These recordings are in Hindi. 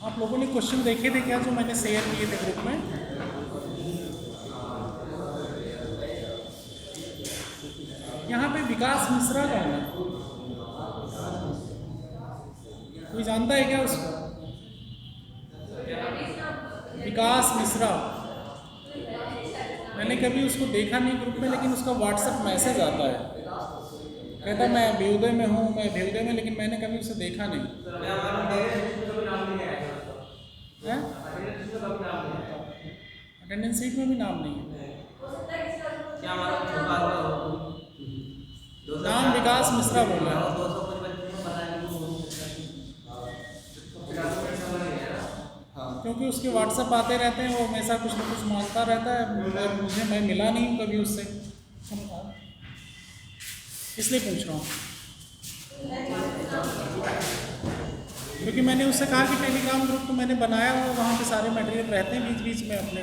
आप लोगों ने क्वेश्चन देखे थे क्या जो मैंने शेयर किए थे ग्रुप में? यहाँ पे विकास मिश्रा कौन है? कोई जानता है क्या उसको? विकास मिश्रा। मैंने कभी उसको देखा नहीं ग्रुप में, लेकिन उसका व्हाट्सएप मैसेज आता है, कहता मैं बेहुदे में हूँ, मैं बेहुदे में, लेकिन मैंने कभी उसे देखा नहीं है। अटेंडेंस शीट में भी नाम नहीं है। नाम विकास मिश्रा बोल रहा है, क्योंकि उसके व्हाट्सएप आते रहते हैं, वो हमेशा कुछ ना कुछ मांगता रहता है। मैं मिला नहीं हूँ कभी उससे, इसलिए पूछ रहा हूँ। क्योंकि मैंने उससे कहा कि टेलीग्राम ग्रुप तो मैंने बनाया हुआ, वहाँ पे सारे मटेरियल रहते हैं बीच बीच में अपने।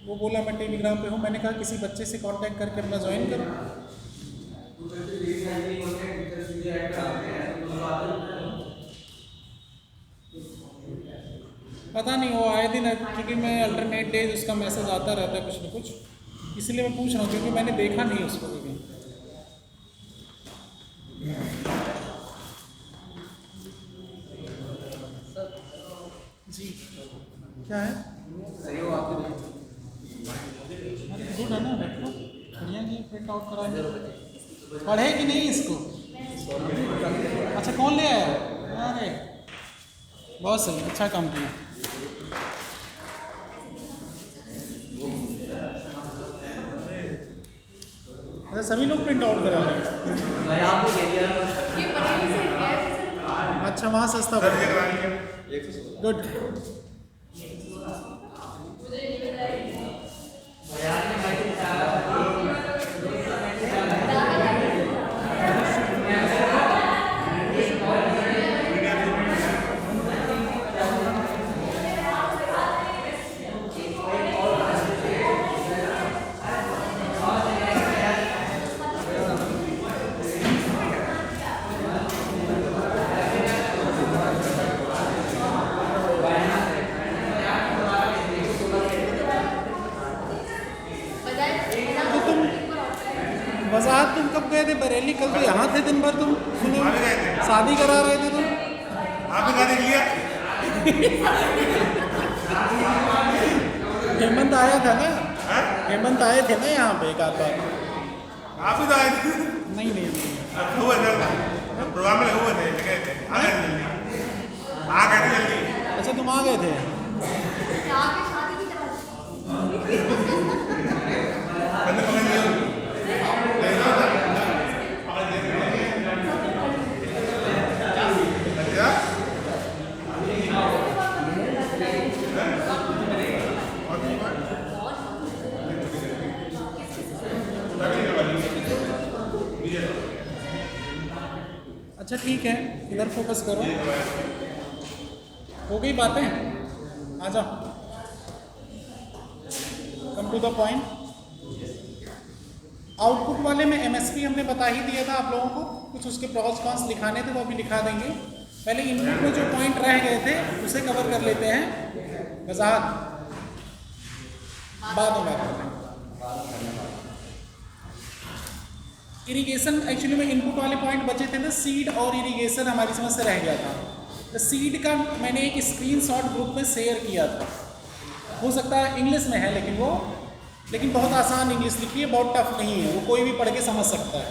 वो बोला मैं टेलीग्राम पे हूँ। मैंने कहा किसी बच्चे से कांटेक्ट करके अपना ज्वाइन करो। पता नहीं, वो आए दिन, क्योंकि मैं अल्टरनेट डेज उसका मैसेज आता रहता है कुछ न कुछ, इसलिए मैं पूछ रहा हूँ, क्योंकि मैंने देखा नहीं उसको कभी। जी क्या है? गुड है ना, देखो बढ़िया जी, प्रिंट आउट कराएंगे। पढ़े कि नहीं इसको? अच्छा, कौन ले आया? अरे बहुत सही, अच्छा काम किया। अच्छा, सभी लोग प्रिंट आउट करा रहे हैं। अच्छा, वहाँ सस्ता पड़ेगा। गुड। वजाहत तुम कब गए थे बरेली? कल तो यहाँ थे दिन भर तुम, सुने शादी करा रहे थे तुम। आपने क्या देख लिया? हेमंत आया था ना? हेमंत आए थे ना यहाँ पे एक आध बार। आप भी तो आए थे। नहीं नहीं हुआ था प्रोग्राम में, हुए थे, गए थे, आ गए जल्दी, आ गए थे जल्दी। अच्छा, तुम आ गए थे। अच्छा ठीक है, इधर फोकस करो। हो गई बातें? आ जाओ, come to the point. Output वाले में एमएसपी हमने बता ही दिया था आप लोगों को, कुछ उसके प्रॉस कॉन्स लिखाने थे, वो अभी लिखा देंगे। पहले इनपुट में जो पॉइंट रह गए थे उसे कवर कर लेते हैं, वजाहत बाद में करते हैं। इरिगेशन, एक्चुअली में इनपुट वाले पॉइंट बचे थे ना, सीड और इरिगेशन हमारी समझ से रह गया था। तो सीड का मैंने एक स्क्रीनशॉट ग्रुप में शेयर किया था, हो सकता है इंग्लिश में है, लेकिन बहुत आसान इंग्लिश लिखी है, बहुत टफ नहीं है, वो कोई भी पढ़ के समझ सकता है।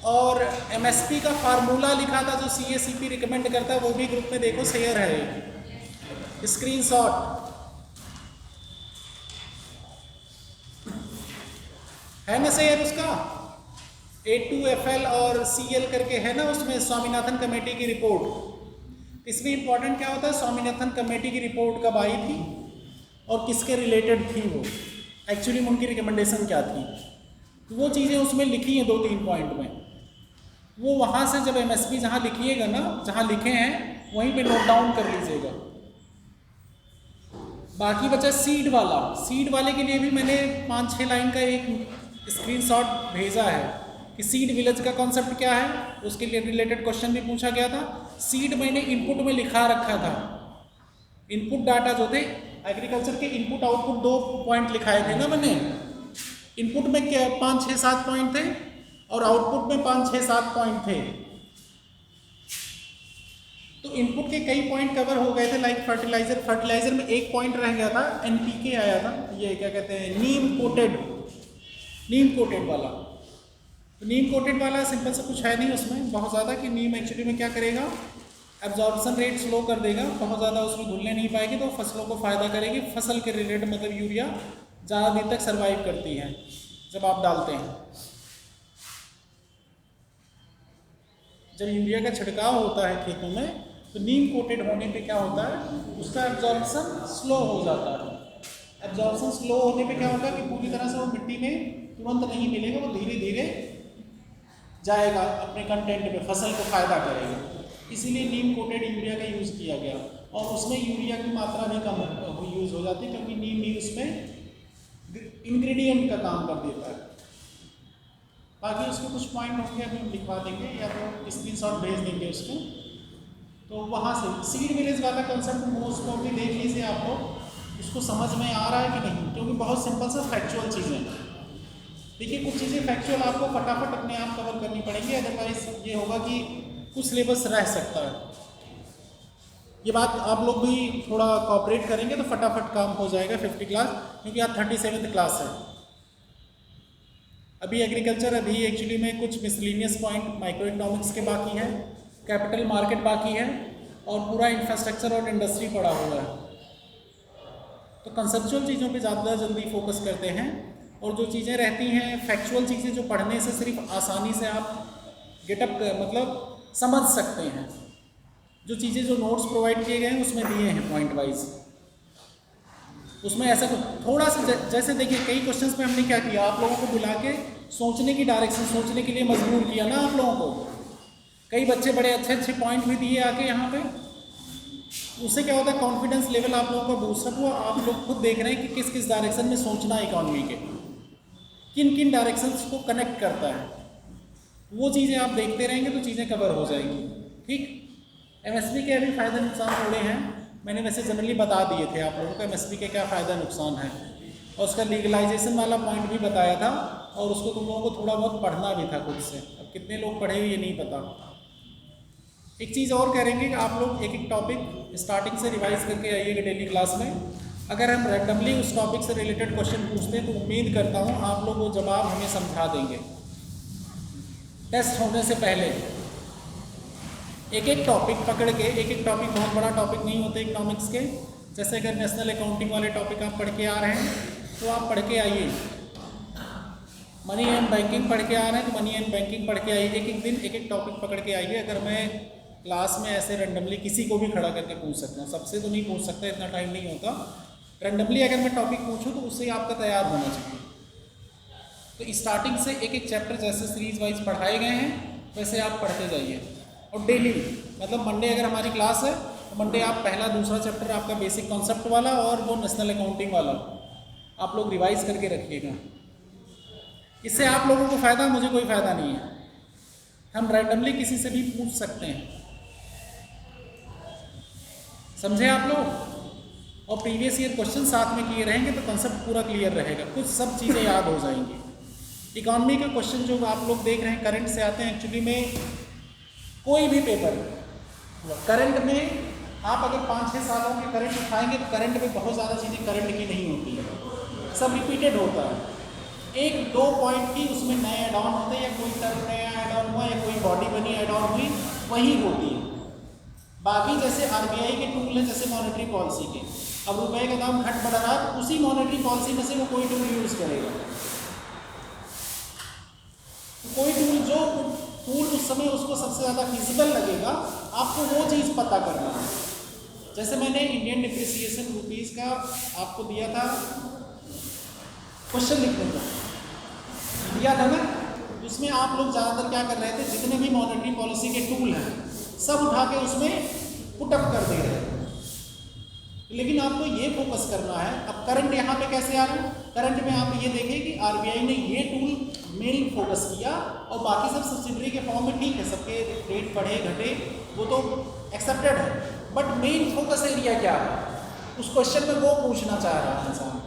और एमएसपी का फार्मूला लिखा था जो सीएसीपी रिकमेंड करता है, वो भी ग्रुप में देखो शेयर है, स्क्रीनशॉट है ना शेयर उसका। A2FL और CL करके है ना उसमें, स्वामीनाथन कमेटी की रिपोर्ट। इसमें इंपॉर्टेंट क्या होता है, स्वामीनाथन कमेटी की रिपोर्ट कब आई थी और किसके रिलेटेड थी, वो एक्चुअली उनकी रिकमेंडेशन क्या थी, तो वो चीज़ें उसमें लिखी हैं 2-3 पॉइंट में। वो वहाँ से जब एमएसपी जहाँ लिखिएगा ना, जहाँ लिखे हैं वहीं पे नोट डाउन कर लीजिएगा। बाकी बचा सीड वाला। सीड वाले के लिए भी मैंने 5-6 लाइन का एक स्क्रीनशॉट भेजा है, कि सीड विलेज का कॉन्सेप्ट क्या है, उसके लिए रिलेटेड क्वेश्चन भी पूछा गया था। सीड मैंने इनपुट में लिखा रखा था, इनपुट डाटा जो थे एग्रीकल्चर के इनपुट आउटपुट 2 पॉइंट लिखाए थे ना मैंने। इनपुट में क्या 5, 6, 7 पॉइंट थे और आउटपुट में 5, 6, 7 पॉइंट थे। तो इनपुट के कई पॉइंट कवर हो गए थे, लाइक फर्टिलाइजर में एक पॉइंट रह गया था, एनपीके आया था, ये क्या कहते हैं नीम कोटेड वाला। तो नीम कोटेड वाला सिंपल से कुछ है नहीं उसमें बहुत ज़्यादा, कि नीम एक्चुअली में क्या करेगा, एब्जॉर्प्शन रेट स्लो कर देगा, बहुत ज़्यादा उसमें घुलने नहीं पाएगी, तो फसलों को फ़ायदा करेगी। फसल के रिलेटेड मतलब यूरिया ज़्यादा दिन तक सर्वाइव करती है जब आप डालते हैं। जब यूरिया का छिड़काव होता है खेतों में तो नीम कोटेड होने पे क्या होता है, उसका एब्जॉर्प्शन स्लो हो जाता है। एब्जॉर्प्शन स्लो होने पे क्या होगा कि पूरी तरह से वो मिट्टी में तुरंत नहीं मिलेगा, वो धीरे धीरे जाएगा अपने कंटेंट में, फसल को फ़ायदा करेगा। इसीलिए नीम कोटेड यूरिया का यूज़ किया गया, और उसमें यूरिया की मात्रा भी कम यूज़ हो जाती है, क्योंकि नीम भी उसमें इंग्रेडिएंट का काम कर देता है। बाकी उसके कुछ पॉइंट होंगे, अभी हम लिखवा देंगे या तो स्क्रीनशॉट भेज देंगे उसको। तो वहाँ से सीड विलेज वाला कंसेप्ट मोस्ट ऑफ भी देख लीजिए आप लोग, उसको समझ में आ रहा है कि नहीं, क्योंकि बहुत सिंपल सा फैक्चुअल चीज़ें हैं। देखिए कुछ चीज़ें फैक्चुअल आपको फटाफट अपने आप कवर करनी पड़ेंगी, अदरवाइज ये होगा कि कुछ सिलेबस रह सकता है। ये बात आप लोग भी थोड़ा कोऑपरेट करेंगे तो फटाफट काम हो जाएगा 50 क्लास, क्योंकि आज 37th क्लास है। अभी एग्रीकल्चर अभी एक्चुअली में कुछ मिसलिनियस पॉइंट माइक्रो इकोनॉमिक्स के बाकी है, कैपिटल मार्केट बाकी है, और पूरा इंफ्रास्ट्रक्चर और इंडस्ट्री पड़ा हुआ है। तो कंसेप्चुअल चीज़ों पे ज़्यादा जल्दी फोकस करते हैं, और जो चीज़ें रहती हैं फैक्चुअल चीज़ें जो पढ़ने से सिर्फ आसानी से आप गेटअप मतलब समझ सकते हैं। जो चीज़ें जो नोट्स प्रोवाइड किए गए हैं उसमें दिए हैं पॉइंट वाइज, उसमें ऐसा थोड़ा सा जैसे देखिए कई क्वेश्चंस पे हमने क्या किया, आप लोगों को बुला के सोचने की डायरेक्शन सोचने के लिए मजबूर किया ना आप लोगों को। कई बच्चे बड़े अच्छे अच्छे पॉइंट भी दिए आके यहाँ पे, उससे क्या होता है कॉन्फिडेंस लेवल आप लोगों का बूस्टअप हुआ। आप लोग खुद देख रहे हैं कि किस किस डायरेक्शन में सोचना है, इकॉनमी के किन किन डायरेक्शंस को कनेक्ट करता है, वो चीज़ें आप देखते रहेंगे तो चीज़ें कवर हो जाएंगी। ठीक, एमएसपी के अभी फ़ायदे नुकसान थोड़े हैं, मैंने वैसे जनरली बता दिए थे आप लोगों को एमएसपी के क्या फ़ायदा नुकसान है, और उसका लीगलाइजेशन वाला पॉइंट भी बताया था, और उसको तुम लोगों को थोड़ा बहुत पढ़ना भी था खुद से। अब कितने लोग पढ़े ये नहीं पता। एक चीज़ और करेंगे कि आप लोग एक एक टॉपिक स्टार्टिंग से रिवाइज करके आइएगा डेली क्लास में। अगर हम रैंडमली उस टॉपिक से रिलेटेड क्वेश्चन पूछते हैं तो उम्मीद करता हूँ आप लोग वो जवाब हमें समझा देंगे टेस्ट होने से पहले। एक एक टॉपिक पकड़ के, एक एक टॉपिक बहुत बड़ा टॉपिक नहीं होते इकोनॉमिक्स के, जैसे अगर नेशनल अकाउंटिंग वाले टॉपिक आप पढ़ के आ रहे हैं तो आप पढ़ के आइए, मनी एंड बैंकिंग पढ़ के आ रहे हैं तो मनी एंड बैंकिंग पढ़ के आइए। एक एक दिन एक एक टॉपिक पकड़ के आइए। अगर मैं क्लास में ऐसे रैंडमली किसी को भी खड़ा करके पूछ सकता हूँ, सबसे तो नहीं पूछ सकता, इतना टाइम नहीं होता। रैंडमली अगर मैं टॉपिक पूछूँ तो उससे आपका तैयार होना चाहिए। तो स्टार्टिंग से एक एक चैप्टर जैसे सीरीज वाइज पढ़ाए गए हैं वैसे आप पढ़ते जाइए, और डेली मतलब मंडे अगर हमारी क्लास है तो मंडे आप पहला दूसरा चैप्टर आपका बेसिक कॉन्सेप्ट वाला और वो नेशनल अकाउंटिंग वाला आप लोग रिवाइज करके रखिएगा। इससे आप लोगों को फ़ायदा, मुझे कोई फ़ायदा नहीं है। हम रैंडमली किसी से भी पूछ सकते हैं, समझे आप लोग। और प्रीवियस ईयर क्वेश्चन साथ में किए रहेंगे तो कंसेप्ट पूरा क्लियर रहेगा, कुछ सब चीज़ें याद हो जाएंगी। इकॉनमी के क्वेश्चन जो आप लोग देख रहे हैं करंट से आते हैं। एक्चुअली में कोई भी पेपर करंट में आप अगर 5-6 सालों के करंट उठाएंगे तो करंट में बहुत ज़्यादा चीज़ें करंट की नहीं होती है, सब रिपीटेड होता है। 1-2 पॉइंट की उसमें नए ऐड ऑन होते हैं, या कोई टर्म नया ऐड ऑन हुआ या कोई बॉडी बनी ऐड ऑन हुई, वही होती है। बाकी जैसे आरबीआई के टूल हैं जैसे मॉनेटरी पॉलिसी के, अब रुपए का दाम घट बढ़ रहा है, उसी मॉनेटरी पॉलिसी में से वो कोई टूल यूज़ करेगा। तो कोई टूल जो टूल उस समय उसको सबसे ज़्यादा फिजिबल लगेगा, आपको वो चीज़ पता करना है। जैसे मैंने इंडियन डिप्रिसिएशन रुपीज़ का आपको दिया था क्वेश्चन लिखने का, दिया था ना, उसमें आप लोग ज़्यादातर क्या कर रहे थे, जितने भी मॉनेटरी पॉलिसी के टूल हैं सब उठा के उसमें पुटअप कर दे रहे हैं। लेकिन आपको ये फोकस करना है। अब करंट यहाँ पे कैसे आ रहा है, करंट में आप ये देखें कि आरबीआई ने ये टूल मेन फोकस किया और बाकी सब सब्सिडरी के फॉर्म में ठीक है, सबके रेट बढ़े घटे वो तो एक्सेप्टेड है, बट मेन फोकस एरिया क्या है उस क्वेश्चन में वो पूछना चाह रहा है इंसान।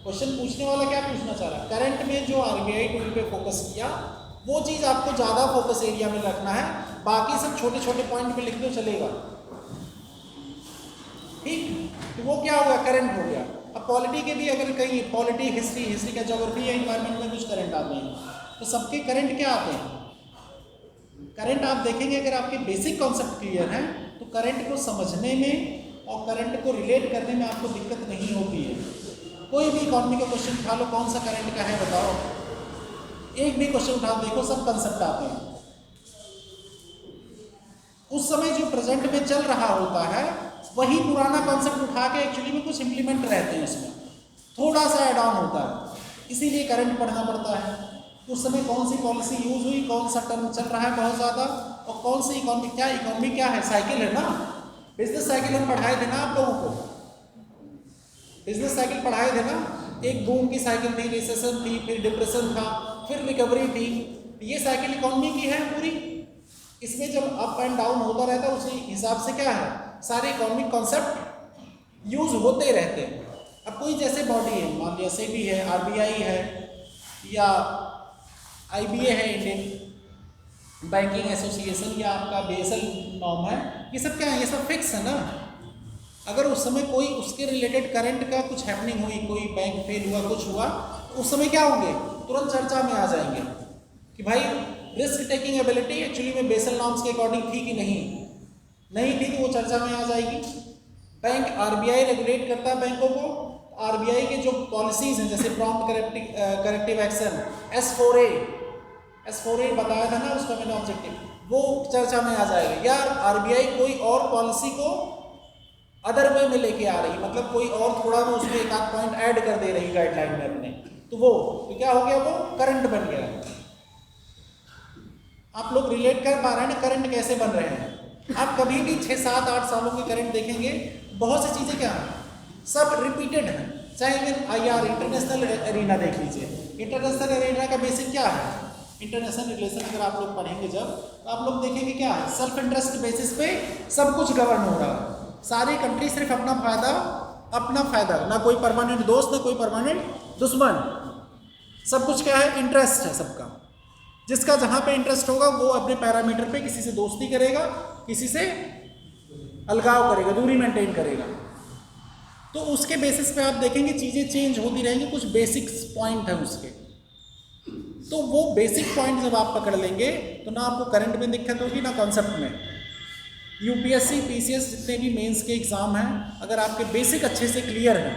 क्वेश्चन पूछने वाला क्या पूछना चाह रहा है, करंट में जो आरबीआई टूल पे फोकस किया वो चीज़ आपको ज़्यादा फोकस एरिया में रखना है, बाकी सब छोटे छोटे पॉइंट पे लिख दो चलेगा, ठीक। तो वो क्या होगा, करंट हो गया। अब पॉलिटी के भी अगर कहीं पॉलिटी हिस्ट्री का ज्योग्राफी या इन्वायरमेंट में कुछ करंट आते हैं तो सबके करंट क्या आते हैं, करंट आप देखेंगे अगर आपके बेसिक कॉन्सेप्ट क्लियर हैं तो करंट को समझने में और करंट को रिलेट करने में आपको दिक्कत नहीं होती है। कोई भी इकोनॉमी का क्वेश्चन उठा लो, कौन सा करंट का है बताओ, एक भी क्वेश्चन उठा देखो, सब कंसेप्ट आते हैं। उस समय जो प्रेजेंट में चल रहा होता है वही पुराना कॉन्सेप्ट उठा के एक्चुअली में कुछ इंप्लीमेंट रहते हैं, उसमें थोड़ा सा ऐड ऑन होता है, इसीलिए करंट पढ़ना पड़ता है। उस समय कौन सी पॉलिसी यूज हुई, कौन सा टर्म चल रहा है बहुत ज़्यादा, और कौन सी इकोनॉमी क्या है, साइकिल है ना, बिजनेस साइकिल हम पढ़ाए थे ना आप लोगों को, बिजनेस साइकिल पढ़ाए थे ना, एक बूम की साइकिल थी, रिसेशन थी, फिर डिप्रेशन था, फिर रिकवरी थी, ये साइकिल इकोनॉमी की है पूरी। इसमें जब अप एंड डाउन होता रहता है उसी हिसाब से क्या है सारे इकोनॉमिक कॉन्सेप्ट यूज होते रहते हैं। अब कोई जैसे बॉडी है, मान लिया सेबी है, आरबीआई है या आईबीए है, इंडियन बैंकिंग एसोसिएशन, या आपका बेसल नॉर्म है, ये सब क्या है, ये सब फिक्स है ना। अगर उस समय कोई उसके रिलेटेड करंट का कुछ हैपनिंग हुई, कोई बैंक फेल हुआ, कुछ हुआ, तो उस समय क्या होंगे, तुरंत चर्चा में आ जाएंगे कि भाई रिस्क टेकिंग एबिलिटी एक्चुअली में बेसल नॉर्म्स के अकॉर्डिंग थी कि नहीं थी, तो वो चर्चा में आ जाएगी। बैंक आरबीआई रेगुलेट करता है बैंकों को, आरबीआई के जो पॉलिसीज हैं जैसे प्रॉम्प्ट करेक्टिव एक्शन S4A बताया था ना उसका मैंने ऑब्जेक्टिव, वो चर्चा में आ जाएगा। या आरबीआई कोई और पॉलिसी को अदर वे में लेके आ रही, मतलब कोई और थोड़ा वो उसमें एक आध पॉइंट ऐड कर दे रही गाइडलाइन में अपने, तो क्या हो गया, वो करंट बन गया। आप लोग रिलेट कर पा रहे हैं ना करंट कैसे बन रहे हैं। आप कभी भी 6, 7, 8 सालों के करंट देखेंगे, बहुत सी चीज़ें क्या हैं, सब रिपीटेड हैं। चाहे फिर IR इंटरनेशनल एरिना देख लीजिए, इंटरनेशनल एरिना का बेसिक क्या है, इंटरनेशनल रिलेशन अगर आप लोग पढ़ेंगे जब, तो आप लोग देखेंगे क्या है, सेल्फ इंटरेस्ट बेसिस पे सब कुछ गवर्न हो रहा है। सारी कंट्री सिर्फ अपना फायदा, ना कोई परमानेंट दोस्त ना कोई परमानेंट दुश्मन, सब कुछ क्या है, इंटरेस्ट है सबका। जिसका जहाँ पे इंटरेस्ट होगा वो अपने पैरामीटर पे किसी से दोस्ती करेगा, किसी से अलगाव करेगा, दूरी मेंटेन करेगा। तो उसके बेसिस पे आप देखेंगे चीज़ें चेंज होती रहेंगी, कुछ बेसिक पॉइंट है उसके। तो वो बेसिक पॉइंट जब आप पकड़ लेंगे तो ना आपको करंट में दिक्कत होगी ना कॉन्सेप्ट में। यूपीएससी पीसीएस जितने भी मेंस के एग्जाम हैं, अगर आपके बेसिक अच्छे से क्लियर हैं,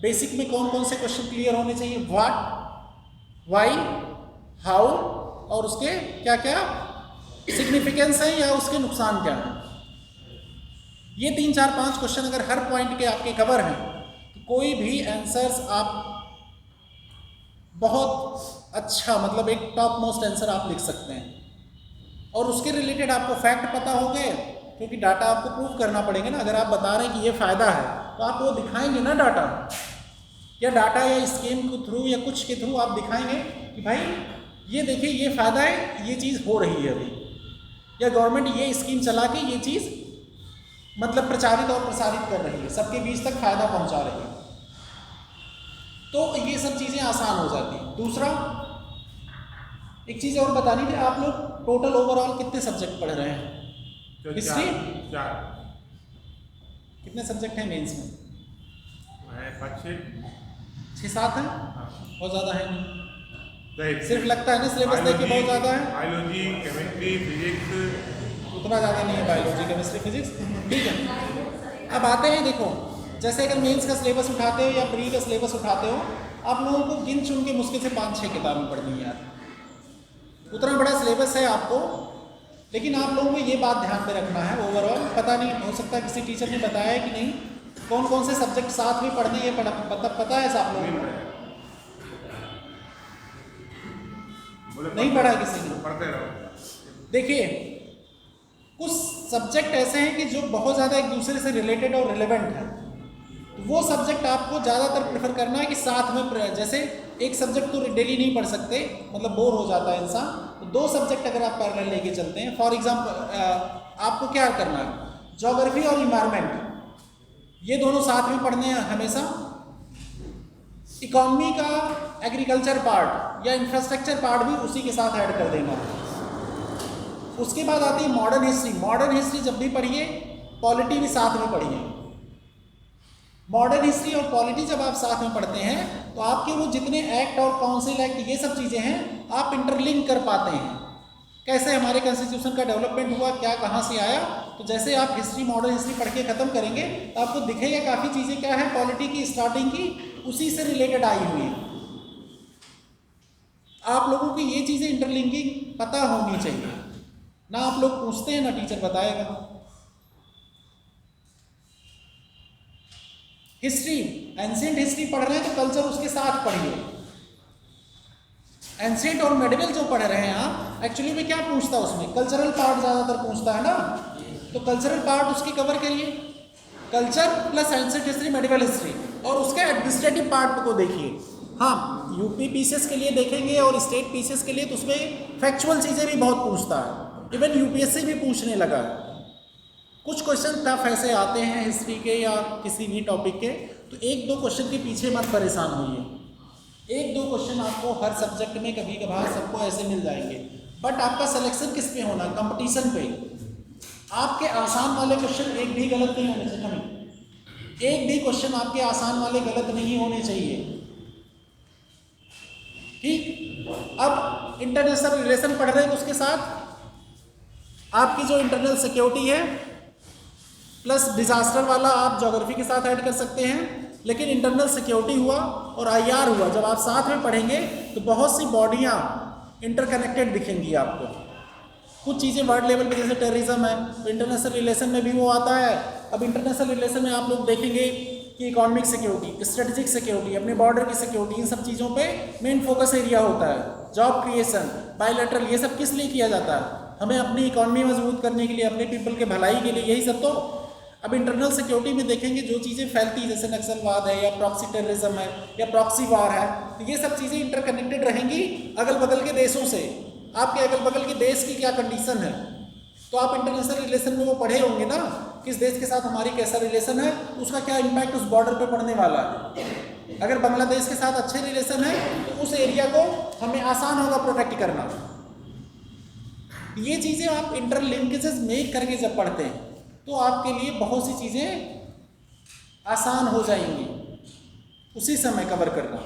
बेसिक में कौन कौन से क्वेश्चन क्लियर होने चाहिए, व्हाट, व्हाई, हाउ, और उसके क्या क्या सिग्निफिकेंस है या उसके नुकसान क्या है, ये 3, 4, 5 क्वेश्चन अगर हर पॉइंट के आपके कवर हैं तो कोई भी आंसर्स आप बहुत अच्छा, मतलब एक टॉप मोस्ट आंसर आप लिख सकते हैं। और उसके रिलेटेड आपको फैक्ट पता हो गए, क्योंकि डाटा आपको प्रूव करना पड़ेगा ना। अगर आप बता रहे हैं कि ये फ़ायदा है तो आप वो दिखाएंगे ना, डाटा या स्कीम के थ्रू या कुछ के थ्रू आप दिखाएंगे कि भाई ये देखिए ये फ़ायदा है, ये चीज़ हो रही है अभी, या गवर्नमेंट ये स्कीम चला के ये चीज़ मतलब प्रचारित और प्रसारित कर रही है, सबके बीच तक फ़ायदा पहुंचा रही है। तो ये सब चीज़ें आसान हो जाती हैं। दूसरा एक चीज़ और बतानी थी, आप लोग टोटल ओवरऑल कितने सब्जेक्ट पढ़ रहे हैं? हिस्ट्री 4 कितने सब्जेक्ट हैं मेंस में? 6, 7 हैं, बहुत ज़्यादा है नहीं, सिर्फ लगता है ना सिलेबस देख के बहुत ज़्यादा है। बायोलॉजी, केमिस्ट्री, फिजिक्स उतना ज़्यादा नहीं है, बायोलॉजी, केमिस्ट्री, फिजिक्स, ठीक है। अब आते हैं, देखो जैसे अगर मेंस का सिलेबस उठाते हो या प्री का सिलेबस उठाते हो, आप लोगों को गिन चुन के मुश्किल से 5-6 किताबें पढ़नी है यार, उतना बड़ा सिलेबस है आपको। लेकिन आप लोगों को ये बात ध्यान में रखना है, ओवरऑल पता नहीं हो सकता किसी टीचर ने बताया है कि नहीं, कौन कौन से सब्जेक्ट साथ में पढ़ने, ये पता है आप लोगों को? नहीं पढ़ा किसी ने? पढ़ते रहो। देखिए कुछ सब्जेक्ट ऐसे हैं कि जो बहुत ज़्यादा एक दूसरे से रिलेटेड और रिलेवेंट है, वो सब्जेक्ट आपको ज़्यादातर प्रेफर करना है कि साथ में, जैसे एक सब्जेक्ट तो डेली नहीं पढ़ सकते, मतलब बोर हो जाता है इंसान, तो 2 सब्जेक्ट अगर आप पैरेलल लेके चलते हैं, फॉर एग्जांपल आपको क्या करना है, ज्योग्राफी और इन्वायरमेंट ये दोनों साथ में पढ़ने हैं हमेशा। इकोनॉमी का एग्रीकल्चर पार्ट या इंफ्रास्ट्रक्चर पार्ट भी उसी के साथ ऐड कर देना। उसके बाद आती है मॉडर्न हिस्ट्री। मॉडर्न हिस्ट्री जब भी पढ़िए, पॉलिटी भी साथ में पढ़िए। मॉडर्न हिस्ट्री और पॉलिटी जब आप साथ में पढ़ते हैं तो आपके वो जितने एक्ट और काउंसिल एक्ट ये सब चीज़ें हैं आप इंटरलिंक कर पाते हैं। कैसे हमारे कॉन्स्टिट्यूशन का डेवलपमेंट हुआ, क्या कहाँ से आया, तो जैसे आप हिस्ट्री मॉडर्न हिस्ट्री पढ़ के ख़त्म करेंगे तो आपको दिखेगा काफ़ी चीज़ें क्या है पॉलिटी की स्टार्टिंग की उसी से रिलेटेड आई हुई है। आप लोगों की ये चीज़ें इंटरलिंकिंग पता होनी चाहिए ना। आप लोग पूछते हैं ना टीचर बताएगा। हिस्ट्री, एंशिएंट हिस्ट्री पढ़ रहे हैं तो कल्चर उसके साथ पढ़िए। एंशिएंट और मेडिवल जो पढ़ रहे हैं आप, एक्चुअली में क्या पूछता है उसमें, कल्चरल पार्ट ज़्यादातर पूछता है ना, तो कल्चरल पार्ट उसकी कवर करिए। Culture plus ancient history, medieval history, और उसके एडमिनिस्ट्रेटिव पार्ट को देखिए। हाँ, यूपी पीसीएस के लिए देखेंगे और स्टेट पीसीएस के लिए तो उसमें फैक्चुअल चीज़ें भी बहुत पूछता है। इवन यूपीएससी भी पूछने लगा है। कुछ क्वेश्चन टफ ऐसे आते हैं हिस्ट्री के या किसी भी टॉपिक के, तो 1-2 क्वेश्चन के पीछे मत परेशान होइए। 1-2 क्वेश्चन आपको हर सब्जेक्ट में कभी कभार सबको ऐसे मिल जाएंगे, बट आपका सिलेक्शन किस पे होना है, कंपटीशन पे। आपके आसान वाले क्वेश्चन एक भी गलत नहीं होने चाहिए। एक भी क्वेश्चन आपके आसान वाले गलत नहीं होने चाहिए। ठीक, अब इंटरनेशनल रिलेशन पढ़ रहे हैं, उसके साथ आपकी जो इंटरनल सिक्योरिटी है प्लस डिजास्टर वाला आप ज्योग्राफी के साथ ऐड कर सकते हैं। लेकिन इंटरनल सिक्योरिटी हुआ और आईआर हुआ, जब आप साथ में पढ़ेंगे तो बहुत सी बॉडियाँ इंटरकनेक्टेड दिखेंगी आपको। कुछ चीज़ें वर्ल्ड लेवल पे जैसे टेररिज्म है तो इंटरनेशनल रिलेशन में भी वो आता है। अब इंटरनेशनल रिलेशन में आप लोग देखेंगे कि इकोनॉमिक सिक्योरिटी, स्ट्रेटेजिक सिक्योरिटी, अपने बॉर्डर की सिक्योरिटी, इन सब चीज़ों पे मेन फोकस एरिया होता है। जॉब क्रिएशन, बायलैटरल, ये सब किस लिए किया जाता है, हमें अपनी इकोनॉमी मजबूत करने के लिए, अपने पीपल के भलाई के लिए, यही सब। तो अब इंटरनल सिक्योरिटी में देखेंगे जो चीज़ें फैलती जैसे नक्सलवाद है या प्रॉक्सी टेररिज्म है या प्रॉक्सी वार है, तो ये सब चीज़ें इंटरकनेक्टेड रहेंगी अगल बगल के देशों से। आपके अगल बगल के देश की क्या कंडीशन है, तो आप इंटरनेशनल रिलेशन में वो पढ़े होंगे ना, किस देश के साथ हमारी कैसा रिलेशन है, उसका क्या इम्पैक्ट उस बॉर्डर पे पड़ने वाला है। अगर बांग्लादेश के साथ अच्छे रिलेशन है तो उस एरिया को हमें आसान होगा प्रोटेक्ट करना। ये चीज़ें आप इंटरलिंकेजेस मेक करके जब पढ़ते हैं तो आपके लिए बहुत सी चीज़ें आसान हो जाएंगी उसी समय कवर करना।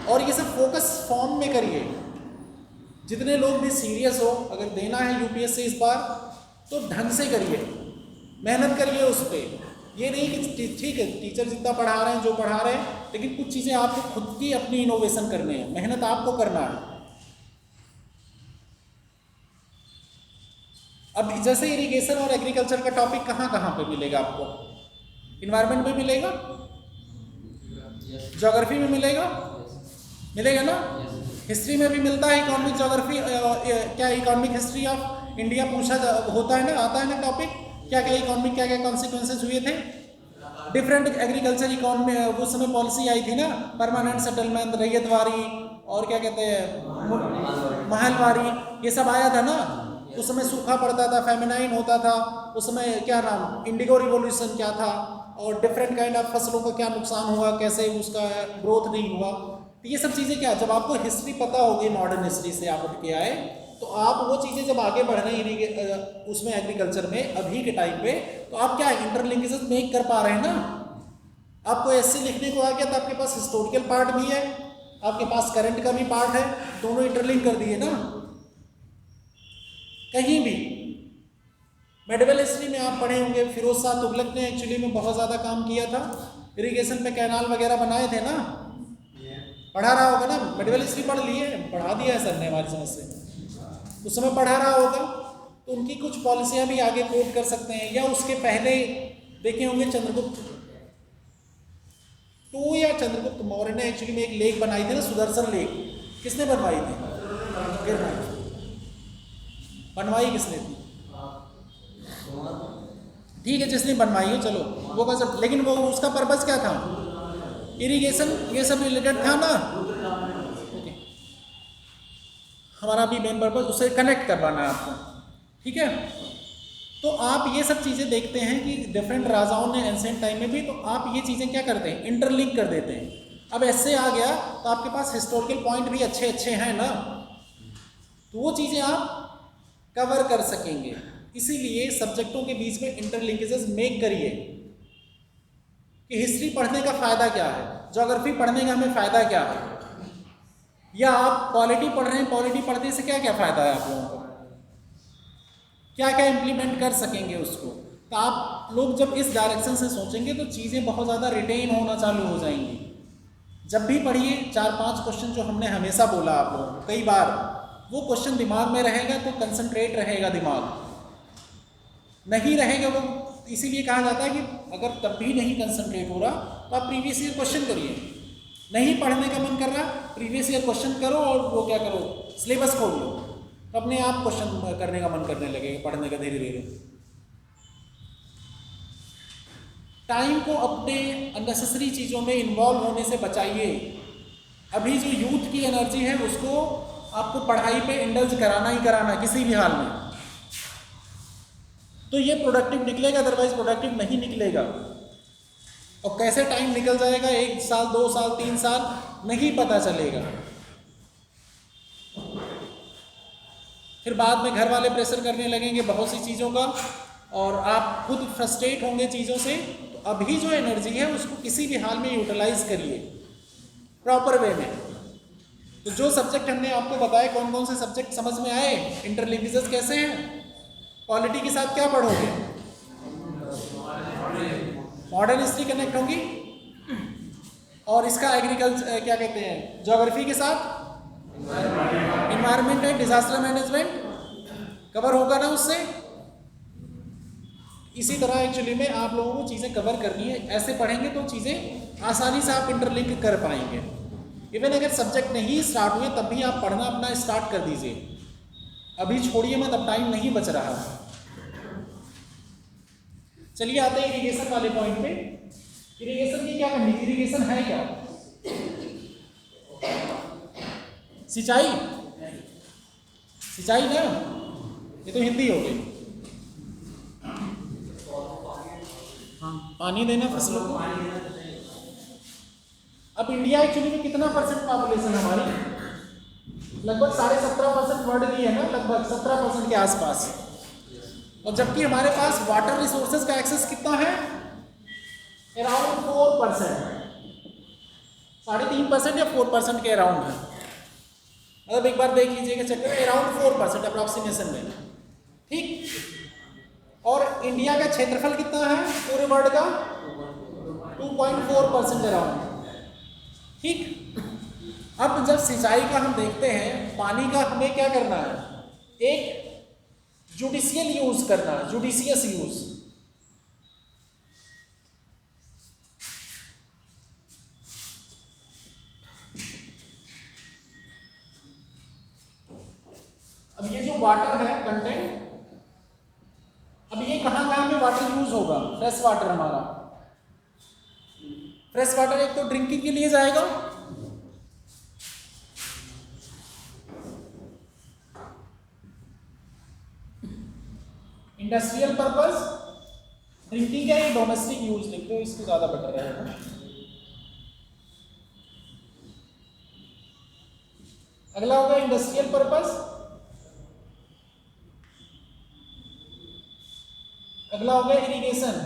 और ये सब फोकस फॉर्म में करिए। जितने लोग भी सीरियस हो, अगर देना है यूपीएससी इस बार तो ढंग से करिए, मेहनत करिए उस पर। ये नहीं कि ठीक है टीचर जितना पढ़ा रहे हैं जो पढ़ा रहे हैं, लेकिन कुछ चीज़ें आपको खुद की अपनी इनोवेशन करने हैं, मेहनत आपको करना है। अब जैसे इरिगेशन और एग्रीकल्चर का टॉपिक कहाँ कहाँ पे मिलेगा आपको, इन्वायरमेंट में मिलेगा, ज्योग्राफी में मिलेगा, मिलेगा ना, हिस्ट्री में भी मिलता है। इकोनॉमिक ज्योग्राफी क्या इकोनॉमिक हिस्ट्री ऑफ इंडिया पूछा होता है ना, आता है ना टॉपिक, क्या क्या इकोनॉमिक क्या क्या कॉन्सिक्वेंसेज हुए थे, डिफरेंट एग्रीकल्चर इकोनॉमी, उस समय पॉलिसी आई थी ना, परमानेंट सेटलमेंट, रैयतवारी और क्या कहते हैं महलवारी, ये सब आया था ना। उस समय सूखा पड़ता था, फेमिनाइन होता था, उस समय क्या नाम, इंडिगो रिवॉल्यूशन क्या था, और डिफरेंट काइंड ऑफ फसलों का क्या नुकसान हुआ, कैसे उसका ग्रोथ नहीं हुआ। तो ये सब चीज़ें क्या, जब आपको हिस्ट्री पता होगी, मॉडर्न हिस्ट्री से आप उठ के आए, तो आप वो चीज़ें जब आगे बढ़ रहे हैं उसमें एग्रीकल्चर में अभी के टाइम पे, तो आप क्या इंटरलिंकेजेस मेक कर पा रहे हैं ना। आपको एससी लिखने को आ गया तो आपके पास हिस्टोरिकल पार्ट भी है, आपके पास करंट का भी पार्ट है, दोनों इंटरलिंक कर दिए ना। कहीं भी मेडिवल हिस्ट्री में आप पढ़े होंगे फिरोज शाह तुगलक ने एक्चुअली में बहुत ज़्यादा काम किया था, इरिगेशन पे कैनाल वगैरह बनाए थे ना, पढ़ा रहा होगा ना, मेडिवल हिस्ट्री पढ़ लिए, पढ़ा दिया है सर ने हमारी समझ से, उस समय पढ़ा रहा होगा, तो उनकी कुछ पॉलिसियाँ भी आगे कोट कर सकते हैं। या उसके पहले देखे होंगे चंद्रगुप्त टू या चंद्रगुप्त मौर्य ने एक्चुअली में एक लेक बनाई थी ना, सुदर्शन लेक, किसने बनवाई थी, बनवाई किसने थी, ठीक है, जिसने बनवाई हो चलो वो कंसेप्ट, लेकिन वो उसका पर्पस क्या था, इरिगेशन ये सब रिलेटेड था ना। ओके, हमारा भी मेन पर्पस उसे कनेक्ट करवाना है आपको, ठीक है। तो आप ये सब चीज़ें देखते हैं कि डिफरेंट राजाओं ने एंशिएंट टाइम में भी, तो आप ये चीज़ें क्या करते हैं, इंटरलिंक कर देते हैं। अब ऐसे आ गया तो आपके पास हिस्टोरिकल पॉइंट भी अच्छे अच्छे हैं ना, तो वो चीज़ें आप कवर कर सकेंगे। इसीलिए सब्जेक्टों के बीच में इंटरलिंकेजेस मेक करिए कि हिस्ट्री पढ़ने का फ़ायदा क्या है, ज्योग्राफी पढ़ने का हमें फ़ायदा क्या है, या आप पॉलिटी पढ़ रहे हैं, पॉलिटी पढ़ने से क्या क्या फ़ायदा है आप लोगों को, क्या क्या इम्प्लीमेंट कर सकेंगे उसको। तो आप लोग जब इस डायरेक्शन से सोचेंगे तो चीज़ें बहुत ज़्यादा रिटेन होना चालू हो जाएंगी। जब भी पढ़िए 4-5 क्वेश्चन जो हमने हमेशा बोला आप लोगों को कई बार, वो क्वेश्चन दिमाग में रहेगा तो कंसंट्रेट रहेगा दिमाग, नहीं रहेगा वो, इसीलिए कहा जाता है कि अगर तब भी नहीं कंसंट्रेट हो रहा तो आप प्रीवियस ईयर क्वेश्चन करिए। नहीं पढ़ने का मन कर रहा, प्रीवियस ईयर क्वेश्चन करो और वो क्या करो, सिलेबस खोल लो, तो अपने आप क्वेश्चन करने का मन करने लगेगा, पढ़ने का धीरे धीरे। टाइम को अपने अननेसेसरी चीज़ों में इन्वॉल्व होने से बचाइए। अभी जो यूथ की एनर्जी है उसको आपको पढ़ाई पे इंडल्ज कराना ही कराना है किसी भी हाल में, तो ये प्रोडक्टिव निकलेगा, अदरवाइज प्रोडक्टिव नहीं निकलेगा। और कैसे टाइम निकल जाएगा, 1 साल 2 साल 3 साल नहीं पता चलेगा। फिर बाद में घर वाले प्रेशर करने लगेंगे बहुत सी चीज़ों का, और आप खुद फ्रस्ट्रेट होंगे चीज़ों से। तो अभी जो एनर्जी है उसको किसी भी हाल में यूटिलाइज करिए प्रॉपर वे में। तो जो सब्जेक्ट हमने आपको बताया, कौन कौन से सब्जेक्ट समझ में आए, इंटरलिंकेजेस कैसे हैं, पॉलिटी के साथ क्या पढ़ोगे, मॉडर्न हिस्ट्री कनेक्ट होगी, और इसका एग्रीकल्चर क्या कहते हैं, ज्योग्राफी के साथ environment and disaster management cover होगा ना उससे। इसी तरह एक्चुअली में आप लोगों को चीज़ें कवर करनी है, ऐसे पढ़ेंगे तो चीज़ें आसानी से आप इंटरलिंक कर पाएंगे। इवन अगर सब्जेक्ट नहीं स्टार्ट हुए तब भी आप पढ़ना अपना स्टार्ट कर दीजिए, अभी छोड़िए मत, अब टाइम नहीं बच रहा। चलिए आते हैं इरिगेशन वाले पॉइंट पे। इरिगेशन की क्या करनी, इरिगेशन है क्या, सिंचाई, सिंचाई ना, ये तो हिंदी हो गई। हाँ, पानी देना फसलों को। अब इंडिया एक्चुअली में कितना % पॉपुलेशन है हमारी, लगभग 17.5% वर्ल्ड की है ना, लगभग 17% के आसपास। और जबकि हमारे पास वाटर रिसोर्सेज का एक्सेस कितना है, अराउंड 4%, 3.5% या 4% के अराउंड है। मतलब एक बार देख लीजिएगा चक्कर, अराउंड 4% अप्रॉक्सीमेशन में, ठीक। और इंडिया का क्षेत्रफल कितना है पूरे वर्ल्ड का, 2.4% अराउंड, ठीक। अब जब सिंचाई का हम देखते हैं, पानी का हमें क्या करना है, एक जुडिशियल यूज करना है, जुडिशियस यूज। अब ये जो वाटर है कंटेंट, अब ये कहाँ में वाटर यूज होगा, फ्रेश वाटर हमारा, फ्रेश वाटर एक तो ड्रिंकिंग के लिए जाएगा, इंडस्ट्रियल पर्पस, ड्रिंकिंग या डोमेस्टिक यूज लिख दो, इसको ज्यादा बेटर रहेगा। अगला होगा इंडस्ट्रियल पर्पस, अगला हो गया इरिगेशन,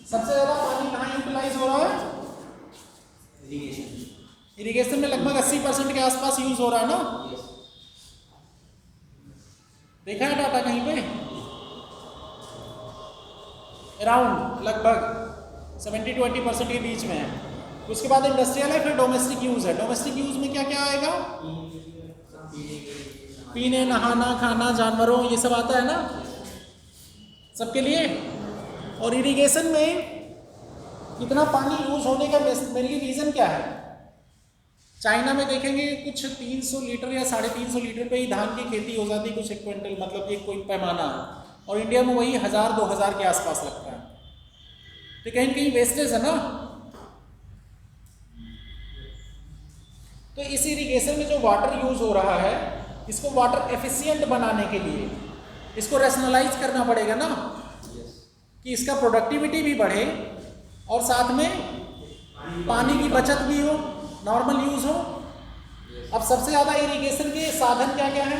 सबसे ज्यादा पानी कहाँ यूटिलाइज हो रहा है, इरिगेशन में लगभग 80% के आसपास यूज हो रहा है ना। देखा है डाटा कहीं पे, अराउंड लगभग 70 to 80% के बीच में है। उसके बाद इंडस्ट्रियल है, फिर डोमेस्टिक यूज है। डोमेस्टिक यूज में क्या क्या आएगा, पीने, नहाना, खाना, जानवरों, ये सब आता है ना सबके लिए। और इरिगेशन में कितना पानी यूज होने का मेनली रीजन क्या है, चाइना में देखेंगे कुछ 300 लीटर या 350 लीटर पे ही धान की खेती हो जाती है, कुछ 1 क्विंटल, मतलब एक कोई पैमाना है, और इंडिया में वही 1000-2000 के आसपास लगता है। तो कहीं कहीं वेस्टेज है ना। तो इस इरिगेशन में जो वाटर यूज हो रहा है, इसको वाटर एफिशिएंट बनाने के लिए इसको रैशनलाइज करना पड़ेगा ना, कि इसका प्रोडक्टिविटी भी बढ़े और साथ में पानी की बचत भी हो, नॉर्मल यूज हो। अब सबसे ज़्यादा इरिगेशन के साधन क्या क्या है?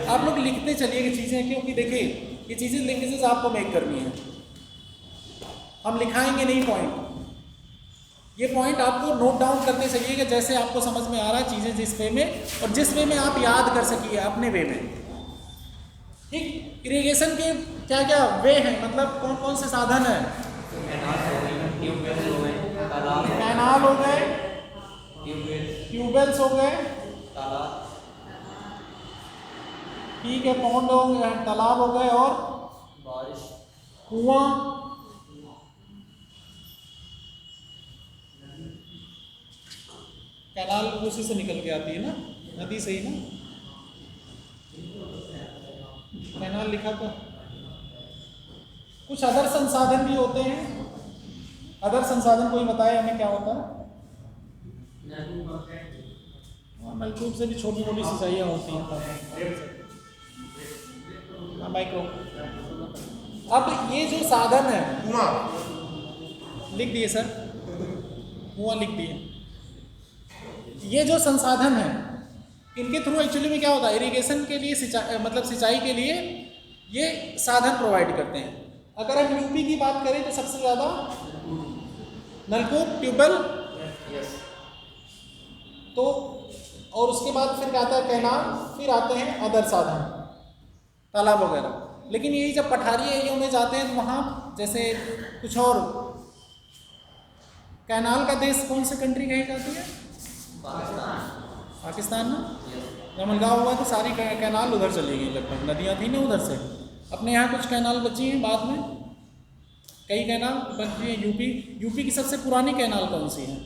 आप लोग लिखते चलिए चीज़ें, क्योंकि देखिए ये चीज़ें लिंकेजेस आपको मेक करनी है, हम लिखाएंगे नहीं पॉइंट। ये पॉइंट आपको नोट डाउन करते चलिएगा जैसे आपको समझ में आ रहा है चीज़ें, जिस वे में और जिस वे में आप याद कर सकिए अपने वे में। ठीक, इरिगेशन के क्या क्या वे हैं, मतलब कौन कौन से साधन हैं? कैनाल हो गए, ट्यूबवेल्स हो गए, ठीक है, पौंड हो गए, तालाब हो गए, और कुआं, कैनाल उसी से निकल के आती है ना, नदी से ही ना, कैनाल लिखा था। कुछ अदर संसाधन भी होते हैं। अदर संसाधन कोई बताए हमें क्या होता है? नलकूप से भी छोटी मोटी सिंचाइयाँ होती हैं, माइक्रो। अब ये जो साधन है, कुआं लिख दिए सर, कुआं लिख दिए। ये जो संसाधन है, इनके थ्रू एक्चुअली में क्या होता है, इरिगेशन के लिए मतलब सिंचाई के लिए ये साधन प्रोवाइड करते हैं। अगर हम यूपी की बात करें तो सबसे ज़्यादा नलकूप, ट्यूबवेल, तो और उसके बाद फिर क्या आता है, कैनाल, फिर आते हैं अदर साधन, तालाब वगैरह। लेकिन यही जब पठारी एरिया में जाते हैं तो वहाँ जैसे कुछ और, कैनाल का देश कौन सी कंट्री कही जाती है? पाकिस्तान ना। जमलगांव हुआ तो सारी कैनाल उधर चली गई, लगभग नदियाँ थी ना उधर से। अपने यहाँ कुछ कैनाल बची हैं, बाद में कई कैनाल बची हैं। यूपी की सबसे पुरानी कैनाल कौन सी है?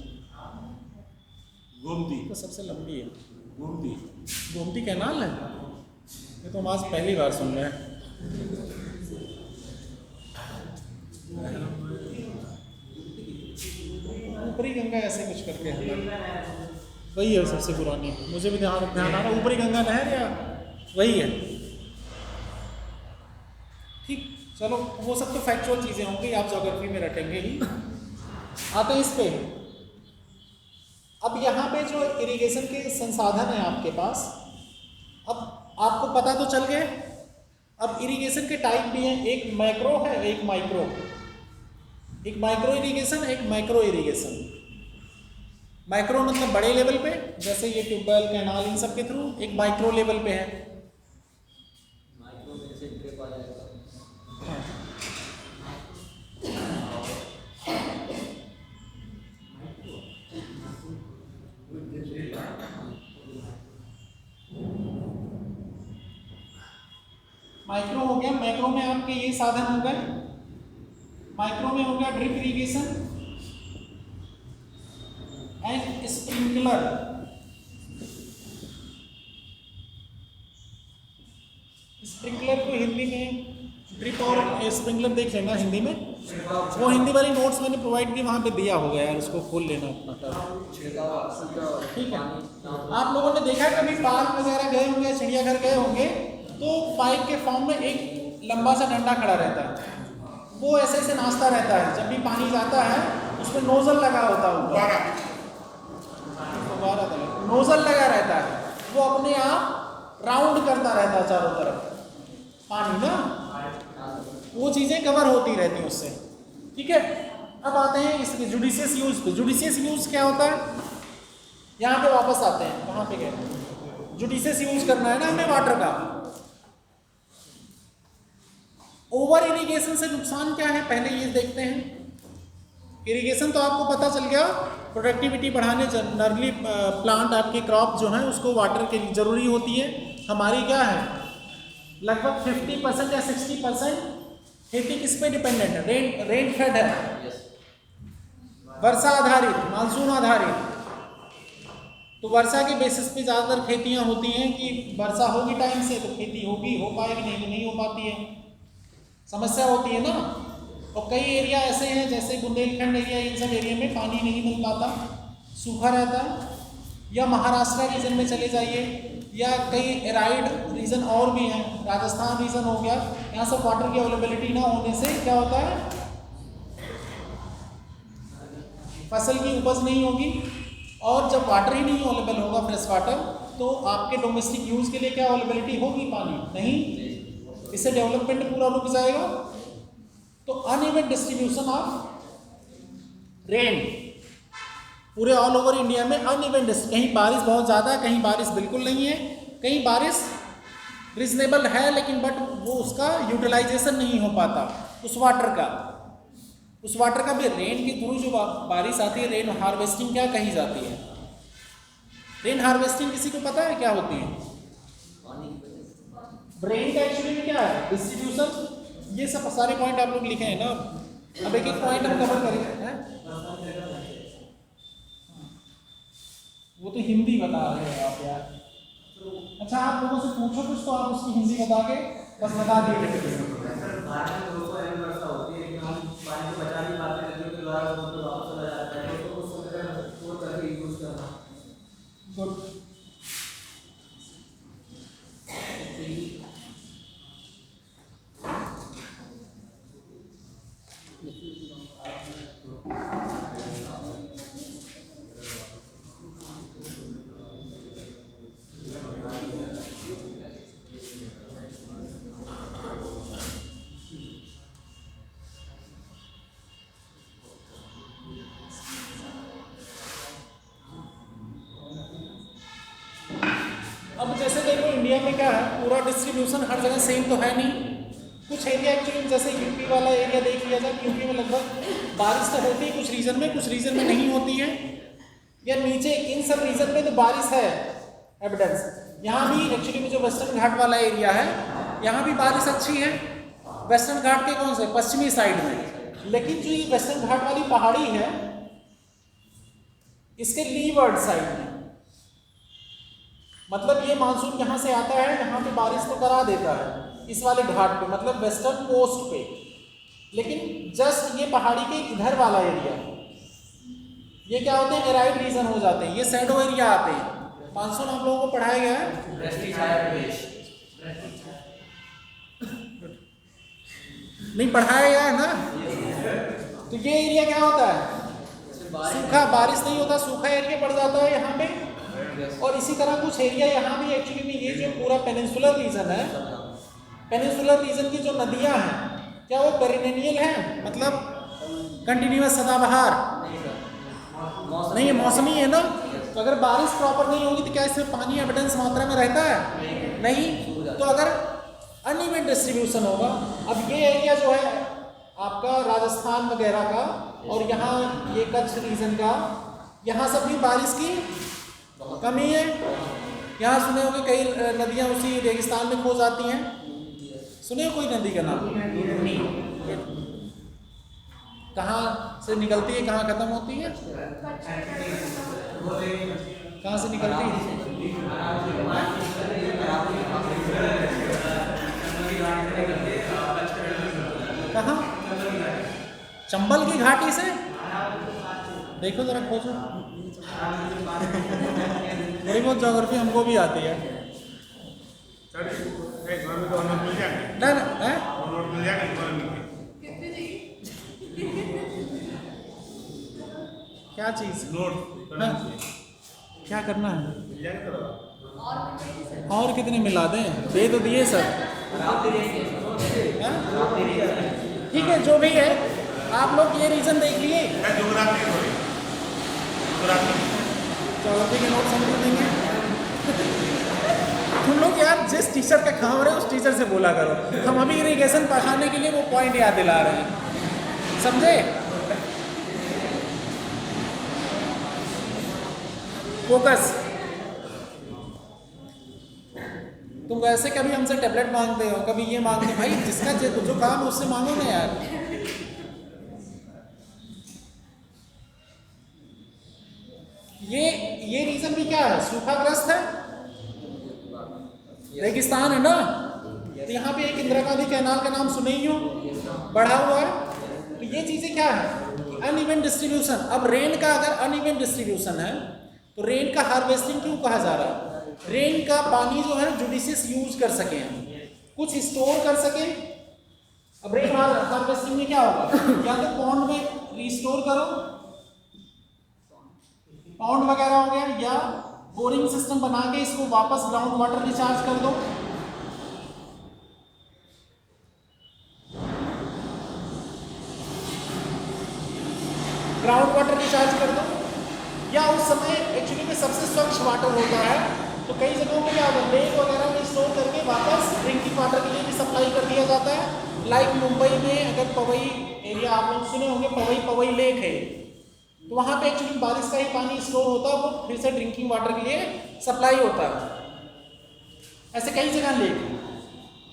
गोमती। तो सबसे लंबी है गोमती। गोमती कैनाल है, ये तो हम आज पहली बार सुन रहे हैं। ऊपरी गंगा ऐसे कुछ करके है, वही है सबसे पुरानी, मुझे भी ध्यान आ रहा, ऊपरी गंगा नहर या वही है। ठीक, चलो वो सब तो फैक्चुअल चीज़ें होंगी, आप ज्योग्राफी में रटेंगे ही। आते हैं इस पे। अब यहाँ पे जो इरिगेशन के संसाधन है आपके पास, अब आपको पता तो चल गए। अब इरिगेशन के टाइप भी हैं, एक मैक्रो है, एक माइक्रो। एक माइक्रो इरिगेशन, एक मैक्रो इरिगेशन। माइक्रो मतलब बड़े लेवल पे, जैसे ये ट्यूबवेल, कैनाल, इन सब के थ्रू। एक माइक्रो लेवल पे है, माइक्रो हो गया। मैक्रो में आपके ये साधन हो गए। माइक्रो में हो गया drip irrigation and sprinkler. Sprinkler को हिंदी में ड्रिप और स्प्रिंकलर देख लेना हिंदी में, वो हिंदी वाली नोट्स मैंने प्रोवाइड की, वहाँ पे दिया होगा यार, उसको खोल लेना अपना। ठीक है, आप लोगों ने देखा कभी पार्क वगैरह गए होंगे, चिड़ियाघर गए होंगे, तो पाइप के फॉर्म में एक लंबा सा डंडा खड़ा रहता है, वो ऐसे ऐसे नाचता रहता है। जब भी पानी जाता है उसमें नोजल लगा होता है ऊपर, नोजल लगा रहता है, वो अपने आप राउंड करता रहता है चारों तरफ पानी ना, वो चीज़ें कवर होती रहती हैं उससे। ठीक है, अब आते हैं इसके जुडिशियस यूज पे। जुडिशियस यूज क्या होता है, यहाँ पे वापस आते हैं, कहाँ पे गए? जुडिशियस यूज करना है ना हमें वाटर का। ओवर इरिगेशन से नुकसान क्या है, पहले ये देखते हैं। इरिगेशन तो आपको पता चल गया, प्रोडक्टिविटी बढ़ाने, जनरली प्लांट आपके क्रॉप जो है उसको वाटर की जरूरी होती है। हमारी क्या है, लगभग 50% या 60% खेती किस पे डिपेंडेंट है? रेन फेड है। वर्षा आधारित, मानसून आधारित। तो वर्षा के बेसिस पे ज़्यादातर खेतियाँ होती हैं कि वर्षा होगी टाइम से तो खेती होगी, हो पाएगी, नहीं तो नहीं हो पाती है, समस्या होती है ना। और कई एरिया ऐसे हैं जैसे बुंदेलखंड एरिया, इन सब एरिया में पानी नहीं मिल पाता, सूखा रहता है। या महाराष्ट्र रीजन में चले जाइए, या कई एराइड रीजन और भी हैं, राजस्थान रीजन हो गया, यहाँ सब वाटर की अवेलेबिलिटी ना होने से क्या होता है, फसल की उपज नहीं होगी। और जब वाटर ही नहीं अवेलेबल होगा, फ्रेश वाटर, तो आपके डोमेस्टिक यूज के लिए क्या अवेलेबिलिटी होगी, पानी नहीं, इससे डेवलपमेंट पूरा रुक जाएगा। तो अनइवन डिस्ट्रीब्यूशन ऑफ रेन पूरे ऑल ओवर इंडिया में अनइवन, कहीं बारिश बहुत ज़्यादा है, कहीं बारिश बिल्कुल नहीं है, कहीं बारिश रिजनेबल है लेकिन बट वो उसका यूटिलाइजेशन नहीं हो पाता उस वाटर का भी। रेन के थ्रू जो बारिश आती है, रेन हार्वेस्टिंग क्या कही जाती है? रेन हार्वेस्टिंग किसी को पता है क्या होती है? रेन का एक्चुअली में क्या है, डिस्ट्रीब्यूशन। ये सब सारे पॉइंट आप लोग लिखे हैं ना, अब एक एक पॉइंट हम कवर करेंगे। वो तो हिंदी बता रहे हैं आप यार। अच्छा, आप लोगों से पूछो कुछ तो आप उसकी हिंदी बता के बस बता दीजिए। गुड। अब जैसे देखो इंडिया में क्या है, पूरा डिस्ट्रीब्यूशन हर जगह सेम तो है नहीं। कुछ एरिया एक्चुअली जैसे यूपी वाला एरिया देख लिया जाए, यूपी में लगभग बारिश तो होती है कुछ रीजन में, कुछ रीजन में नहीं होती है। या नीचे इन सब रीजन में तो बारिश है एविडेंस। यहाँ भी एक्चुअली में जो वेस्टर्न घाट वाला एरिया है, यहाँ भी बारिश अच्छी है। वेस्टर्न घाट के कौन से, पश्चिमी साइड में। लेकिन जो ये वेस्टर्न घाट वाली पहाड़ी है, इसके लीवर्ड साइड में, मतलब ये मानसून यहाँ से आता है, यहाँ पे बारिश तो करा देता है इस वाले घाट पे, मतलब वेस्टर्न कोस्ट पे। लेकिन जस्ट ये पहाड़ी के इधर वाला एरिया, ये क्या होते हैं, एराइड रीजन हो जाते हैं, ये शैडो एरिया आते हैं। मानसून आप लोगों को पढ़ाया गया है? नहीं पढ़ाया गया है ना। तो ये एरिया क्या होता है, सूखा, बारिश नहीं होता, सूखा एरिया पड़ जाता है यहाँ पे। और इसी तरह कुछ एरिया यहाँ भी एक्चुअली में, ये जो पूरा पेनिनसुलर रीजन है, पेनिनसुलर रीजन की जो नदियाँ हैं क्या वो पेरिनेनियल है, मतलब कंटिन्यूअस सदाबहार नहीं है, मौसमी है ना। तो अगर बारिश प्रॉपर नहीं होगी तो क्या इसमें पानी एविडेंस मात्रा में रहता है? नहीं। तो अगर अनइवन डिस्ट्रीब्यूशन होगा, अब ये एरिया जो है आपका राजस्थान वगैरह का, और यहाँ ये कच्छ रीजन का, यहाँ सब भी बारिश की कमी है। यहाँ सुने होंगे कई नदियाँ उसी रेगिस्तान में खो जाती हैं, सुने हो कोई नदी का नाम? कहाँ से निकलती है, कहाँ खत्म होती है, कहाँ से निकलती है? कहाँ? चंबल की घाटी से? देखो जरा खोजो, थोड़ी बहुत ज्योग्राफी हमको भी आती है ना। क्या चीज, क्या करना है, और कितने मिला दें, दे तो दिए सर। ठीक है, जो भी है आप लोग ये रीजन देख लिए, ज्योग्राफी के नोट्स हम देंगे। तुम लोग यार जिस टीचर का काम रहे उस टीचर से बोला करो। हम अभी इरिगेशन पढ़ाने के लिए वो पॉइंट याद दिला रहे हैं, समझे? फोकस। तुम वैसे कभी हमसे टेबलेट मांगते हो, कभी ये मांगते हो, भाई जिसका जो काम उससे मांगो ना यार। ये रीजन भी क्या है, सूखाग्रस्त है, रेगिस्तान है ना। तो यहाँ पे एक इंदिरा गांधी कैनाल का नाम सुने ही हो, बढ़ा हुआ है। तो ये चीजें क्या है, अनइवन डिस्ट्रीब्यूशन। अब रेन का अगर अनइवन डिस्ट्रीब्यूशन है तो रेन का हार्वेस्टिंग क्यों कहा जा रहा है? रेन का पानी जो है जुडिशियस यूज कर सके, कुछ स्टोर कर सके। अब रेन हार्वेस्टिंग में क्या होगा, या तो पॉन्ड में रिस्टोर करो, पॉन्ड वगैरह हो गया, या बोरिंग सिस्टम बना के इसको वापस ग्राउंड वाटर रिचार्ज कर दो। ग्राउंड वाटर रिचार्ज कर दो, या उस समय एक्चुअली में सबसे स्वच्छ वाटर होता है तो कई जगहों पे क्या होता है, लेक वगैरह में स्टोर करके वापस ड्रिंकिंग वाटर के लिए भी सप्लाई कर दिया जाता है। लाइक मुंबई में अगर पवई एरिया आप लोग सुने होंगे, पवई लेक है, तो वहाँ पे एक्चुअली बारिश का ही पानी स्टोर होता है, वो फिर से ड्रिंकिंग वाटर के लिए सप्लाई होता है। ऐसे कई जगह लेक।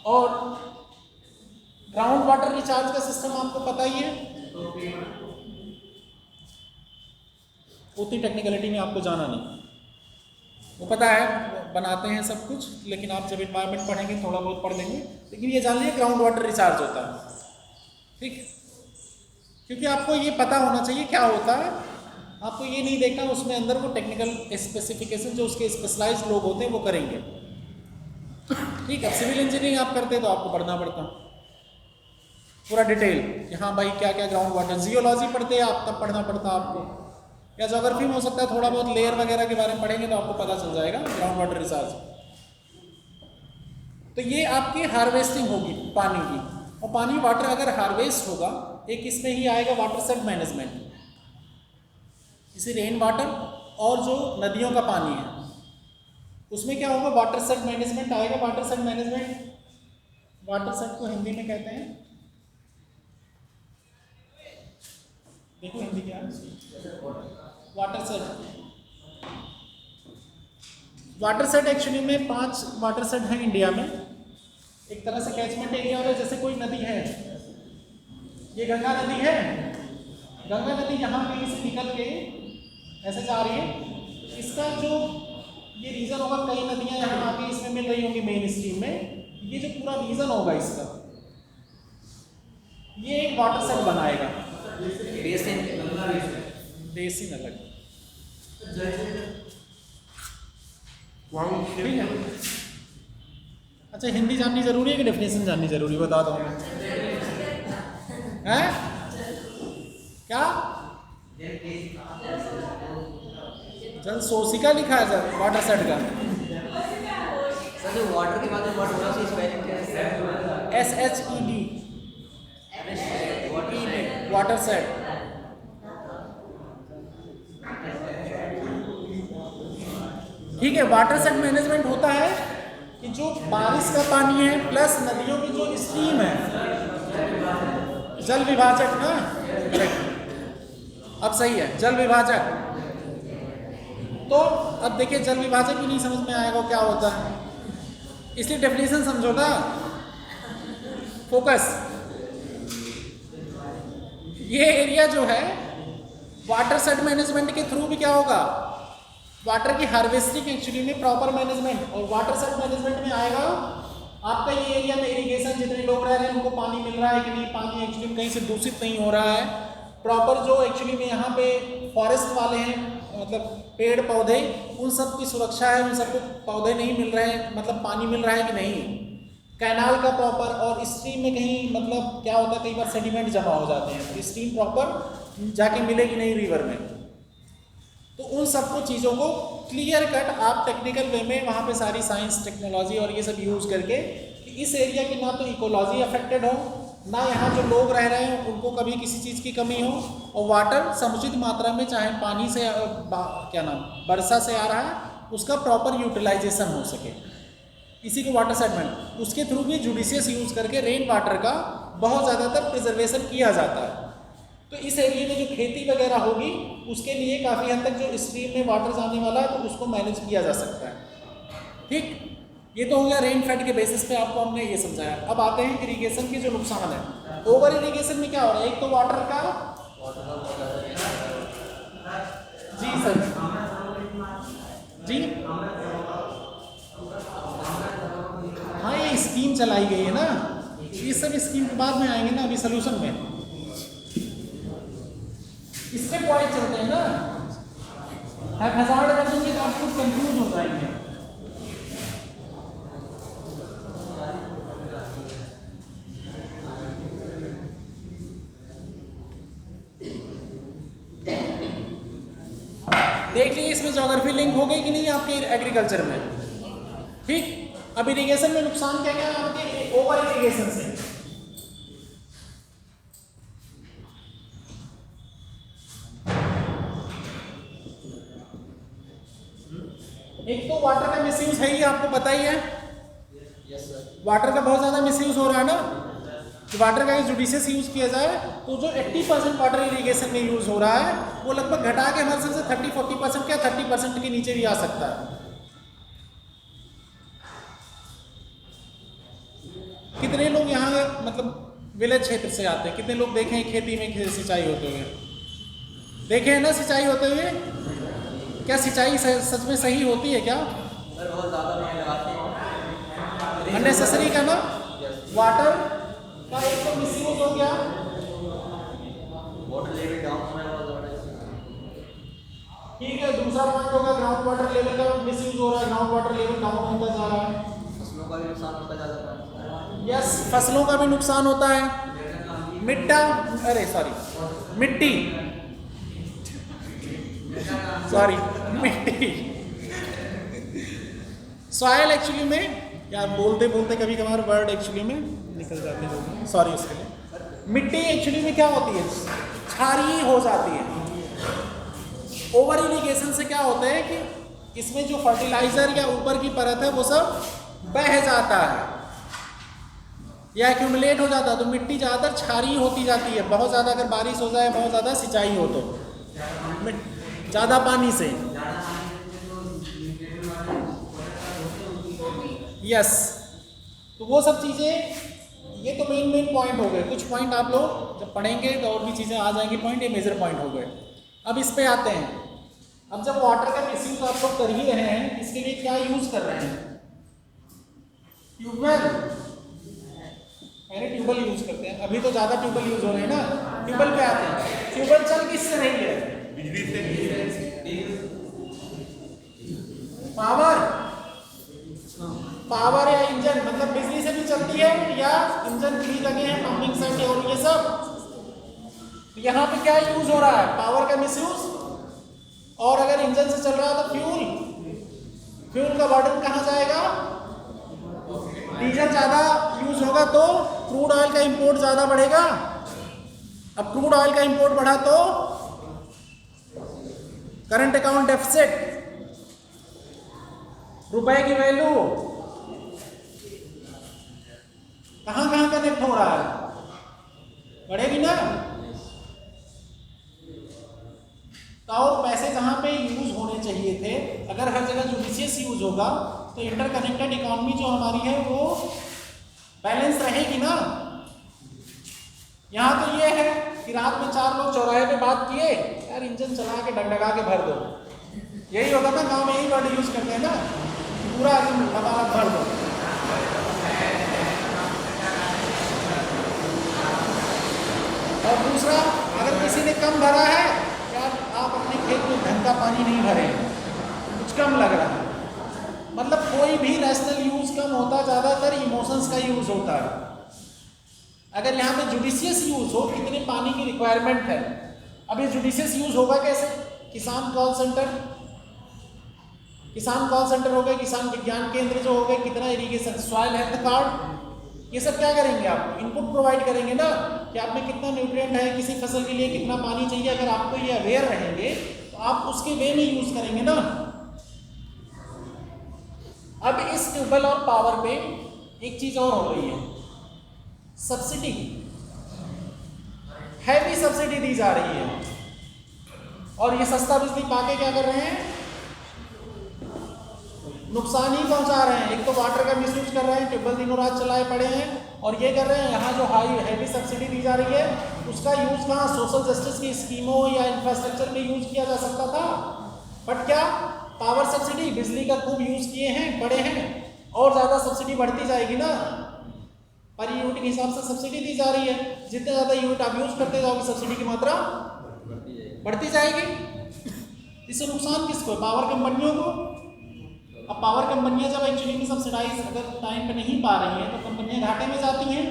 और ग्राउंड वाटर रिचार्ज का सिस्टम आपको पता ही है, उतनी टेक्निकलिटी में आपको जाना नहीं, वो पता है बनाते हैं सब कुछ, लेकिन आप जब इन्वायरमेंट पढ़ेंगे थोड़ा बहुत पढ़ लेंगे, लेकिन ये जान लीजिए ग्राउंड वाटर रिचार्ज होता है, ठीक। क्योंकि आपको ये पता होना चाहिए क्या होता है, आपको ये नहीं देखना उसमें अंदर वो टेक्निकल स्पेसिफिकेशन जो उसके स्पेशलाइज्ड लोग होते हैं वो करेंगे, ठीक है। सिविल इंजीनियरिंग आप करते तो आपको पढ़ना पड़ता पूरा डिटेल कि हाँ भाई क्या क्या ग्राउंड वाटर। जियोलॉजी पढ़ते आप तब पढ़ना पड़ता आपको, या ज्योग्राफी में हो सकता है थोड़ा बहुत लेयर वगैरह के बारे में पढ़ेंगे तो आपको पता चल जाएगा ग्राउंड वाटर रिचार्ज। तो ये आपकी हार्वेस्टिंग होगी पानी की, और पानी वाटर अगर हार्वेस्ट होगा, एक इसमें ही आएगा वाटर सेट मैनेजमेंट, इसी रेन वाटर और जो नदियों का पानी है उसमें क्या होगा, वाटर सेट मैनेजमेंट आएगा। Water set management, water set को हिंदी में कहते हैं, देखो हिंदी क्या है, water set. Water set actually में 5 वाटर सेट हैं इंडिया में। एक तरह से कैचमेंट एरिया होगा, जैसे कोई नदी है, ये गंगा नदी है, गंगा नदी यहाँ कहीं से निकल के ऐसे जा रही है, इसका जो ये रीजन होगा, कई नदियाँ यहाँ आके इसमें मिल रही होंगी मेन स्ट्रीम में, ये जो पूरा रीजन होगा इसका, ये एक वाटर सेट बनाएगा। बेसिन अलग, ठीक है। अच्छा, हिंदी जाननी जरूरी है कि डेफिनेशन जाननी जरूरी, बता दो मैं, हैं क्या? जल सोशिका लिखा है सर वाटर सेट का। सर जो वाटर के बाद वर्ड बोला उसकी स्पेलिंग क्या है? SHED, water set. ठीक है, वाटर सेट मैनेजमेंट होता है कि जो बारिश का पानी है प्लस नदियों की जो स्ट्रीम है, जल विभाजक ना, अब सही है, जल विभाजक। तो अब देखिए जल विभाजक भी नहीं समझ में आएगा क्या होता है, इसलिए डेफिनेशन समझो ना, फोकस। ये एरिया जो है वाटर सेट मैनेजमेंट के थ्रू भी क्या होगा, वाटर की हार्वेस्टिंग एक्चुअली में प्रॉपर मैनेजमेंट, और वाटर सेट मैनेजमेंट में आएगा आपका ये एरिया में इरिगेशन, जितने लोग रह रहे हैं उनको पानी मिल रहा है कि नहीं, पानी एक्चुअली कहीं से दूषित नहीं हो रहा है, प्रॉपर जो एक्चुअली में यहाँ पे फॉरेस्ट वाले हैं, मतलब पेड़ पौधे, उन सब की सुरक्षा है, उन सबको पौधे नहीं मिल रहे हैं, मतलब पानी मिल रहा है कि नहीं, कैनाल का प्रॉपर, और स्ट्रीम में कहीं मतलब क्या होता है कई बार सेडिमेंट जमा हो जाते हैं, तो स्ट्रीम प्रॉपर जाके मिलेगी नहीं रिवर में। तो उन सबको चीज़ों को क्लियर कट आप टेक्निकल वे में वहाँ पे सारी साइंस टेक्नोलॉजी और ये सब यूज़ करके कि इस एरिया की ना तो इकोलॉजी अफेक्टेड हो, ना यहाँ जो लोग रह रहे हैं उनको कभी किसी चीज़ की कमी हो, और वाटर समुचित मात्रा में, चाहे पानी से क्या नाम वर्षा से आ रहा है, उसका प्रॉपर यूटिलाइजेशन हो सके, इसी को वाटर सेटमेंट। उसके थ्रू भी जुडिशियस यूज़ करके रेन वाटर का बहुत ज़्यादातर प्रिजर्वेशन किया जाता है। तो इस एरिया में जो खेती वगैरह होगी उसके लिए काफ़ी हद तक जो स्ट्रीम में वाटर जाने वाला है तो उसको मैनेज किया जा सकता है। ठीक, ये तो हो गया रेन फेड के बेसिस पे आपको हमने ये समझाया। अब आते हैं इरिगेशन के जो नुकसान है। ओवर इरिगेशन में क्या हो रहा है, एक तो वाटर का, जी सर, जी हाँ, ये स्कीम चलाई गई है ना, ये सब स्कीम के बाद में आएंगे ना, अभी सोल्यूशन में इसके पॉइंट चलते हैं ना। हैजार्ड अगर तो आप कुछ कंफ्यूज हो जाएंगे। देखिए इसमें ज्योग्राफी लिंक हो गई कि नहीं आपके एग्रीकल्चर में, ठीक। अब इरिगेशन में नुकसान क्या क्या है आपके ओवर इरिगेशन से। एक तो वाटर का मिसयूज है ही, आपको पता ही है। Yes sir. वाटर का बहुत ज्यादा मिसयूज हो रहा है ना, कि वाटर का जुडिशियस यूज किया जाए तो जो 80% वाटर इरिगेशन में यूज हो रहा है वो लगभग घटा के हमारे सबसे 30-40% क्या 30% के नीचे भी आ सकता है। कितने लोग यहाँ मतलब विलेज क्षेत्र से आते हैं, कितने लोग देखे हैं खेती में सिंचाई होते हुए, देखे हैं ना सिंचाई होते हुए। क्या सिंचाई सच में सही होती है क्या? सर बहुत ज़्यादा नहीं लगाते हैं, अननेसेसरी का ना। वाटर का एक तो मिसयूज हो गया, वाटर लेवल डाउन होना है बहुत ज़्यादा। ठीक है। दूसरा पॉइंट होगा ग्राउंड वाटर लेवल का मिसयूज हो रहा है, ग्राउंड वाटर लेवल डाउन होता जा रहा है। फसलों का भी नुकसान होता जा रहा है। यस, फसलों का भी नुकसान होता है। मिट्टी सॉइल एक्चुअली में, या बोलते बोलते कभी कभार वर्ड एक्चुअली में निकल जाते हैं, सॉरी उसके लिए। मिट्टी एक्चुअली में क्या होती है, क्षारीय हो जाती है। ओवर इरिगेशन से क्या होता है कि इसमें जो फर्टिलाइजर या ऊपर की परत है वो सब बह जाता है या एक्यूमुलेट हो जाता है, तो मिट्टी ज़्यादातर क्षारीय होती जाती है। बहुत ज़्यादा अगर बारिश हो जाए, बहुत ज़्यादा सिंचाई हो तो ज़्यादा पानी से। यस, तो वो सब चीज़ें, ये तो मेन पॉइंट हो गए। कुछ पॉइंट आप लोग जब पढ़ेंगे तो और भी चीज़ें आ जाएंगी पॉइंट, ये मेजर पॉइंट हो गए। अब इस पे आते हैं। अब जब वाटर का मिसयूज आप लोग कर ही रहे हैं, इसके लिए क्या यूज़ कर रहे हैं? ट्यूबवेल, पहले ट्यूबवेल यूज़ करते हैं, अभी तो ज़्यादा ट्यूबवेल यूज़ हो रहे हैं ना। ट्यूबवेल पे आते हैं। ट्यूबवेल चल किससे रही है? बिजली से। पावर या इंजन, मतलब बिजली से भी चलती है या इंजन भी लगे हैं, पंपिंग सेट और ये सब। यहाँ पे क्या यूज हो रहा है? पावर का मिसयूज। और अगर इंजन से चल रहा है तो फ्यूल का बर्डन कहाँ जाएगा? डीजल ज्यादा यूज होगा तो क्रूड ऑयल का इंपोर्ट ज्यादा बढ़ेगा। अब क्रूड ऑयल का इंपोर्ट बढ़ा तो करंट अकाउंट डेफिसिट, रुपए की वैल्यू कहां कहां कनेक्ट हो रहा है? बढ़ेगी ना। और पैसे जहां पे यूज होने चाहिए थे, अगर हर जगह जुडिशियस यूज होगा तो इंटरकनेक्टेड इकोनॉमी जो हमारी है वो बैलेंस रहेगी ना। यहां तो ये है कि रात में 4 लोग चौराहे पे बात किए, यार इंजन चला के डगडगा के भर दो। यही होगा ना, गांव में यही वर्ड यूज करते हैं ना, पूरा लबालब भर दो। और दूसरा, अगर किसी ने कम भरा है, यार आप अपने खेत में ढंग का पानी नहीं भरे, कुछ कम लग रहा है। मतलब कोई भी रैशनल यूज कम होता, ज्यादातर इमोशंस का यूज होता है। अगर यहाँ पे जुडिशियस यूज हो, कितने पानी की रिक्वायरमेंट है, अब ये जुडिशियस यूज होगा कैसे? किसान कॉल सेंटर हो गए, किसान विज्ञान केंद्र जो हो गए, कितना इरिगेशन, सॉइल हेल्थ कार्ड, ये सब क्या करेंगे? आपको इनपुट प्रोवाइड करेंगे ना कि आप में कितना न्यूट्रिएंट है, किसी फसल के लिए कितना पानी चाहिए। अगर आपको ये अवेयर रहेंगे तो आप उसके वे में यूज करेंगे ना। अब इस ट्यूबवेल और पावर पे एक चीज और हो गई है, सब्सिडी, हैवी सब्सिडी दी जा रही है। और ये सस्ता बिजली पाके क्या कर रहे हैं? नुकसान ही पहुंचा रहे हैं। एक तो वाटर का मिसयूज कर रहे हैं, ट्यूबवेल दिनों रात चलाए पड़े हैं, और ये कर रहे हैं यहाँ जो हैवी सब्सिडी दी जा रही है उसका यूज कहाँ? सोशल जस्टिस की स्कीमों या इंफ्रास्ट्रक्चर में यूज किया जा सकता था, बट क्या पावर सब्सिडी, बिजली का खूब यूज किए हैं, बड़े हैं, और ज़्यादा सब्सिडी बढ़ती जाएगी ना, पर यूनिट के हिसाब से सब्सिडी दी जा रही है। जितने ज़्यादा यूनिट आप यूज करते जाओगे सब्सिडी की मात्रा बढ़ती जाएगी। इससे नुकसान किसको है? पावर कंपनियों को। अब पावर कंपनियां जब एक्चुअली में सब्सिडाइज अगर टाइम पे नहीं पा रही हैं तो कंपनियां घाटे में जाती हैं।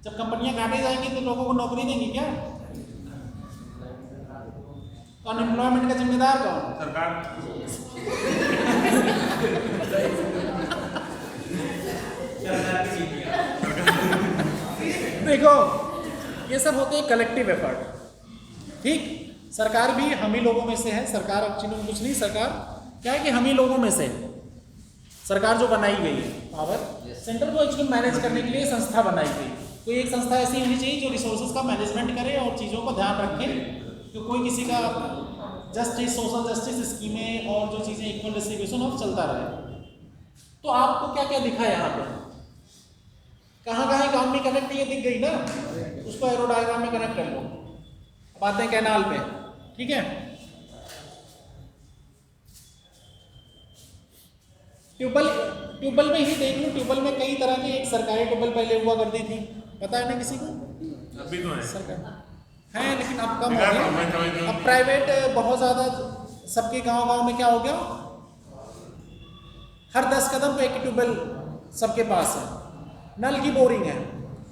जब कंपनियां घाटे जाएंगी तो लोगों को नौकरी देंगी क्या? तो अनएम्प्लॉयमेंट का जिम्मेदार कौन? सरकार। देखो ये सब होते हैं कलेक्टिव एफर्ट, ठीक। सरकार भी हम ही लोगों में से है। सरकार एक्चुअली में कुछ नहीं, सरकार क्या है कि हम ही लोगों में से है। सरकार जो बनाई गई है पावर सेंटर को एक्चुअली मैनेज करने के लिए संस्था बनाई गई। कोई एक संस्था ऐसी होनी चाहिए जो रिसोर्सेज का मैनेजमेंट करे और चीज़ों को ध्यान रखे कि कोई किसी का जस्टिस, सोशल जस्टिस स्कीमें और जो चीज़ें इक्वल डिस्ट्रीब्यूशन ऑफ चलता रहे। तो आपको क्या क्या दिखा यहाँ पे? कहाँ कहाँ इकॉनमी कनेक्ट ये दिख गई ना, उसको एरो डायग्राम में कनेक्ट कर लो। अब आते हैं कैनाल पे, ठीक है। ट्यूबवेल में ही देख लो, ट्यूबवेल में कई तरह की, एक सरकारी ट्यूबवेल पहले हुआ करती थी, पता है ना किसी को? अभी तो है सरकार है लेकिन अब कम हो गया। अब प्राइवेट बहुत ज़्यादा, सबके गांव में क्या हो गया, हर 10 कदम पे एक ट्यूबवेल सबके पास है, नल की बोरिंग है।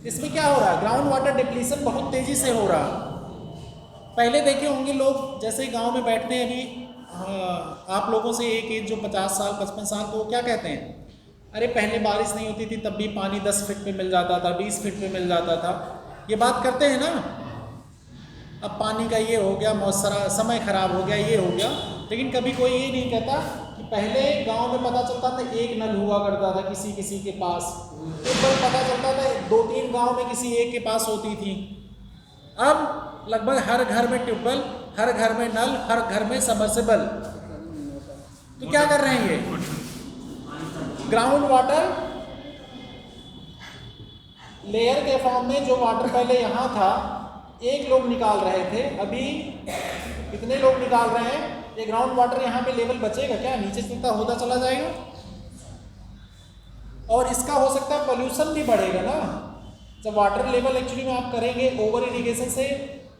इसमें क्या हो रहा है? ग्राउंड वाटर डिप्लीशन बहुत तेजी से हो रहा है। पहले देखे होंगे लोग, जैसे गांव में बैठते हैं अभी, आप लोगों से एक एज जो 50 साल 55 साल, तो वो क्या कहते हैं, अरे पहले बारिश नहीं होती थी तब भी पानी 10 फीट पे मिल जाता था, 20 फीट पे मिल जाता था, ये बात करते हैं ना। अब पानी का ये हो गया, मौसम समय खराब हो गया, ये हो गया, लेकिन कभी कोई ये नहीं कहता कि पहले गांव में पता चलता था एक नल हुआ करता था किसी के पास, एक बार पता चलता था 2-3 गांव में किसी एक के पास होती थी। अब लगभग हर घर में ट्यूबवेल, हर घर में नल, हर घर में सबमर्सिबल। तो क्या कर रहे हैं ये? ग्राउंड वाटर लेयर के फॉर्म में जो वाटर पहले यहाँ था, एक लोग निकाल रहे थे, अभी कितने लोग निकाल रहे हैं? ये ग्राउंड वाटर यहाँ पे लेवल बचेगा क्या? नीचे चलता होता चला जाएगा। और इसका हो सकता है पोल्यूशन भी बढ़ेगा ना, जब वाटर लेवल एक्चुअली में आप करेंगे ओवर इरिगेशन से,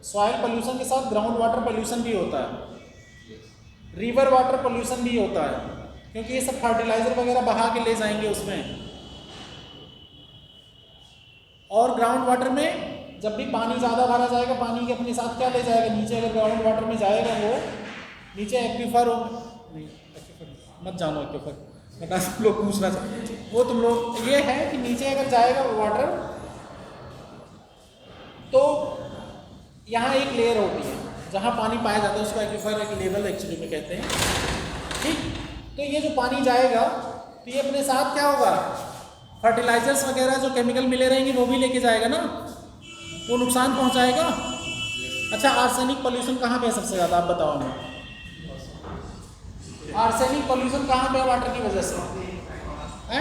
सॉइल पोल्यूशन के साथ ग्राउंड वाटर पोल्यूशन भी होता है, रिवर वाटर पोल्यूशन भी होता है, क्योंकि ये सब फर्टिलाइजर वगैरह बहा के ले जाएंगे उसमें। और ग्राउंड वाटर में जब भी पानी ज़्यादा भरा जाएगा, पानी के अपने साथ क्या ले जाएगा नीचे? अगर ग्राउंड वाटर में जाएगा वो नीचे एक्विफर हो, नहीं एक्विफर मत जानो, एक्विफर बता, सब लोग पूछना चाहते वो तुम लोग, ये है कि नीचे अगर जाएगा वाटर तो यहाँ एक लेयर होती है जहाँ पानी पाया जाता है, उसको एक्विफर एक लेवल एक्चुअली में कहते हैं, ठीक। तो ये जो पानी जाएगा तो ये अपने साथ क्या होगा, फर्टिलाइजर्स वगैरह जो केमिकल मिले रहेंगे वो भी लेके जाएगा ना, वो नुकसान पहुँचाएगा। अच्छा, आर्सेनिक पोल्यूशन कहाँ पे है सबसे ज़्यादा, आप बताओ हमें। आर्सेनिक पोल्यूशन कहाँ पे है वाटर की वजह से है?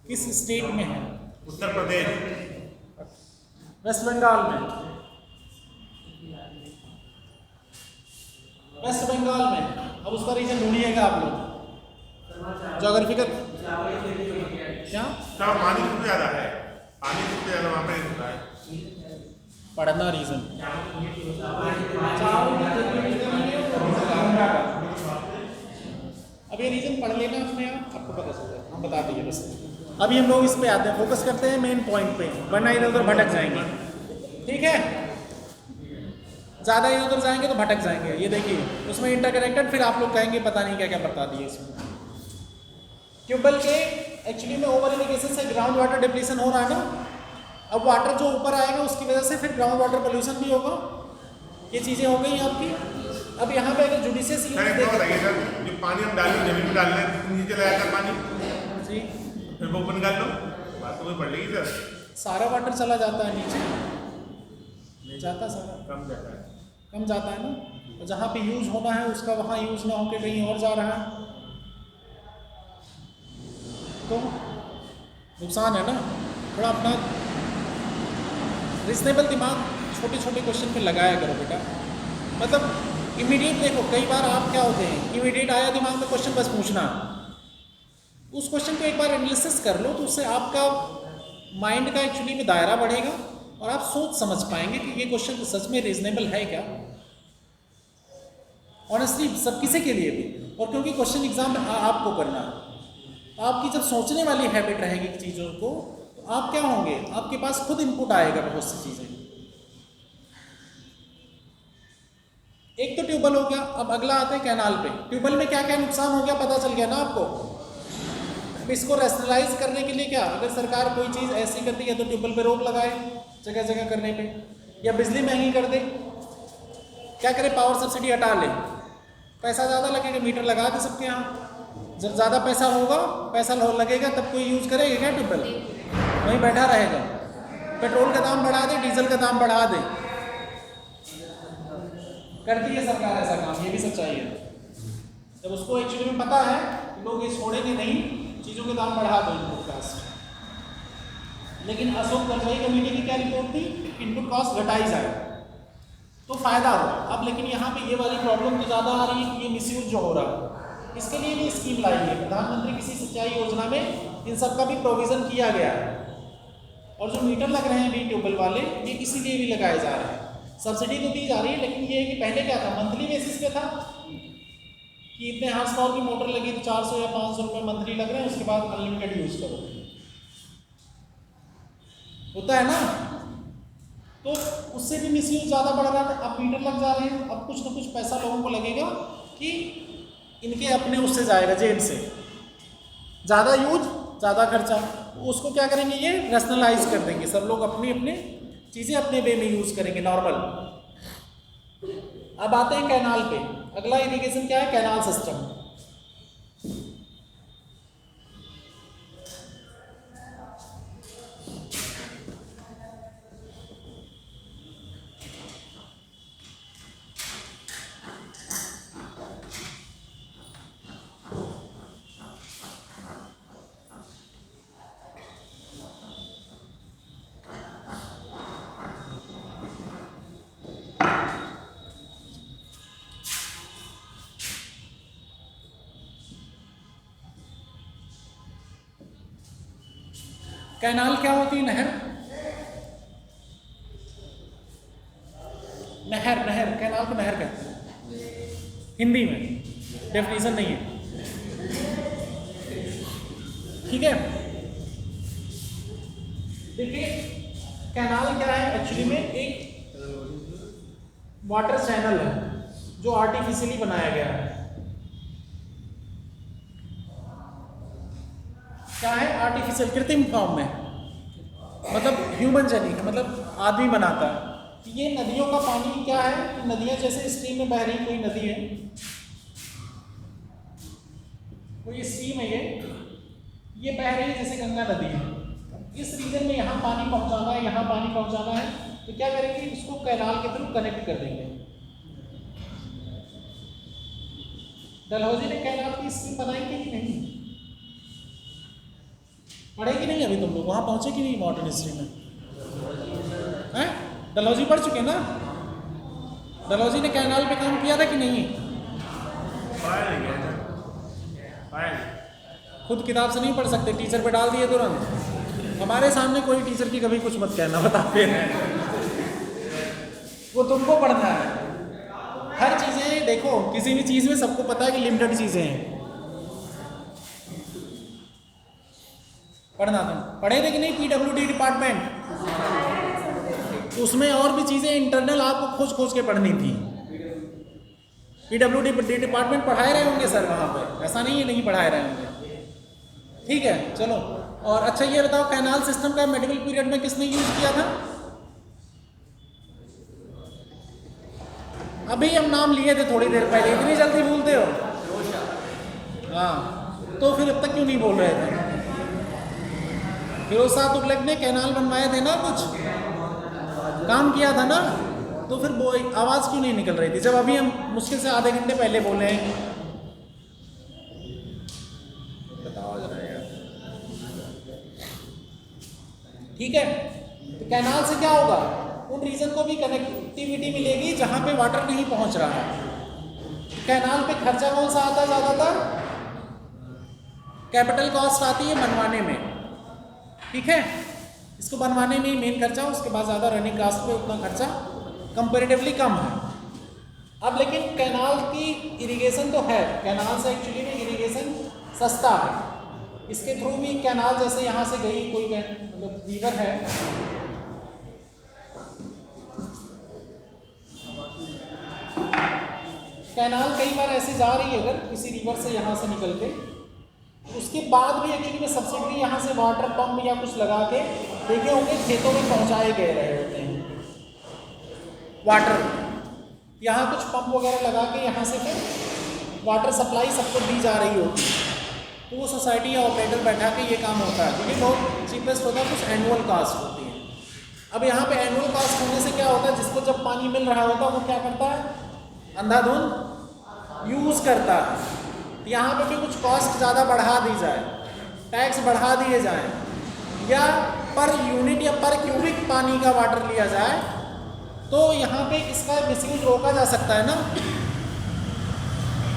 किस स्टेट में है? उत्तर प्रदेश, वेस्ट बंगाल में। वेस्ट बंगाल में। अब उसका रीजन ढूंढिएगा आप लोग, ज्योग्राफिकल क्या क्या पानी सबसे ज़्यादा है, पानी सबसे ज़्यादा वहाँ पे होता है। पढ़ना रीजन। अब ये रीजन पढ़ लेना अपने आप, आपको पता चल जाएगा, हम बता देंगे बस। अभी हम लोग इस पे आते हैं, फोकस करते हैं मेन पॉइंट पे, वरना इधर उधर भटक जाएंगे, ठीक है। ज़्यादा इधर उधर जाएंगे तो भटक जाएंगे। ये देखिए उसमें इंटरकनेक्टेड, फिर आप लोग कहेंगे पता नहीं क्या क्या बता दिए इसमें। ट्यूबवेल के एक्चुअली में ओवर इरिगेशन से ग्राउंड वाटर डिप्लीशन हो रहा है ना। अब वाटर जो ऊपर आएगा उसकी वजह से फिर ग्राउंड वाटर पोल्यूशन भी होगा। ये चीज़ें हो गई आपकी। अब यहाँ पे अगर जुडिशियस यूज बताइए सर, जो पानी हम डाल रहे जमीन में डाल रहे हैं, नीचे लगाया था पानी जी, फिर वो ओपन कर लो, बात तो पड़ लेगी सर। सारा वाटर चला जाता है नीचे, नहीं जाता, सारा कम जाता है, कम जाता है ना। और जहाँ पे यूज होना है उसका वहाँ यूज ना होकर कहीं और जा रहा है तो नुकसान है ना। थोड़ा अपना रिजनेबल दिमाग छोटे छोटे क्वेश्चन पे लगाया करो बेटा। मतलब इमीडिएट देखो, कई बार आप क्या होते हैं, इमीडिएट आया दिमाग में क्वेश्चन, बस पूछना। उस क्वेश्चन को एक बार एनालिसिस कर लो, तो उससे आपका माइंड का एक्चुअली में दायरा बढ़ेगा और आप सोच समझ पाएंगे कि ये क्वेश्चन सच में रीजनेबल है क्या, ऑनेस्टली सब किसी के लिए भी। और क्योंकि क्वेश्चन एग्जाम में आपको करना है, तो आपकी जब सोचने वाली हैबिट रहेगी चीज़ों को, तो आप क्या होंगे, आपके पास खुद इनपुट आएगा बहुत सी चीज़ें। एक तो ट्यूबवेल हो गया, अब अगला आता है कैनाल पे। ट्यूबवेल में क्या क्या नुकसान हो गया पता चल गया ना आपको। अब इसको रैशनलाइज करने के लिए क्या, अगर सरकार कोई चीज़ ऐसी करती है तो ट्यूबवेल पे रोक लगाए जगह जगह करने पे, या बिजली महंगी कर दे, क्या करे, पावर सब्सिडी हटा ले, पैसा ज़्यादा लगेगा, मीटर लगा दे सबके यहाँ। जब ज़्यादा पैसा होगा, पैसा लगेगा, तब कोई यूज़ करेगा क्या ट्यूबवेल, वहीं बैठा रहेगा। पेट्रोल का दाम बढ़ा दे, डीजल का दाम बढ़ा दे, करती है सरकार ऐसा काम, ये भी सच्चाई है। जब उसको एक्चुअली में पता है कि लोग ये छोड़ेंगे नहीं, चीज़ों के दाम बढ़ा दो इनपुट कास्ट। लेकिन अशोक गहलोत कमेटी की क्या रिपोर्ट थी, इनपुट कॉस्ट घटाई जाए तो फायदा हो। अब लेकिन यहाँ पे ये वाली प्रॉब्लम तो ज़्यादा आ रही है कि ये मिसयूज जो हो रहा है, इसके लिए भी स्कीम लाई है प्रधानमंत्री कृषि सिंचाई योजना में, इन सब का भी प्रोविज़न किया गया है। और जो मीटर लग रहे हैं भी ट्यूबवेल वाले, ये इसीलिए भी लगाए जा रहे हैं। सब्सिडी तो दी जा रही है, लेकिन ये है कि पहले क्या था, मंथली बेसिस पे था कि इतने हार्स पावर की मोटर लगी तो 400 या 500 रुपये मंथली लग रहे हैं, उसके बाद अनलिमिटेड यूज़ करो, होता है ना। तो उससे भी मिसयूज ज़्यादा बढ़ रहा था। अब मीटर लग जा रहे हैं, अब कुछ ना कुछ पैसा लोगों को लगेगा कि इनके अपने उससे जाएगा, जेब से, ज़्यादा यूज ज़्यादा खर्चा। उसको क्या करेंगे, ये रैशनलाइज कर देंगे, सब लोग अपनी अपने चीज़ें अपने वे में यूज़ करेंगे नॉर्मल। अब आते हैं कैनाल पे। अगला इरिगेशन क्या है, कैनाल सिस्टम। कैनाल क्या होती है, नहर, नहर, नहर, कैनाल को नहर कहते हैं हिंदी में, डेफिनेशन नहीं है, ठीक है। देखिए कैनाल क्या है, एक्चुअली में एक वाटर चैनल है जो आर्टिफिशियली बनाया गया है। क्या है, आर्टिफिशियल, कृत्रिम फॉर्म में, मतलब ह्यूमन जेनिक, मतलब आदमी बनाता है। ये नदियों का पानी क्या है, नदियाँ जैसे स्ट्रीम में बह रही, कोई नदी है, कोई स्ट्रीम है, ये बह रही है जैसे गंगा नदी है। इस रीजन में यहाँ पानी पहुँचाना है, यहाँ पानी पहुँचाना है, तो क्या करेंगे, इसको कैनाल के थ्रू कनेक्ट कर देंगे। डलहौजी ने कैनाल की स्कीम बनाई थी कि नहीं, पढ़ेगी नहीं अभी तुम लोग, वहाँ पहुँचे कि नहीं मॉडर्न हिस्ट्री में, हैं? डलहौजी पढ़ चुके ना, डलहौजी ने कैनाल पे काम किया था कि नहीं? खुद किताब से नहीं पढ़ सकते, टीचर पे डाल दिए तुरंत। हमारे सामने कोई टीचर की कभी कुछ मत कहना, बताते हैं वो तुमको पढ़ना है। हर चीज़ें देखो, किसी भी चीज़ में सबको पता है कि लिमिटेड चीज़ें हैं, पढ़ना। तुम पढ़े थे कि नहीं PWD डिपार्टमेंट, उसमें और भी चीज़ें इंटरनल आपको खोज खोज के पढ़नी थी। PWD डिपार्टमेंट पढ़ाए रहे होंगे सर वहाँ पे, ऐसा नहीं है नहीं पढ़ाए रहे होंगे, ठीक है। चलो, और अच्छा ये बताओ, कैनाल सिस्टम का मेडिकल पीरियड में किसने यूज किया था? अभी हम नाम लिए थे थोड़ी देर पहले, इतनी जल्दी भूलते हो? हाँ, तो फिर अब तक क्यों नहीं बोल रहे थे? फिरोज शाह तुगलक ने कैनाल बनवाए थे ना, कुछ काम किया था ना, तो फिर वो आवाज़ क्यों नहीं निकल रही थी, जब अभी हम मुश्किल से आधे घंटे पहले बोले हैं? बताओ जरा यार, ठीक है। तो कैनाल से क्या होगा, उन रीजन को भी कनेक्टिविटी मिलेगी जहाँ पे वाटर नहीं पहुँच रहा है। कैनाल पे खर्चा कौन सा आता है ज़्यादातर? कैपिटल कॉस्ट आती है बनवाने में, ठीक है, इसको बनवाने में ही मेन खर्चा, उसके बाद ज़्यादा रनिंग कास्ट पे उतना खर्चा कंपैरेटिवली कम है। अब लेकिन कैनाल की इरिगेशन तो है, कैनाल से एक्चुअली में इरिगेशन सस्ता है। इसके थ्रू भी कैनाल जैसे यहाँ से गई कोई मतलब रिवर है, कैनाल कई बार ऐसे जा रही है अगर किसी रिवर से यहाँ से निकल के, उसके बाद भी एक्चुअली में सब्सिडी यहाँ से वाटर पंप या कुछ लगा के देखे होंगे खेतों में पहुँचाए गए रहे होते हैं वाटर। यहाँ कुछ पंप वगैरह लगा के यहाँ से फिर वाटर सप्लाई सबको दी जा रही होती है, तो वो सोसाइटी या ऑपरेटर बैठा के ये काम होता है, क्योंकि बहुत चीपेस्ट होता है, कुछ एनुअल कास्ट होती है। अब यहाँ पे एनुअल कास्ट होने से क्या होता है, जिसको जब पानी मिल रहा होता है वो क्या करता है, अंधाधुंध यूज़ करता है। यहाँ पे भी कुछ कॉस्ट ज़्यादा बढ़ा दी जाए, टैक्स बढ़ा दिए जाए, या पर यूनिट या पर क्यूबिक पानी का वाटर लिया जाए, तो यहाँ पे इसका मिसयूज रोका जा सकता है ना,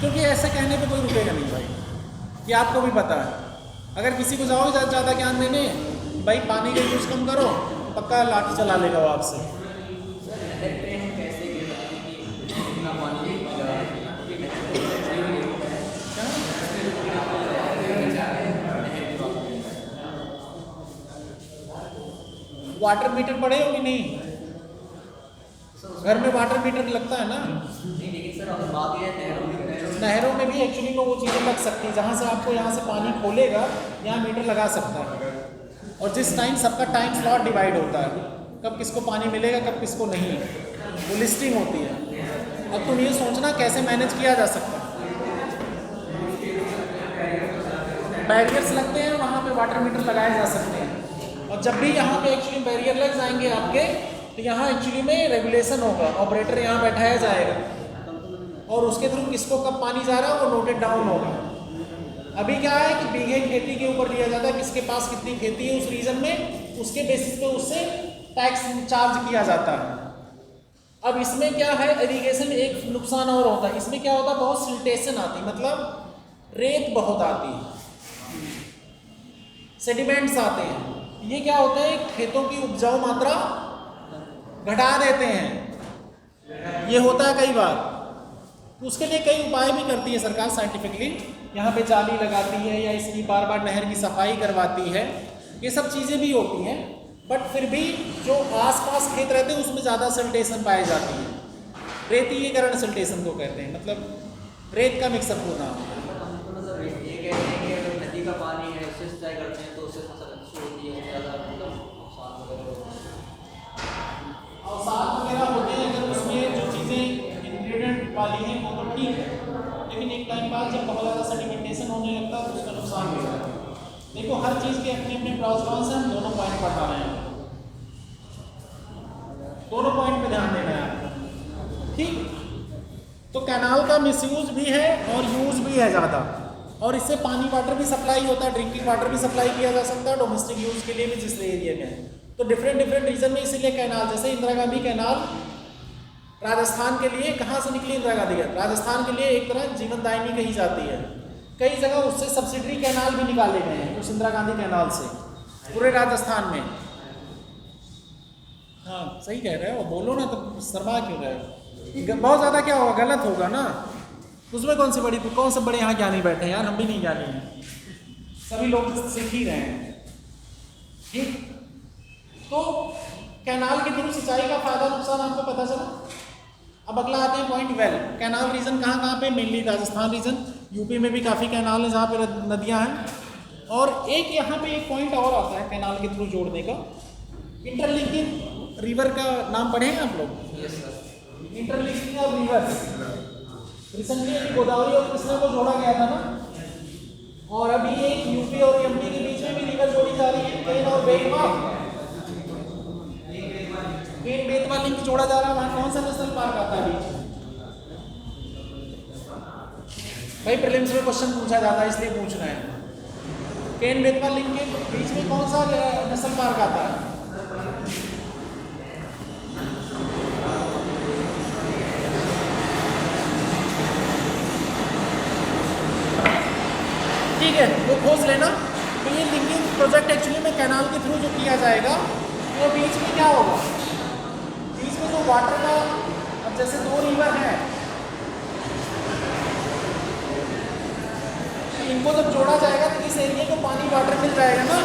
क्योंकि ऐसे कहने पे कोई रुकेगा नहीं भाई, ये आपको भी पता है। अगर किसी को जाओगे ज़्यादा ज्ञान देने भाई पानी का यूज़ कम करो, पक्का लाठी चला लेगा वो आपसे। वाटर मीटर पड़े हो कि नहीं? घर में वाटर मीटर लगता है ना? नहीं, लेकिन सर अब बात ये है नहरों में भी एक्चुअली में वो चीज़ें लग सकती हैं, जहाँ से आपको यहाँ से पानी खोलेगा यहाँ मीटर लगा सकता है, और जिस टाइम सबका टाइम स्लॉट डिवाइड होता है, कब किसको पानी मिलेगा कब किसको नहीं, वो लिस्टिंग होती है। अब तुम ये सोचना कैसे मैनेज किया जा सकता है। बैरियर्स लगते हैं वहाँ पे, वाटर मीटर लगाए जा सकते हैं, और जब भी यहाँ पे एक्चुअली बैरियर लग जाएंगे आपके, तो यहाँ एक्चुअली में रेगुलेशन होगा, ऑपरेटर यहाँ बैठाया जाएगा और उसके थ्रू किसको कब पानी जा रहा है वो नोटेड डाउन होगा। अभी क्या है कि बीघे खेती के ऊपर लिया जाता है, किसके पास कितनी खेती है उस रीजन में, उसके बेसिस पे उससे टैक्स चार्ज किया जाता है। अब इसमें क्या है, इरिगेशन एक नुकसान और होता है, इसमें क्या होता है, बहुत सिल्टेशन आती, मतलब रेत बहुत आती है, सेडिमेंट्स आते हैं। ये क्या होता है, खेतों की उपजाऊ मात्रा घटा देते हैं, ये होता है कई बार। तो उसके लिए कई उपाय भी करती है सरकार साइंटिफिकली, यहाँ पे जाली लगाती है या इसकी बार बार नहर की सफाई करवाती है, ये सब चीज़ें भी होती हैं। बट फिर भी जो आसपास खेत रहते हैं उसमें ज़्यादा सिल्टेशन पाई जाती है, रेतीकरण सिल्टेशन को कहते हैं, मतलब रेत का मिक्सअप होना। मतलब ये कहते हैं कि अगर नदी का पानी है उससे सिंचाई करते हैं तो उससे फसल अच्छी होती है, ज़्यादा मतलब नुकसान वगैरह होते हैं, अगर उसमें जो चीज़ें इंग्रेडिएंट वाली हैं वो तो ठीक है, लेकिन एक टाइम बाद जब बहुत ज़्यादा सेडिमेंटेशन होने लगता है तो उसका नुकसान भी होता है। देखो हर चीज़ के अपने अपने प्रॉस कॉन्स हैं, हम दोनों पॉइंट पढ़ा रहे हैं, दोनों पॉइंट पे ध्यान देना है आपको, ठीक। तो कैनाल का मिसयूज भी है और यूज़ भी है ज़्यादा, और इससे पानी वाटर भी सप्लाई होता है, ड्रिंकिंग वाटर भी सप्लाई किया जा सकता है डोमेस्टिक यूज़ के लिए भी जिस एरिया में है। तो डिफरेंट रीजन में इसीलिए कैनाल, जैसे इंदिरा गांधी कैनाल राजस्थान के लिए, कहाँ से निकली इंदिरा गांधी, राजस्थान के लिए एक तरह जीवनदायिनी कही जाती है। कई जगह उससे सब्सिडरी कैनाल भी निकाले गए हैं उस इंदिरा गांधी कैनाल से, पूरे राजस्थान में। हाँ सही कह रहे हो, बोलो ना, तो शर्मा क्यों रहे हो, बहुत ज़्यादा क्या होगा, गलत होगा ना, उसमें कौन से बड़े यहाँ ज्ञानी बैठे हैं यार, हम भी नहीं ज्ञानी हैं, सभी लोग सीख ही रहे हैं, ठीक। तो कैनाल के थ्रू सिंचाई का फायदा नुकसान आपको पता चला। अब अगला आते हैं पॉइंट वेल। कैनाल रीजन कहाँ पे, मेनली राजस्थान रीजन, यूपी में भी काफ़ी कैनाल है जहाँ पे नदियाँ हैं। और एक यहाँ पे एक पॉइंट और आता है कैनाल के थ्रू जोड़ने का, इंटरलिंकिंग रिवर का नाम पढ़े हैं आप लोग? Yes sir. Interlinking of reverse, recently Godavari और कृष्णा को जोड़ा गया था ना, और अभी एक यूपी और एमपी के बीच में भी रिवर जोड़ी जा रही है, केन और बेतवा, केन बेतवा लिंक जोड़ा जा रहा है। वहाँ कौन सा नेशनल पार्क आता है बीच में? भाई प्रीलिम्स में क्वेश्चन पूछा जाता है इसलिए पूछ रहे हैं, केन बेतवा लिंक के बीच में कौन सा नेशनल पार्क आता है? ठीक है, वो खोज लेना। तो ये लिंकिंग प्रोजेक्ट एक्चुअली में कैनाल के थ्रू जो किया जाएगा, वो बीच में क्या होगा, बीच में जो वाटर का, अब जैसे दो रिवर हैं, इनको जब जोड़ा जाएगा तो इस एरिया को पानी वाटर मिल जाएगा ना।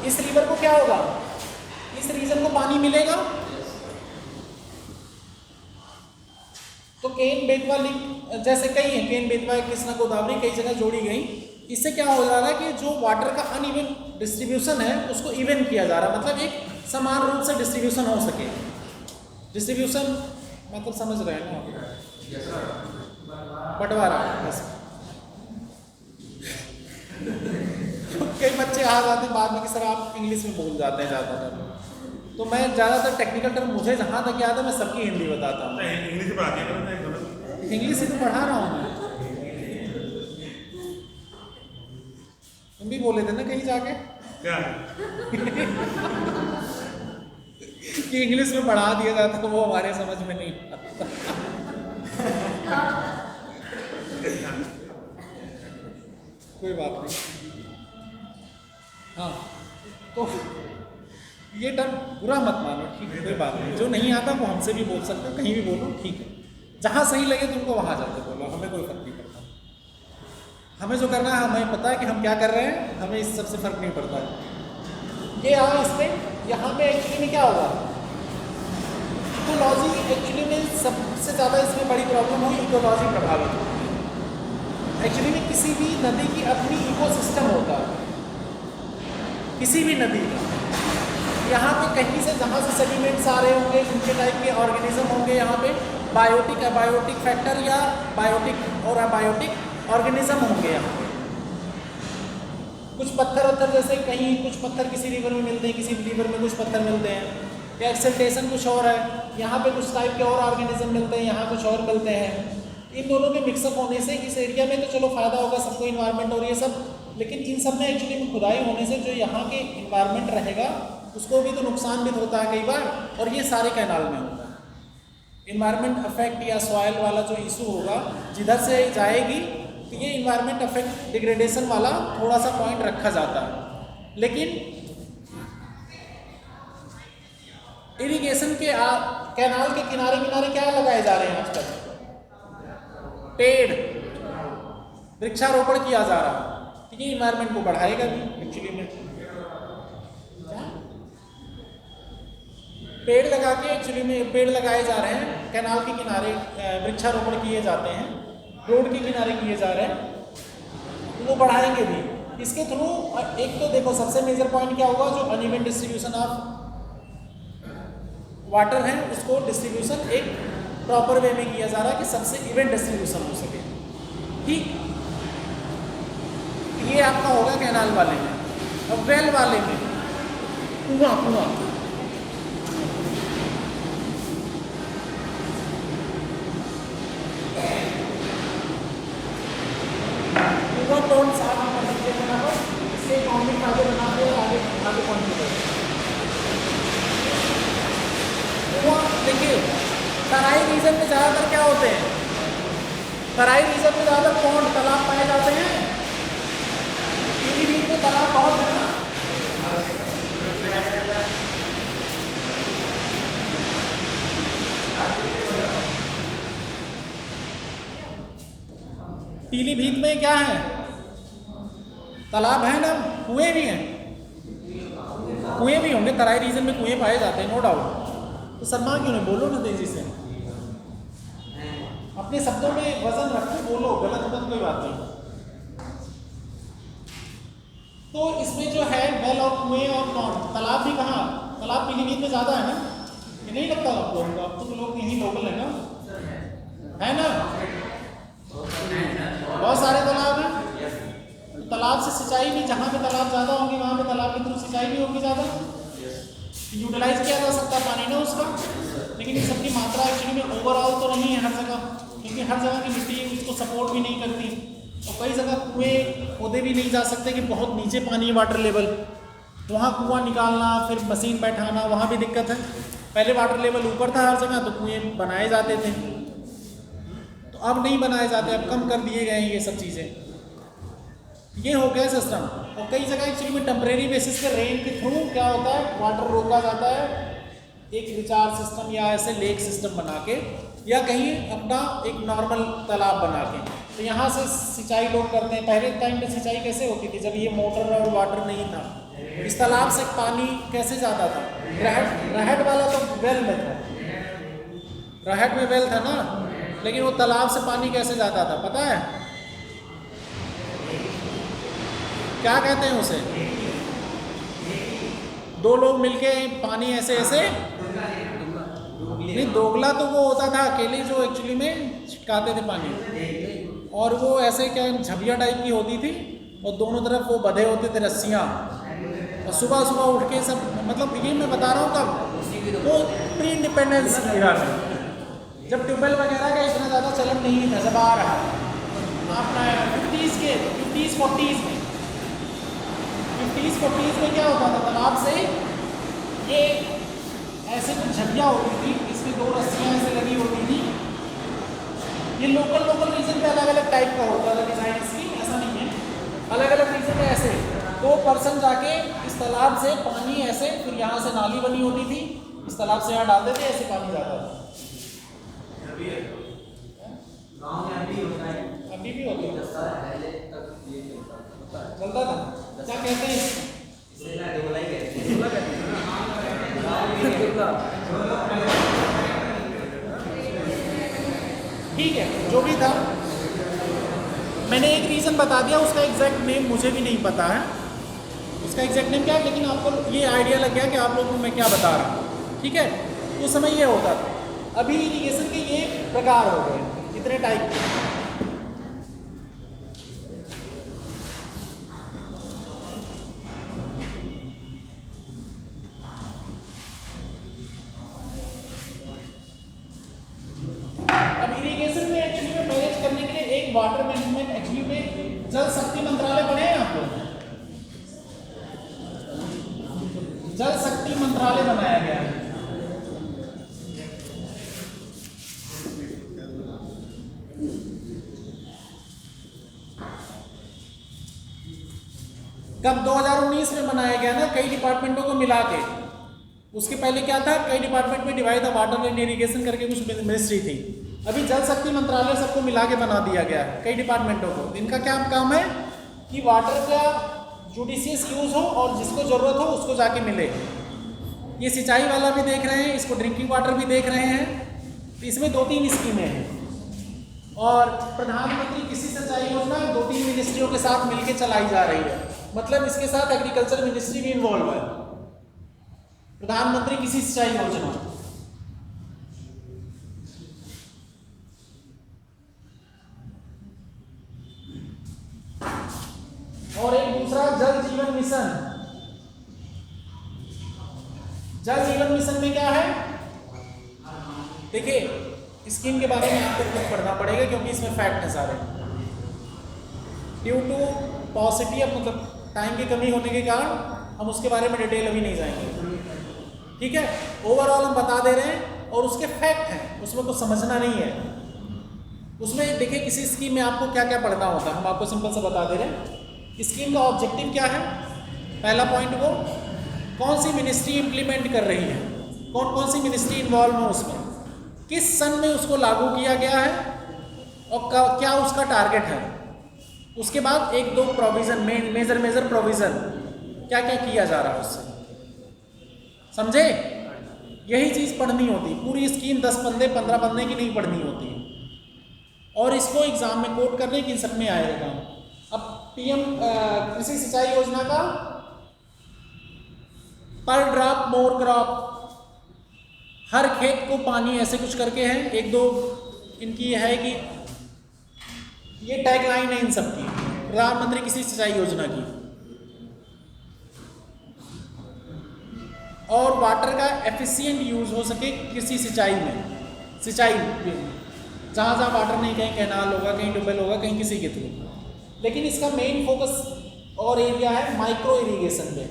इस रिवर को क्या होगा, इस रीजन को पानी मिलेगा। तो केन बेतवा लिंक जैसे कई है, केन बेतवा कृष्णा गोदावरी कई जगह जोड़ी गई। इससे क्या हो जा रहा है कि जो वाटर का अनइवन डिस्ट्रीब्यूशन है उसको इवन किया जा रहा है, मतलब एक समान रूप से डिस्ट्रीब्यूशन हो सके। डिस्ट्रीब्यूशन मतलब समझ रहे हैं ना, बंटवारा। बस कई बच्चे आ जाते हैं बाद में कि सर आप इंग्लिश में बोल जाते हैं ज़्यादातर, तो मैं ज़्यादातर टेक्निकल टर्म मुझे जहाँ तक याद है मैं सबकी हिंदी बताता हूँ। इंग्लिश में पढ़ाती है, इंग्लिश ही तो पढ़ा रहा हूँ मैं। तुम भी बोले थे ना कहीं जाके क्या कि इंग्लिश में पढ़ा दिया जाता है, वो हमारे समझ में नहीं आता। कोई बात नहीं। हाँ, तो ये टर्म बुरा मत मानो, ठीक है, कोई बात नहीं। जो नहीं आता वो हमसे भी बोल सकते हो, कहीं भी बोलो, ठीक है। जहाँ सही लगे तुमको वहाँ जाके बोलो, हमें कोई फर्क नहीं पड़ता। हमें जो करना है हमें पता है कि हम क्या कर रहे हैं, हमें इस सबसे फर्क नहीं पड़ता है। ये आओ इस पर, यहाँ पे एक्चुअली में क्या होगा, इकोलॉजी एक्चुअली में सबसे ज़्यादा इसमें बड़ी प्रॉब्लम हुई, इकोलॉजी प्रभावित होगी। एक्चुअली में किसी भी नदी की अपनी इकोसिस्टम होता है, किसी भी नदी का। यहाँ पे कहीं से जहाँ से सेडिमेंट्स आ रहे होंगे, उनके टाइप के ऑर्गेनिज्म होंगे, यहाँ पे बायोटिक अबायोटिक फैक्टर या बायोटिक और अबायोटिक ऑर्गेनिज्म होंगे। यहाँ पे कुछ पत्थर वत्थर, जैसे कहीं कुछ पत्थर किसी रिवर में मिलते हैं, किसी रिवर में कुछ पत्थर मिलते हैं, या एक्सेल्टेशन कुछ और है, यहाँ पे कुछ टाइप के और ऑर्गेनिज्म मिलते हैं, यहाँ कुछ और मिलते हैं। इन दोनों के मिक्सअप होने से इस एरिया में तो चलो फायदा होगा सबको, इन्वायरमेंट और ये सब, लेकिन इन सब में एक्चुअली में खुदाई होने से जो यहाँ के इन्वायरमेंट रहेगा उसको भी तो नुकसान भी होता है कई बार, और ये सारे कैनाल में होता है। इन्वायरमेंट अफेक्ट या सॉयल वाला जो इशू होगा जिधर से जाएगी, तो ये इन्वायरमेंट अफेक्ट डिग्रेडेशन वाला थोड़ा सा पॉइंट रखा जाता है। लेकिन इरिगेशन के कैनाल के किनारे किनारे क्या लगाए जा रहे हैं आजकल, पेड़, वृक्षारोपण किया जा रहा है। ये इन्वायरमेंट को बढ़ाएगा भी एक्चुअली में। पेड़ लगा के एक्चुअली में पेड़ लगाए जा रहे हैं कैनाल के किनारे, वृक्षारोपण किए जाते हैं, रोड के किनारे किए जा रहे हैं, तो वो बढ़ाएंगे भी इसके थ्रू। एक तो देखो सबसे मेजर पॉइंट क्या होगा, जो अनइवन डिस्ट्रीब्यूशन ऑफ वाटर है उसको डिस्ट्रीब्यूशन एक प्रॉपर वे में किया जा रहा है कि सबसे इवन डिस्ट्रीब्यूशन हो सके, ठीक। ये आपका होगा कैनाल वाले में। और वेल वाले में कुआं कुआं कौन सा इससे इकोनॉमिक आगे बनाते हैं, आगे आगे कॉन्ट्रीब्यूट। देखिए तराई रीजन में ज़्यादातर क्या होते हैं, तराई रीजन में ज़्यादातर पौंड तालाब पाए जाते हैं। पीलीभीत में तालाब बहुत है ना, पीलीभीत में क्या है, तालाब है ना, कुएं भी हैं, कुएं भी होंगे, तराई रीजन में कुएं पाए जाते हैं, नो डाउट। तो शर्मा क्यों नहीं, बोलो ना तेजी से, अपने शब्दों में वजन रखो, बोलो, गलत मत कोई बात नहीं। तो इसमें जो है वेल और कुएं और पौंड, तालाब भी कहाँ, तालाब पीलीभीत में ज़्यादा है ना, ये नहीं लगता आप लोगों को, अब तो लोग यहीं लोकल है ना, है ना, बहुत सारे तालाब हैं। तालाब से सिंचाई भी, जहाँ पे तालाब ज़्यादा होंगे वहाँ पे तालाब के थ्रू सिंचाई भी होगी ज़्यादा, यूटिलाइज किया जा सकता है पानी ना उसका। लेकिन इस सबकी मात्रा एक्चुअली में ओवरऑल तो नहीं है हर जगह, क्योंकि हर जगह की मिट्टी उसको सपोर्ट भी नहीं करती, और कई जगह कुएँ खोदे भी नहीं जा सकते कि बहुत नीचे पानी है वाटर लेवल, वहाँ कुआं निकालना, फिर मशीन बैठाना, वहाँ भी दिक्कत है। पहले वाटर लेवल ऊपर था हर जगह, तो कुएं बनाए जाते थे, तो अब नहीं बनाए जाते, अब कम कर दिए गए हैं ये सब चीज़ें। ये हो गया सिस्टम। और कई जगह एक्चुअली में टेम्परेरी बेसिस पे रेन के थ्रू क्या होता है, वाटर रोका जाता है एक रिचार्ज सिस्टम या ऐसे लेक सिस्टम बना के, या कहीं अपना एक नॉर्मल तालाब बना के। तो यहाँ से सिंचाई लोग करते हैं। पहले टाइम पे सिंचाई कैसे होती थी, जब ये मोटर और वाटर नहीं था, इस तालाब से पानी कैसे जाता था, रहट वाला तो वेल में था, रहट में वेल था ना, लेकिन वो तालाब से पानी कैसे जाता था पता है, क्या कहते हैं उसे, दो लोग मिलके पानी ऐसे ऐसे, नहीं दोगला तो वो होता था अकेले जो एक्चुअली में छिटकाते थे पानी, और वो ऐसे क्या झबिया टाइप की होती थी और दोनों तरफ वो बंधे होते थे रस्सियाँ, और सुबह सुबह उठ के सब, मतलब ये मैं बता रहा हूँ कब, वो प्री इंडिपेंडेंस एरा में, जब ट्यूबवेल वगैरह का इतना ज़्यादा चलन नहीं था, जब आ रहा अपना 50s 40s में 50s 40s में क्या होता था, तालाब से ये ऐसे कुछ झबिया होती थी, इसमें दो रस्सियाँ ऐसे लगी होती थी। ये लोकल रीजन पे अलग अलग टाइप का होता है डिज़ाइन इसकी, ऐसा नहीं है, अलग अलग रीजन में ऐसे 2 पर्सन जाके इस तालाब से पानी ऐसे, फिर यहाँ से नाली बनी होती थी, इस तालाब से यहाँ डालते थे, ऐसे पानी जाता था। अभी भी होता है, चलता था, क्या कहते हैं ठीक है, जो भी था मैंने एक रीज़न बता दिया, उसका एग्जैक्ट नेम मुझे भी नहीं पता है, उसका एग्जैक्ट नेम क्या है, लेकिन आपको ये आइडिया लग गया कि आप लोगों को मैं क्या बता रहा हूँ, ठीक है। उस समय ये होता था। अभी इरिगेशन के ये प्रकार हो गए, इतने टाइप के। वाटर मैनेजमेंट एक्चुअली में जल शक्ति मंत्रालय बने हैं आपको, जल शक्ति मंत्रालय बनाया गया है। कब 2019 में बनाया गया ना, कई डिपार्टमेंटों को मिला के। उसके पहले क्या था, कई डिपार्टमेंट में डिवाइड था, वाटर एंड इरिगेशन करके कुछ मिनिस्ट्री थी। अभी जल शक्ति मंत्रालय सबको मिला के बना दिया गया है कई डिपार्टमेंटों को। इनका क्या काम है कि वाटर का जुडिशियस यूज हो और जिसको जरूरत हो उसको जाके मिले। ये सिंचाई वाला भी देख रहे हैं, इसको ड्रिंकिंग वाटर भी देख रहे हैं। तो इसमें 2-3 स्कीमें हैं, और प्रधानमंत्री कृषि सिंचाई योजना 2-3 मिनिस्ट्रियों के साथ मिलकर चलाई जा रही है। मतलब इसके साथ एग्रीकल्चर मिनिस्ट्री भी इन्वॉल्व है। प्रधानमंत्री कृषि सिंचाई योजना, और एक दूसरा जल जीवन मिशन। जल जीवन मिशन में क्या है, देखिए स्कीम के बारे में आपको कुछ पढ़ना पड़ेगा क्योंकि इसमें फैक्ट है सारे। ड्यू टू पॉसिटी, अब मतलब टाइम की कमी होने के कारण हम उसके बारे में डिटेल अभी नहीं जाएंगे, ठीक है। ओवरऑल हम बता दे रहे हैं और उसके फैक्ट हैं, उसमें कुछ समझना नहीं है। उसमें देखिए किसी स्कीम में आपको क्या क्या पढ़ना होता है, हम आपको सिंपल से बता दे रहे हैं। स्कीम का ऑब्जेक्टिव क्या है, पहला पॉइंट वो कौन सी मिनिस्ट्री इंप्लीमेंट कर रही है, कौन कौन सी मिनिस्ट्री इन्वॉल्व है उसमें, किस सन में उसको लागू किया गया है और क्या उसका टारगेट है। उसके बाद 1-2 प्रोविज़न, मेजर प्रोविज़न, क्या क्या किया जा रहा है उससे, समझे। यही चीज़ पढ़नी होती। पूरी स्कीम 10 पन्ने 15 पन्ने की नहीं पढ़नी होती है, और इसको एग्जाम में कोट करने की सब में आएगा। अब पीएम कृषि सिंचाई योजना का पर ड्रॉप मोर क्रॉप, हर खेत को पानी, ऐसे कुछ करके है। 1-2 इनकी है कि ये टैगलाइन है इन सब की, प्रधानमंत्री कृषि सिंचाई योजना की। और वाटर का एफिशिएंट यूज हो सके कृषि सिंचाई में, सिंचाई जहाँ जहाँ वाटर नहीं, कहीं कैनाल होगा, कहीं ट्यूबवेल होगा, कहीं किसी के थ्रू। लेकिन इसका मेन फोकस और एरिया है माइक्रो इरिगेशन पे।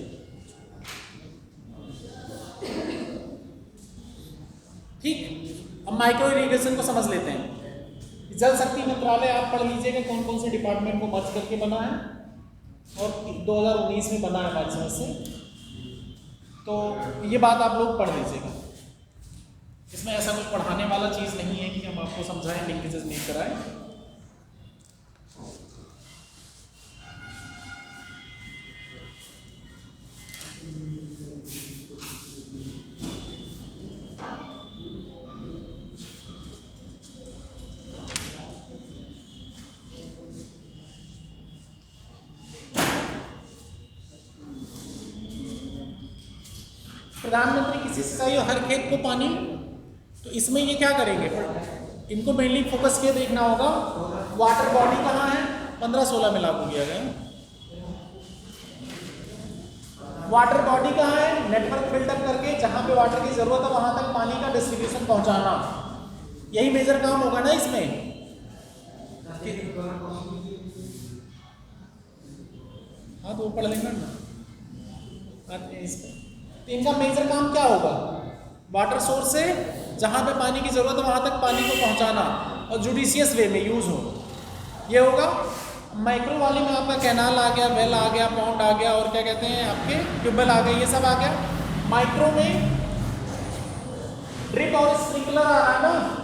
अब माइक्रो इरिगेशन को समझ लेते हैं। जल शक्ति मंत्रालय आप पढ़ लीजिएगा कौन कौन से डिपार्टमेंट को मर्ज करके बना है और 2019 में बना है हमारी समझ से, तो ये बात आप लोग पढ़ लीजिएगा। इसमें ऐसा कुछ पढ़ाने वाला चीज़ नहीं है कि हम आपको समझाएं, लिंकेजेस नहीं कराएं। प्रधानमंत्री किसी सिंचाई और हर खेत को पानी, तो इसमें ये क्या करेंगे, इनको मेनली फोकस किए देखना होगा। वाटर बॉडी कहाँ है, 15-16 में लागू किया गया। वाटर बॉडी कहाँ है, नेटवर्क बिल्डअप करके जहाँ पे वाटर की जरूरत है वहां तक पानी का डिस्ट्रीब्यूशन पहुंचाना, यही मेजर काम होगा ना इसमें। हाँ तो वो पढ़ लेंगे ना इसमें। तो इनका मेजर काम क्या होगा, वाटर सोर्स से जहाँ पे पानी की जरूरत है वहां तक पानी को पहुंचाना और जुडिशियस वे में यूज हो, ये होगा। माइक्रो वाले में आपका कैनाल आ गया, वेल आ गया, पॉन्ड आ गया और क्या कहते हैं आपके ट्यूबवेल आ गए, ये सब आ गया। माइक्रो में ड्रिप और स्प्रिंकलर आ रहा है ना,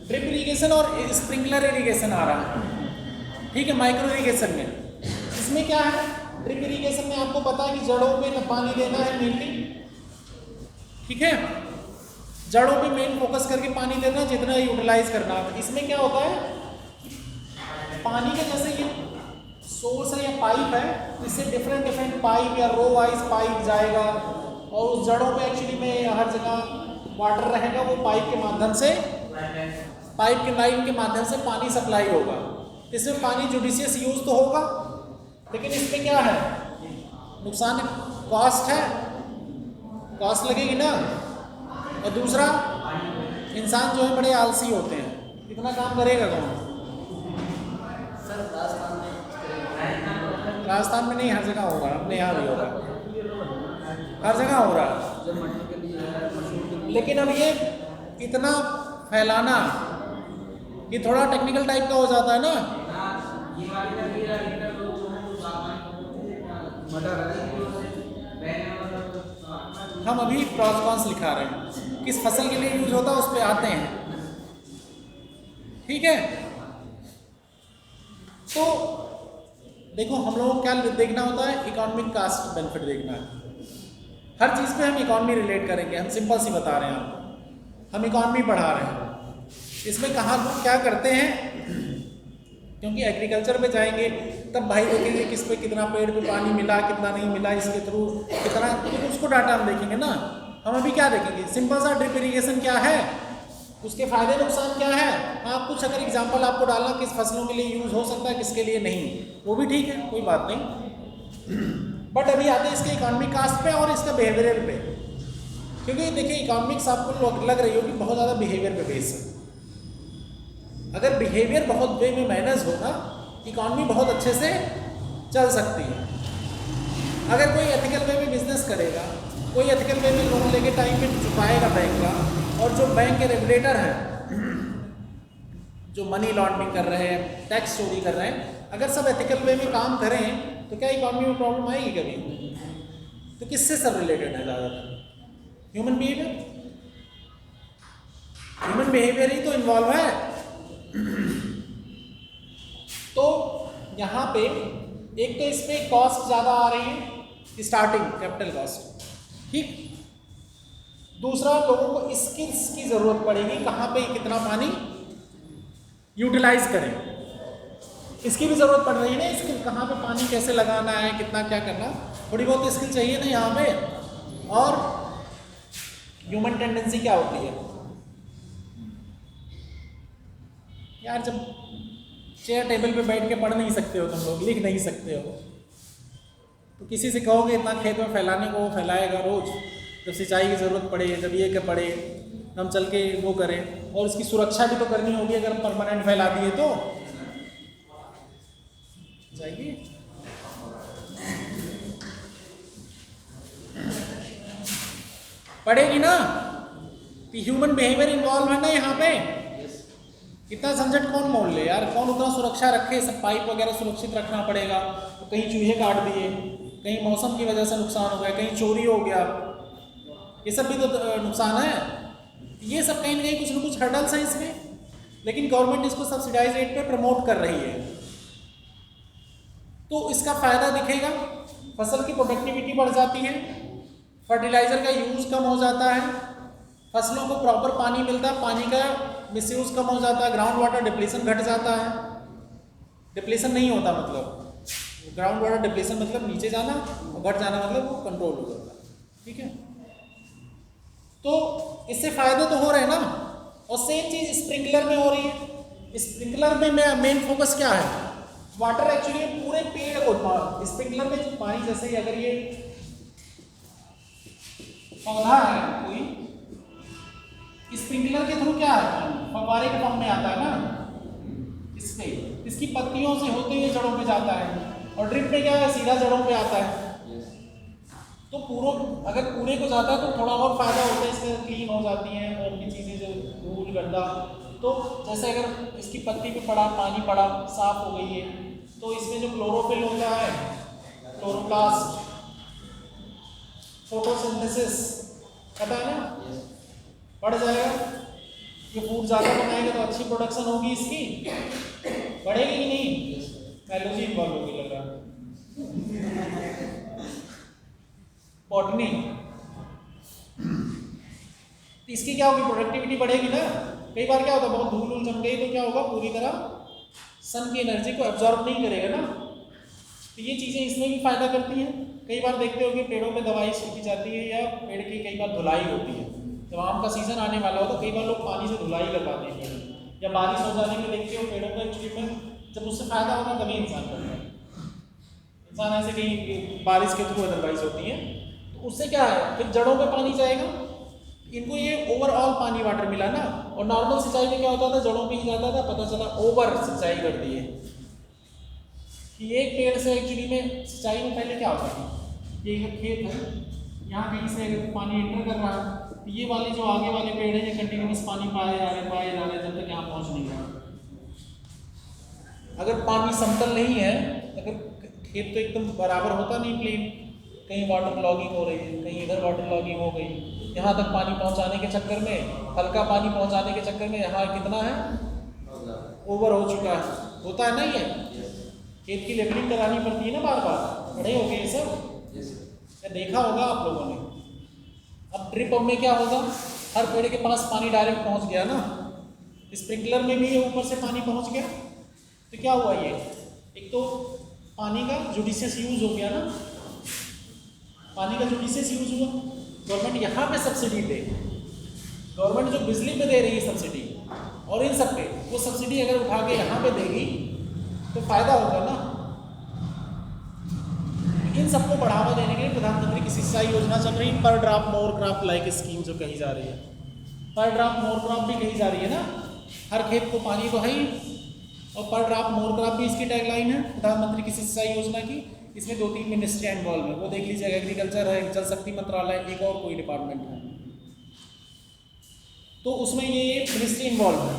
ड्रिप इरिगेशन और स्प्रिंकलर इरिगेशन आ रहा है, ठीक है। माइक्रो इरिगेशन में इसमें क्या है, ड्रिप इरिगेशन में आपको पता है कि जड़ों पे पानी देना है मेनली, ठीक है। जड़ों पे मेन फोकस करके पानी देना, जितना यूटिलाइज करना। इसमें क्या होता है, पानी के जैसे ये सोर्स है या पाइप है, इससे डिफरेंट डिफरेंट पाइप या रो वाइज पाइप जाएगा और उस जड़ों पे एक्चुअली में हर जगह वाटर रहेगा, वो पाइप के माध्यम से, पाइप के लाइन के माध्यम से पानी सप्लाई होगा। इसमें पानी जुडिशियस यूज तो होगा, लेकिन इसमें क्या है नुकसान, कॉस्ट है, कॉस्ट लगेगी ना। और दूसरा, इंसान जो है बड़े आलसी होते हैं, इतना काम करेगा कौन। सर राजस्थान में नहीं, हर जगह हो रहा है, अपने यहाँ भी हो रहा है, हर जगह हो रहा है। लेकिन अब ये इतना फैलाना, ये थोड़ा टेक्निकल टाइप का हो जाता है ना। हम अभी प्रॉस कॉन्स लिखा रहे हैं, किस फसल के लिए यूज होता है उस पर आते हैं, ठीक है। तो देखो हम लोगों को क्या देखना होता है, इकोनॉमिक कास्ट बेनिफिट देखना है। हर चीज़ पे हम इकोनॉमी रिलेट करेंगे, हम सिंपल सी बता रहे हैं आपको, हम इकोनॉमी बढ़ा रहे हैं। इसमें कहाँ क्या करते हैं, क्योंकि एग्रीकल्चर पे जाएंगे तब भाई देखेंगे किस पे कितना पेड़ पे पानी मिला, कितना नहीं मिला, इसके थ्रू कितना, तो उसको डाटा हम देखेंगे ना। हम अभी क्या देखेंगे, सिंपल सा ड्रिप इरिगेशन क्या है, उसके फायदे नुकसान क्या है। आप कुछ अगर एग्जांपल आपको डालना किस फसलों के लिए यूज़ हो सकता है, किसके लिए नहीं, वो भी ठीक है, कोई बात नहीं। बट अभी आते हैं इसके इकोनॉमिक कास्ट पे और इसका बिहेवियर पे, क्योंकि देखिए इकोनॉमिक्स आपको लग रही होगी बहुत ज़्यादा बिहेवियर पे बेस है। अगर बिहेवियर बहुत वे में मैनेज होगा, इकोनॉमी बहुत अच्छे से चल सकती है। अगर कोई एथिकल वे में बिजनेस करेगा, कोई एथिकल वे में लोन लेके टाइम पे चुकाएगा बैंक का, और जो बैंक के रेगुलेटर हैं जो मनी लॉन्ड्रिंग कर रहे हैं, टैक्स चोरी कर रहे हैं, अगर सब एथिकल वे में काम करें तो क्या इकोनॉमी में प्रॉब्लम आएगी कभी। तो किससे सब रिलेटेड है ज़्यादातर, ह्यूमन बिहेवियर, ह्यूमन बिहेवियर ही तो इन्वॉल्व है। तो यहाँ पे एक तो इस पे कॉस्ट ज़्यादा आ रही है, स्टार्टिंग कैपिटल कॉस्ट, ठीक। दूसरा, लोगों को स्किल्स की ज़रूरत पड़ेगी, कहाँ पे कितना पानी यूटिलाइज करें, इसकी भी ज़रूरत पड़ रही है ना। स्किल कहाँ पे पानी कैसे लगाना है, कितना क्या करना, थोड़ी बहुत स्किल चाहिए ना यहाँ पे। और ह्यूमन टेंडेंसी क्या होती है, यार जब चेयर टेबल पे बैठ के पढ़ नहीं सकते हो तुम लोग, लिख नहीं सकते हो, तो किसी से कहोगे इतना खेत में फैलाने को, वो फैलाएगा रोज। जब सिंचाई की ज़रूरत पड़े, जब ये क्या पड़े, हम चल के वो करें, और इसकी सुरक्षा भी तो करनी होगी। अगर परमानेंट फैला दिए तो जाइए। पड़ेगी ना, कि ह्यूमन बिहेवियर इन्वॉल्व है ना यहाँ पे। इतना झंझट कौन मोल ले यार, कौन उतना सुरक्षा रखे, सब पाइप वगैरह सुरक्षित रखना पड़ेगा। तो कहीं चूहे काट दिए, कहीं मौसम की वजह से नुकसान हो गया, कहीं चोरी हो गया, ये सब भी तो नुकसान है। ये सब कहीं ना कहीं कुछ ना कुछ हर्डल्स हैं इसमें, लेकिन गवर्नमेंट इसको सब्सिडाइज रेट पे प्रमोट कर रही है, तो इसका फायदा दिखेगा। फसल की प्रोडक्टिविटी बढ़ जाती है, फर्टिलाइजर का यूज कम हो जाता है, फसलों को प्रॉपर पानी मिलता है, पानी का मिसयूज कम हो जाता है, ग्राउंड वाटर डिप्लीशन घट जाता है। डिप्लीशन नहीं होता मतलब ग्राउंड वाटर डिप्लीशन मतलब नीचे जाना, और घट जाना मतलब वो कंट्रोल हो जाता है। ठीक है, तो इससे फायदे तो हो रहे हैं ना। और सेम चीज स्प्रिंकलर में हो रही है। स्प्रिंकलर में मेन फोकस क्या है, वाटर एक्चुअली पूरे पेड़ को, स्प्रिंकलर में पानी जैसे अगर ये पौधा है कोई, स्प्रिंकलर के थ्रू क्या है, फव्वारे के फॉर्म में आता है ना, इससे इसकी पत्तियों से होते हुए जड़ों पे जाता है, और ड्रिप में क्या है, सीधा जड़ों पे आता है। तो अगर पूरे को जाता है तो थोड़ा और फायदा होता है, इससे क्लीन हो जाती हैं और भी चीज़ें जो धूल गंदा। तो जैसे अगर इसकी पत्ती पे पड़ा, पानी पड़ा, साफ हो गई है, तो इसमें जो क्लोरोफिल होता है, क्लोरोप्लास्ट, फोटोसिंथेसिस, पता है ना, बढ़ जाएगा। ये फूड ज़्यादा बनाएगा तो अच्छी प्रोडक्शन होगी इसकी, बढ़ेगी कि नहीं? बायोलॉजी इन्वॉल्व होगी लग रहा है, बॉटनी। इसकी क्या होगी, प्रोडक्टिविटी बढ़ेगी ना। कई बार क्या होता है, बहुत धूल जम गई तो क्या होगा, पूरी तरह सन की एनर्जी को एब्जॉर्ब नहीं करेगा ना। तो ये चीज़ें इसमें भी फायदा करती हैं। कई बार देखते हो कि पेड़ों में दवाई छिड़की जाती है, या पेड़ की कई बार धुलाई होती है। जब आम का सीजन आने वाला हो तो कई बार लोग पानी से धुलाई करवाते हैं पेड़, या बारिश हो जाने में देखते हो पेड़ों का एक्चुअली में जब उससे फायदा होगा तभी इंसान करता है। इंसान ऐसे कहीं बारिश के थ्रू अदरवाइज होती है, तो उससे क्या है, फिर जड़ों पे पानी जाएगा। इनको ये ओवरऑल पानी वाटर मिला ना। और नॉर्मल सिंचाई में क्या होता था, जड़ों पे ही जाता था, पता चला ओवर सिंचाई कर दी है। कि एक पेड़ से एक्चुअली में सिंचाई में पहले क्या होता था, ये खेत है, यहाँ कहीं से पानी एंटर कर रहा है, तो ये वाले जो आगे वाले पेड़ हैं ये कंटिन्यूस पानी पाए जा रहे जब तक यहाँ पहुँच नहीं रहा। अगर पानी समतल नहीं है, अगर खेत तो एकदम बराबर होता नहीं प्लेन, कहीं वाटर लॉगिंग हो रही है, कहीं इधर वाटर लॉगिंग हो गई, यहाँ तक पानी पहुँचाने के चक्कर में, हल्का पानी पहुँचाने के चक्कर में यहाँ कितना है, ओवर हो चुका है। होता है ना, ये खेत की लेवलिंग करानी पड़ती है ना बार बार, बड़े हो गए ये सब, देखा होगा आप लोगों ने। अब ड्रिप में क्या होगा, हर पेड़ के पास पानी डायरेक्ट पहुंच गया ना, स्प्रिंकलर में भी ऊपर से पानी पहुंच गया, तो क्या हुआ, ये एक तो पानी का जुडिशियस यूज हो गया ना, पानी का जुडिशियस यूज हुआ। गवर्नमेंट यहाँ पे सब्सिडी दे, गवर्नमेंट जो बिजली पे दे रही है सब्सिडी और इन सब पे, वो सब्सिडी अगर उठा के यहाँ पे देगी तो फायदा होगा ना। इन सबको बढ़ावा देने के लिए प्रधानमंत्री की सिंचाई योजना चल रही है, पर drop more crop like scheme जो कही जा रही है। पर ड्रॉप मोर क्रॉप भी कही जा रही है ना, हर खेत को पानी तो है ही, और पर ड्रॉप मोर क्रॉप भी इसकी टैगलाइन है प्रधानमंत्री की सिंचाई योजना की। इसमें 2-3 मिनिस्ट्रियाँ इन्वॉल्व है, वो देख लीजिएगा, एग्रीकल्चर है, जल शक्ति मंत्रालय, एक और कोई डिपार्टमेंट है, तो उसमें ये मिनिस्ट्री इन्वॉल्व है।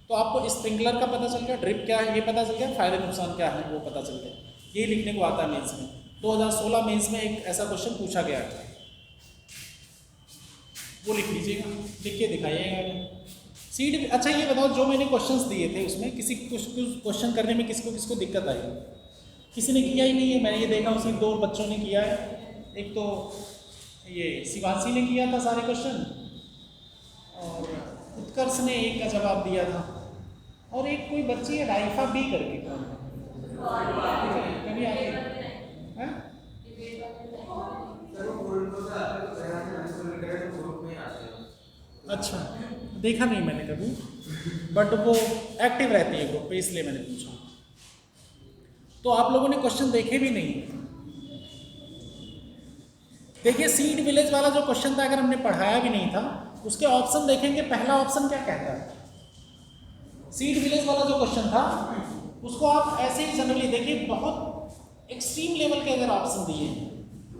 तो आपको स्प्रिंकलर का पता चल गया, ड्रिप क्या है ये पता चल गया, फायदे नुकसान क्या है वो पता चल गया। ये लिखने को आता है मेंस में। 2016 मेंस में एक ऐसा क्वेश्चन पूछा गया है, वो लिख लीजिएगा, लिख के दिखाइएगा। सीट, अच्छा ये बताओ, जो मैंने क्वेश्चंस दिए थे उसमें किसी क्वेश्चन करने में किसको किसको दिक्कत आई? किसी ने किया ही नहीं है, मैंने ये देखा उसमें 2 बच्चों ने किया है। एक तो ये शिवांशी ने किया था सारे क्वेश्चन, और उत्कर्ष ने एक का जवाब दिया था, और एक कोई बच्ची है राइफा बी करके, कभी आई है? अच्छा, देखा नहीं मैंने कभी, बट वो एक्टिव रहती है ग्रुप पे, इसलिए मैंने पूछा। तो आप लोगों ने क्वेश्चन देखे भी नहीं। देखिए सीड विलेज वाला जो क्वेश्चन था, अगर हमने पढ़ाया भी नहीं था, उसके ऑप्शन देखेंगे, पहला ऑप्शन क्या कहता है। सीड विलेज वाला जो क्वेश्चन था उसको आप ऐसे ही जनरली देखिए, बहुत एक्सट्रीम लेवल के अगर ऑप्शन दिए,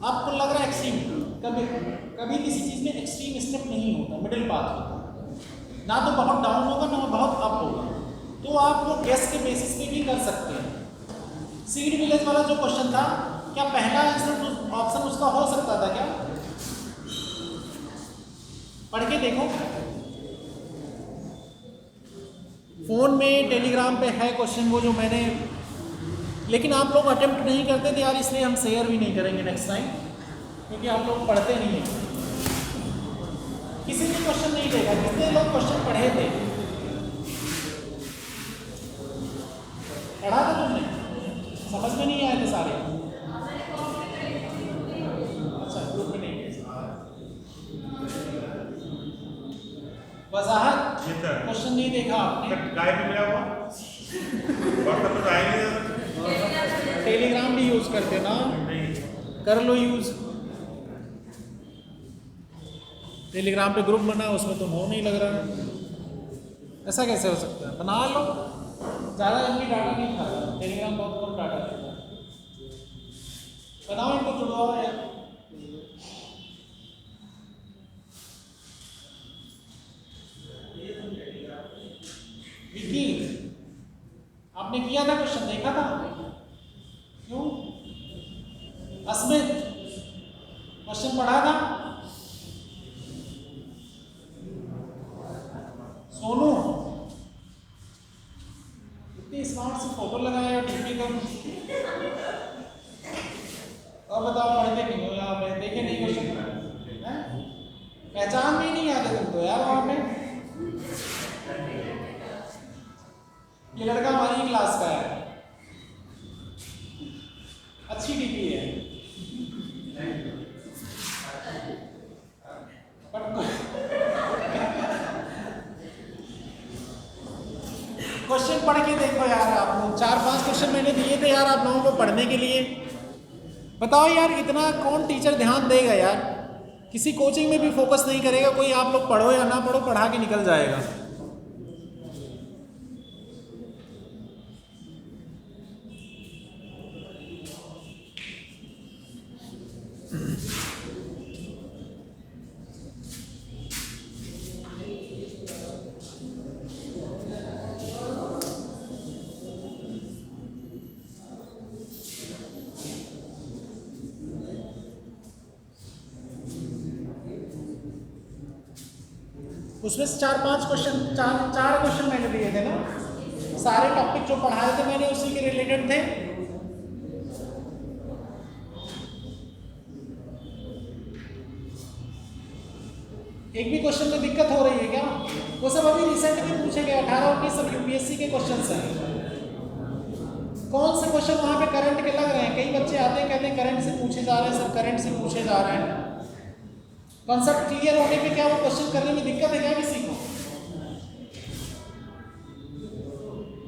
आपको लग रहा है एक्सट्रीम, कभी कभी किसी चीज़ में एक्सट्रीम स्टेप नहीं होता, मिडिल पाथ होता, ना तो बहुत डाउन होगा ना बहुत अप होगा, तो आप वो गेस के बेसिस पे भी कर सकते हैं। सीड विलेज वाला जो क्वेश्चन था, क्या पहला आंसर ऑप्शन उसका हो सकता था क्या? पढ़ के देखो, फोन में टेलीग्राम पे है क्वेश्चन वो जो मैंने, लेकिन आप लोग अटेम्प्ट नहीं करते थे यार, इसलिए हम शेयर भी नहीं करेंगे नेक्स्ट टाइम, क्योंकि आप लोग पढ़ते नहीं हैं। किसी ने क्वेश्चन नहीं देखा, कितने लोग क्वेश्चन पढ़े थे? पढ़ा था तुमने? समझ में नहीं आए थे सारे? अच्छा, ग्रुप में नहीं गए। वजाहत क्वेश्चन नहीं देखा आपने? गाय भी मिला हुआ व्हाट्सएप पे तो आया नहीं। टेलीग्राम भी यूज करते ना, कर लो यूज। टेलीग्राम पे ग्रुप बना, उसमें तुम हो नहीं लग रहा है, ऐसा कैसे हो सकता है? बना लो, ज़्यादा एमबी डाटा नहीं खाता, टेलीग्राम बहुत कम डाटा लेता है। बनाओ, इनको जुड़वाओ यार। विकी, आपने किया था क्वेश्चन, देखा था? क्यों? अस्मित, क्वेश्चन पढ़ा था? सोनू, इतनी स्मार्ट सी फोटो लगाए और डीपी कर, और बताओ पढ़ते नहीं हो यार? देखे नहीं क्वेश्चन, पहचान भी नहीं आते तुमको यार वहाँ पे। ये लड़का हमारी क्लास का है, अच्छी डीपी है, क्वेश्चन पढ़ के देखो यार। आप लोग 4-5 क्वेश्चन मैंने दिए थे यार आप लोगों को पढ़ने के लिए। बताओ यार, इतना कौन टीचर ध्यान देगा यार? किसी कोचिंग में भी फोकस नहीं करेगा कोई, आप लोग पढ़ो या ना पढ़ो, पढ़ा के निकल जाएगा। उसमें से 4-5 क्वेश्चन, चार क्वेश्चन मैंने दिए थे ना, सारे टॉपिक जो पढ़ाए थे मैंने उसी के रिलेटेड थे। एक भी क्वेश्चन में दिक्कत हो रही है क्या? वो सब अभी रिसेंट में पूछे गए, 18-19 सब यूपीएससी के क्वेश्चन हैं। कौन से क्वेश्चन वहाँ पे करंट के लग रहे हैं? कई बच्चे आते हैं कहते हैं करंट से पूछे जा रहे हैं सर, करंट से पूछे जा रहे हैं। कॉन्सेप्ट क्लियर होने पे क्या वो क्वेश्चन करने में दिक्कत है क्या किसी को?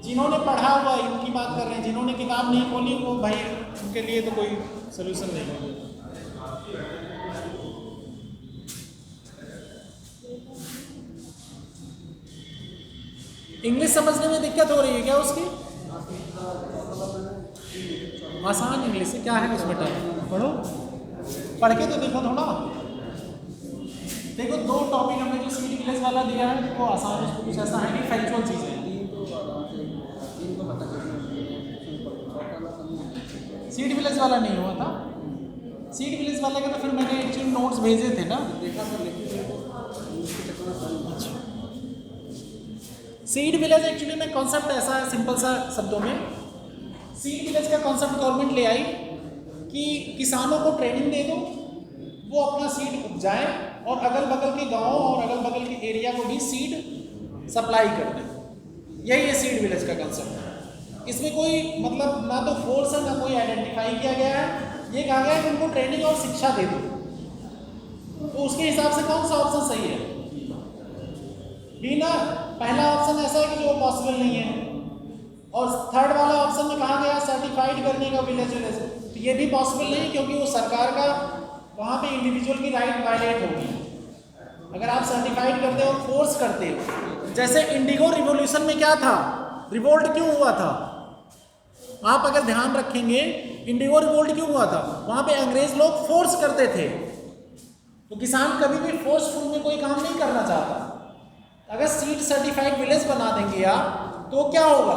जिन्होंने पढ़ा हुआ इनकी बात कर रहे हैं, जिन्होंने किताब नहीं खोली वो भाई उनके लिए तो कोई सोल्यूशन नहीं है। इंग्लिश समझने में दिक्कत हो रही है क्या उसकी? आसान इंग्लिश है, क्या है उसमें टर्म? पढ़ो, पढ़ के तो देखो थोड़ा। देखो 2 टॉपिक हमने जो सीड विलेज वाला दिया है वो आसान है, कुछ ऐसा है नहीं, फैक्चुअल चीज़ है। सीड विलेज वाला नहीं हुआ था, सीड विलेज वाले का तो फिर मैंने एक्चुअली नोट्स भेजे थे ना। सीड विलेज एक्चुअली में कॉन्सेप्ट ऐसा है, सिंपल सा शब्दों में, सीड विलेज का कॉन्सेप्ट गवर्नमेंट ले आई कि किसानों को ट्रेनिंग दे दो, वो अपना सीड उपजाएं और अगल बगल के गाँव और अगल बगल के एरिया को भी सीड सप्लाई कर दें। यही है सीड विलेज का कंसेप्ट। इसमें कोई मतलब ना तो फोर्स है ना कोई आइडेंटिफाई किया गया है, ये कहा गया है कि उनको ट्रेनिंग और शिक्षा दे दो। तो उसके हिसाब से कौन सा ऑप्शन सही है? बी ना, पहला ऑप्शन ऐसा है कि जो पॉसिबल नहीं है, और थर्ड वाला ऑप्शन में कहा गया सर्टिफाइड करने का विलेज विलेज, तो ये भी पॉसिबल नहीं क्योंकि वो सरकार का वहाँ पे इंडिविजुअल की राइट वायलेट होगी अगर आप सर्टिफाइड करते हो, फोर्स करते हो। जैसे इंडिगो रिवॉल्यूशन में क्या था, रिवोल्ट क्यों हुआ था, आप अगर ध्यान रखेंगे इंडिगो रिवोल्ट क्यों हुआ था, वहाँ पे अंग्रेज लोग फोर्स करते थे, तो किसान कभी भी फोर्सफुल में कोई काम नहीं करना चाहता। अगर सीड सर्टिफाइड विलेज बना देंगे आप तो क्या होगा,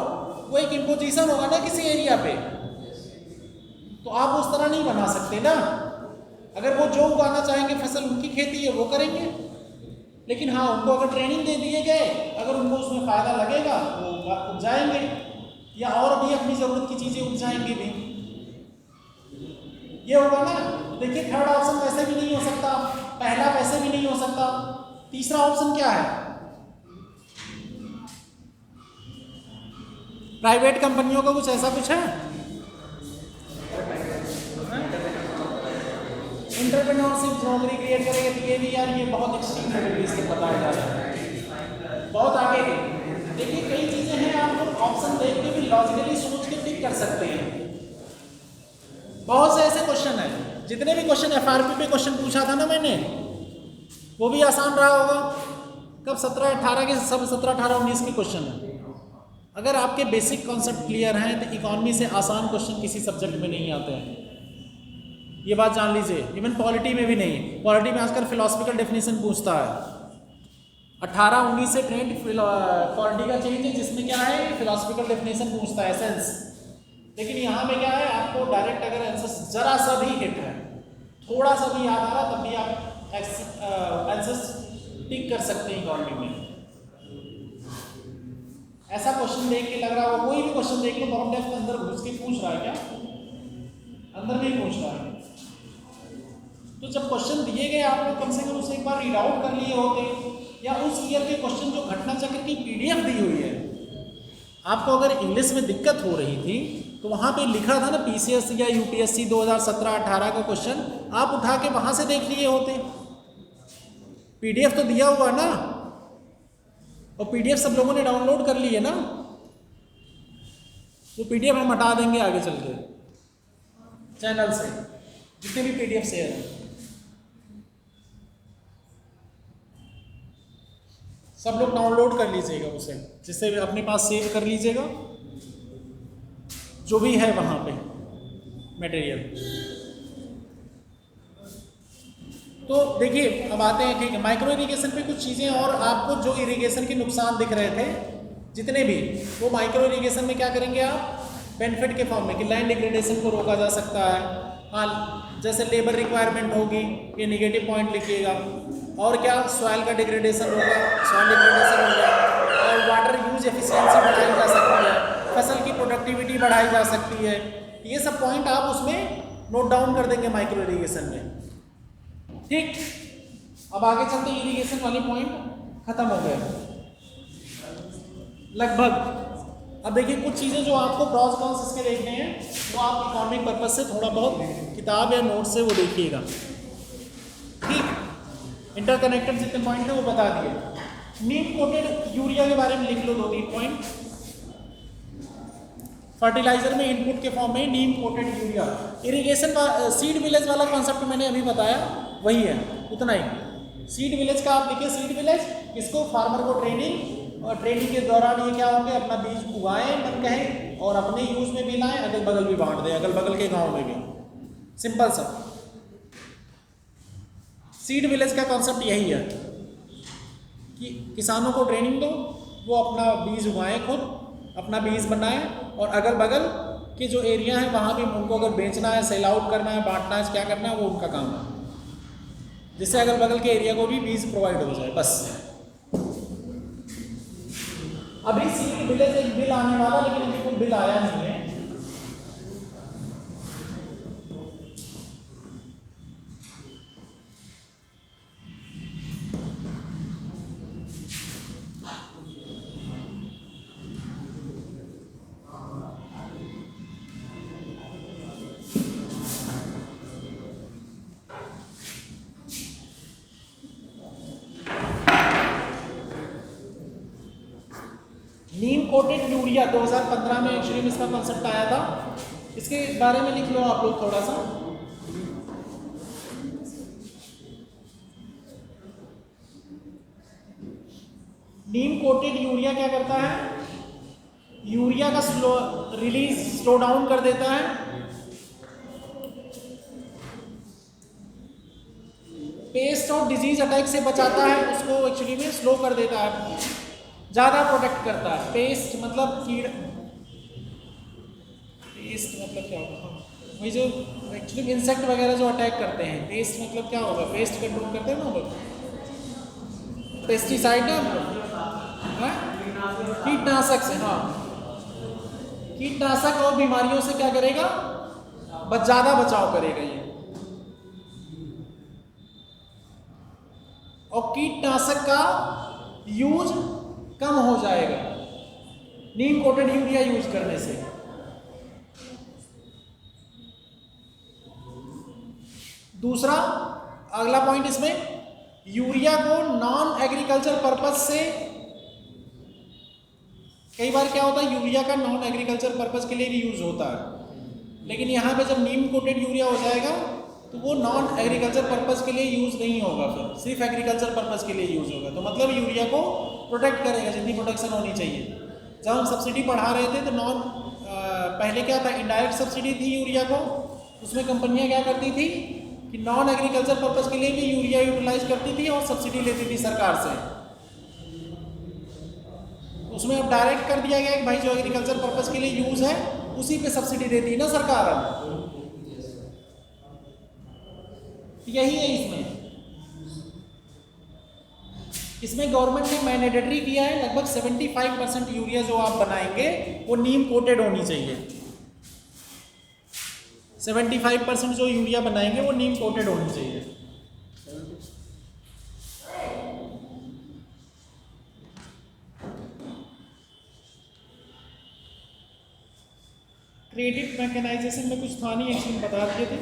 वो एक इम्पोजिशन होगा ना किसी एरिया पे, तो आप उस तरह नहीं बना सकते ना। अगर वो जो उगाना चाहेंगे फसल, उनकी खेती है वो करेंगे, लेकिन हाँ उनको अगर ट्रेनिंग दे दिए गए, अगर उनको उसमें फ़ायदा लगेगा वो उपजाएंगे या और भी अपनी ज़रूरत की चीज़ें उपजाएंगे भी, ये होगा ना। देखिए थर्ड ऑप्शन वैसे भी नहीं हो सकता, पहला वैसे भी नहीं हो सकता, तीसरा ऑप्शन क्या है, प्राइवेट कंपनियों का कुछ ऐसा कुछ है, एंटरप्रेन्योरशिप नौकरी क्रिएट करेगा, तो ये भी यार ये बहुत एक्सट्रीम लेवल से बताया जा रहा है, बहुत आगे के। देखिए कई चीज़ें हैं, आप लोग ऑप्शन देख के भी लॉजिकली सोच के टिक कर सकते हैं। बहुत से ऐसे क्वेश्चन हैं, जितने भी क्वेश्चन एफआरपी पे क्वेश्चन पूछा था ना मैंने, वो भी आसान रहा होगा। कब 17-18 के, सब 17-18-19 के क्वेश्चन हैं। अगर आपके बेसिक कॉन्सेप्ट क्लियर हैं तो इकोनॉमी से आसान क्वेश्चन किसी सब्जेक्ट में नहीं आते हैं, ये बात जान लीजिए। इवन पॉलिटी में भी नहीं, पॉलिटी में आजकल फिलोसफिकल डेफिनेशन पूछता है, 18-19 से ट्रेंड पॉलिटी का चेंज है जिसमें क्या है फिलोसफिकल डेफिनेशन पूछता है, एसेंस। लेकिन यहाँ में क्या है, आपको डायरेक्ट अगर आंसर जरा सा भी हिट है, थोड़ा सा भी याद आ रहा, तब भी आप आंसर टिक कर सकते हैं इकोनॉमी में। ऐसा क्वेश्चन देख के लग रहा हो, कोई भी क्वेश्चन देख लो, बॉम्ब डेफ के अंदर घुस के पूछ रहा है क्या, अंदर नहीं पूछ रहा है। तो जब क्वेश्चन दिए गए, आप लोग कम से कम उसे एक बार रीड आउट कर लिए होते, या उस ईयर के क्वेश्चन जो घटना चक्र की पीडीएफ दी हुई है, आपको अगर इंग्लिश में दिक्कत हो रही थी तो वहाँ पे लिखा था ना पीसीएस या यूपीएससी 2017-18 का क्वेश्चन, आप उठा के वहाँ से देख लिए होते। पीडीएफ तो दिया हुआ ना, और पीडीएफ सब लोगों ने डाउनलोड कर ली है ना, वो पीडीएफ हम हटा देंगे आगे चल के चैनल से, जितने भी पीडीएफ शेयर हैं सब लोग डाउनलोड कर लीजिएगा उसे, जिससे अपने पास सेव कर लीजिएगा जो भी है वहाँ पे मटेरियल। तो देखिए अब आते हैं, ठीक है, माइक्रो इरिगेशन पे कुछ चीज़ें, और आपको जो इरिगेशन के नुकसान दिख रहे थे जितने भी, वो माइक्रो इरिगेशन में क्या करेंगे आप, बेनिफिट के फॉर्म में, कि लैंड डिग्रेडेशन को रोका जा सकता है। हाँ, जैसे लेबर रिक्वायरमेंट होगी, ये निगेटिव पॉइंट लिखिएगा, और क्या, सॉइल का डिग्रेडेशन होगा, सॉइल डिग्रेडेशन होगा, और वाटर यूज एफिशिएंसी बढ़ाई जा सकती है, फसल की प्रोडक्टिविटी बढ़ाई जा सकती है। ये सब पॉइंट आप उसमें नोट डाउन कर देंगे माइक्रो इरिगेशन में। ठीक, अब आगे चलते हैं, इरिगेशन वाले पॉइंट खत्म हो गए लगभग। अब देखिए कुछ चीज़ें जो आपको प्रॉस कॉन्स इसके देखने हैं, वो आप इकोनॉमिक पर्पज से थोड़ा बहुत किताब या नोट से वो देखिएगा। ठीक, इंटरकनेक्टेड जितने पॉइंट हैं वो बता दिए। नीम कोटेड यूरिया के बारे में लिख लो 2-3 पॉइंट। फर्टिलाइजर में इनपुट के फॉर्म में नीम कोटेड यूरिया। इरिगेशन का सीड विलेज वाला कॉन्सेप्ट मैंने अभी बताया, वही है, उतना ही। सीड विलेज का आप लिखिए, सीड विलेज इसको फार्मर को ट्रेनिंग, और ट्रेनिंग के दौरान ये क्या होंगे, अपना बीज उगाएं मन कहें, और अपने यूज में भी लाएं, अगल बगल भी बांट दें, अगल बगल के गांव में भी। सिंपल सा सीड विलेज का कॉन्सेप्ट यही है कि किसानों को ट्रेनिंग दो, वो अपना बीज उगाएं, खुद अपना बीज बनाएं, और अगल बगल के जो एरिया है वहाँ भी उनको अगर बेचना है, सेल आउट करना है, बांटना है, क्या करना है, वो उनका काम है, जिससे अगल बगल के एरिया को भी बीज प्रोवाइड हो जाए। बस अभी सीड विलेज एक बिल आने वाला, लेकिन अभी कोई बिल आया नहीं है। नीम कोटेड यूरिया 2015 में एक्चुअली में इसका कॉन्सेप्ट आया था। इसके बारे में लिख लो आप लोग थोड़ा सा। नीम कोटेड यूरिया क्या करता है? यूरिया का स्लो डाउन कर देता है, पेस्ट और डिजीज अटैक से बचाता है, उसको एक्चुअली में स्लो कर देता है, ज़्यादा प्रोटेक्ट करता है। पेस्ट मतलब कीड़ा, पेस्ट मतलब क्या होगा? वही जो एक्चुअली इंसेक्ट वगैरह जो अटैक करते हैं। पेस्ट मतलब क्या होगा? पेस्ट कंट्रोल करते हैं ना लोग, पेस्टिसाइड ना, कीटनाशक से। हाँ, कीटनाशक और बीमारियों से क्या करेगा? ज़्यादा बचाव करेगा ये। और कीटनाशक का यूज कम हो जाएगा नीम कोटेड यूरिया यूज करने से। दूसरा अगला पॉइंट इसमें, यूरिया को नॉन एग्रीकल्चर पर्पस से, कई बार क्या होता है यूरिया का नॉन एग्रीकल्चर पर्पस के लिए भी यूज होता है, लेकिन यहाँ पे जब नीम कोटेड यूरिया हो जाएगा तो वो नॉन एग्रीकल्चर पर्पस के लिए यूज नहीं होगा, फिर सिर्फ एग्रीकल्चर पर्पस के लिए यूज होगा। तो मतलब यूरिया को प्रोटेक्ट करेगा जितनी प्रोटेक्शन होनी चाहिए। जब हम सब्सिडी बढ़ा रहे थे तो पहले क्या था, इनडायरेक्ट सब्सिडी थी यूरिया को, उसमें कंपनियां क्या करती थी कि नॉन एग्रीकल्चर पर्पस के लिए भी यूरिया यूटिलाइज करती थी और सब्सिडी लेती थी सरकार से। उसमें अब डायरेक्ट कर दिया गया कि भाई जो एग्रीकल्चर पर्पस के लिए यूज है उसी पे सब्सिडी देती है ना सरकार। यही है इसमें गवर्नमेंट ने मैंडेटरी किया है, लगभग 75% यूरिया जो आप बनाएंगे वो नीम कोटेड होनी चाहिए। 75% जो यूरिया बनाएंगे वो नीम कोटेड होनी चाहिए। क्रेडिट मैकेनाइजेशन में कुछ था नहीं, एक्चुअली बता दिए थे।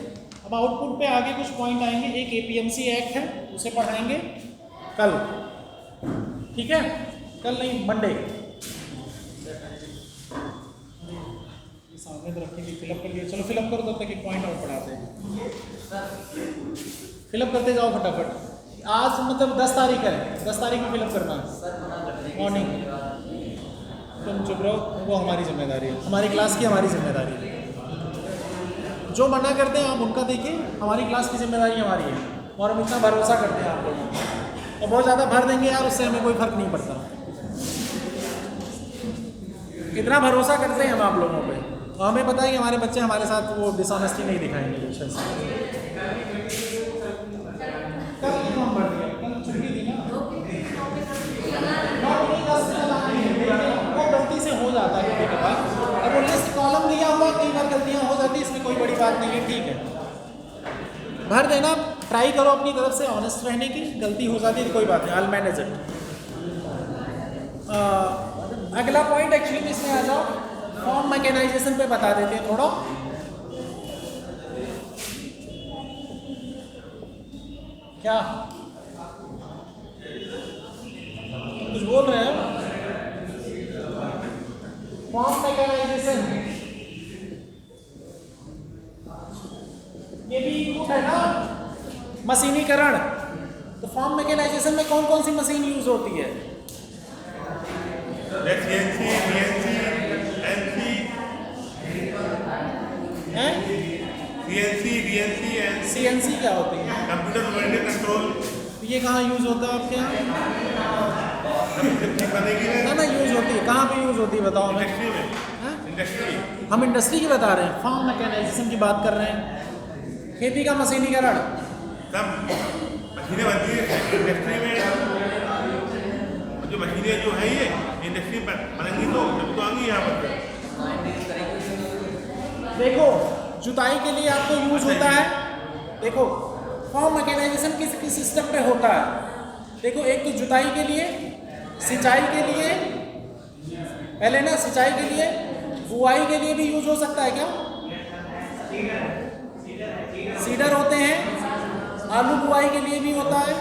अब आउटपुट पे आगे कुछ पॉइंट आएंगे। एक APMC एक्ट है, उसे पढ़ाएंगे कल, ठीक है? कल नहीं, मंडे। सामने तो रखेंगे, फिलअप कर लिया। चलो फिलअप करो तब तक एक पॉइंट और पढ़ाते हैं। फिलअप करते जाओ फटाफट। आज मतलब 10 तारीख है, 10 तारीख में फिलअप करना है मॉर्निंग। तुम चुप रहो, वो हमारी जिम्मेदारी है, हमारी क्लास की हमारी जिम्मेदारी है। जो मना करते हैं आप उनका देखिए, हमारी क्लास की जिम्मेदारी हमारी है और हम इतना भरोसा करते हैं आप लोगों को। और बहुत ज़्यादा भर देंगे यार, उससे हमें कोई फर्क नहीं पड़ता। इतना भरोसा करते हैं हम आप लोगों पे, और हमें पता है कि हमारे बच्चे हमारे साथ वो डिसऑनेस्टी नहीं दिखाएंगे कुछ ऐसा। कल हम भर दिया, कल छुट्टी थी ना, वो गलती से हो जाता है कभी कभार। अब वो लिस्ट कॉलम दिया हुआ, कई बार गलतियाँ हो जाती है, इसमें कोई बड़ी बात नहीं है, ठीक है। भर देना, ट्राई करो अपनी तरफ से ऑनेस्ट रहने की। गलती हो जाती है तो कोई बात नहीं, आई विल मैनेज इट। अगला पॉइंट एक्चुअली इसमें आ जाओ, फॉर्म मैकेनाइजेशन पे बता देते हैं थोड़ा। क्या कुछ बोल रहे हैं? फॉर्म मैकेनाइजेशन ये भी इनपुट है ना, मशीनीकरण। तो फॉर्म मैकेनाइजेशन में कौन कौन सी मशीन यूज होती है? CNC, VNC, NC, हैं? CNC and CNC क्या होती है? Computer numerical control. ये कहाँ यूज होता है आपके यहाँ? बनेगी ना यूज होती है, कहाँ पे यूज होती है बताओ हमें। इंडस्ट्री में, इंडस्ट्री। हम इंडस्ट्री की बता रहे हैं, फॉर्म मैकेनाइजेशन की बात कर रहे हैं। खेती का मशीनीकरण सब मशीनें बनती है इंडस्ट्री में। जो मशीनें जो है ये इंडस्ट्री बनेंगी तो जब तो आएंगी यहाँ पर। देखो जुताई के लिए आपको यूज होता है। देखो फॉर्म मैकेनाइजेशन किस किस सिस्टम पे होता है। देखो एक तो जुताई के लिए, सिंचाई के लिए, पहले ना सिंचाई के लिए, बुआई के लिए भी यूज हो सकता है क्या? सीडर होते हैं, आलू बुआई के लिए भी होता है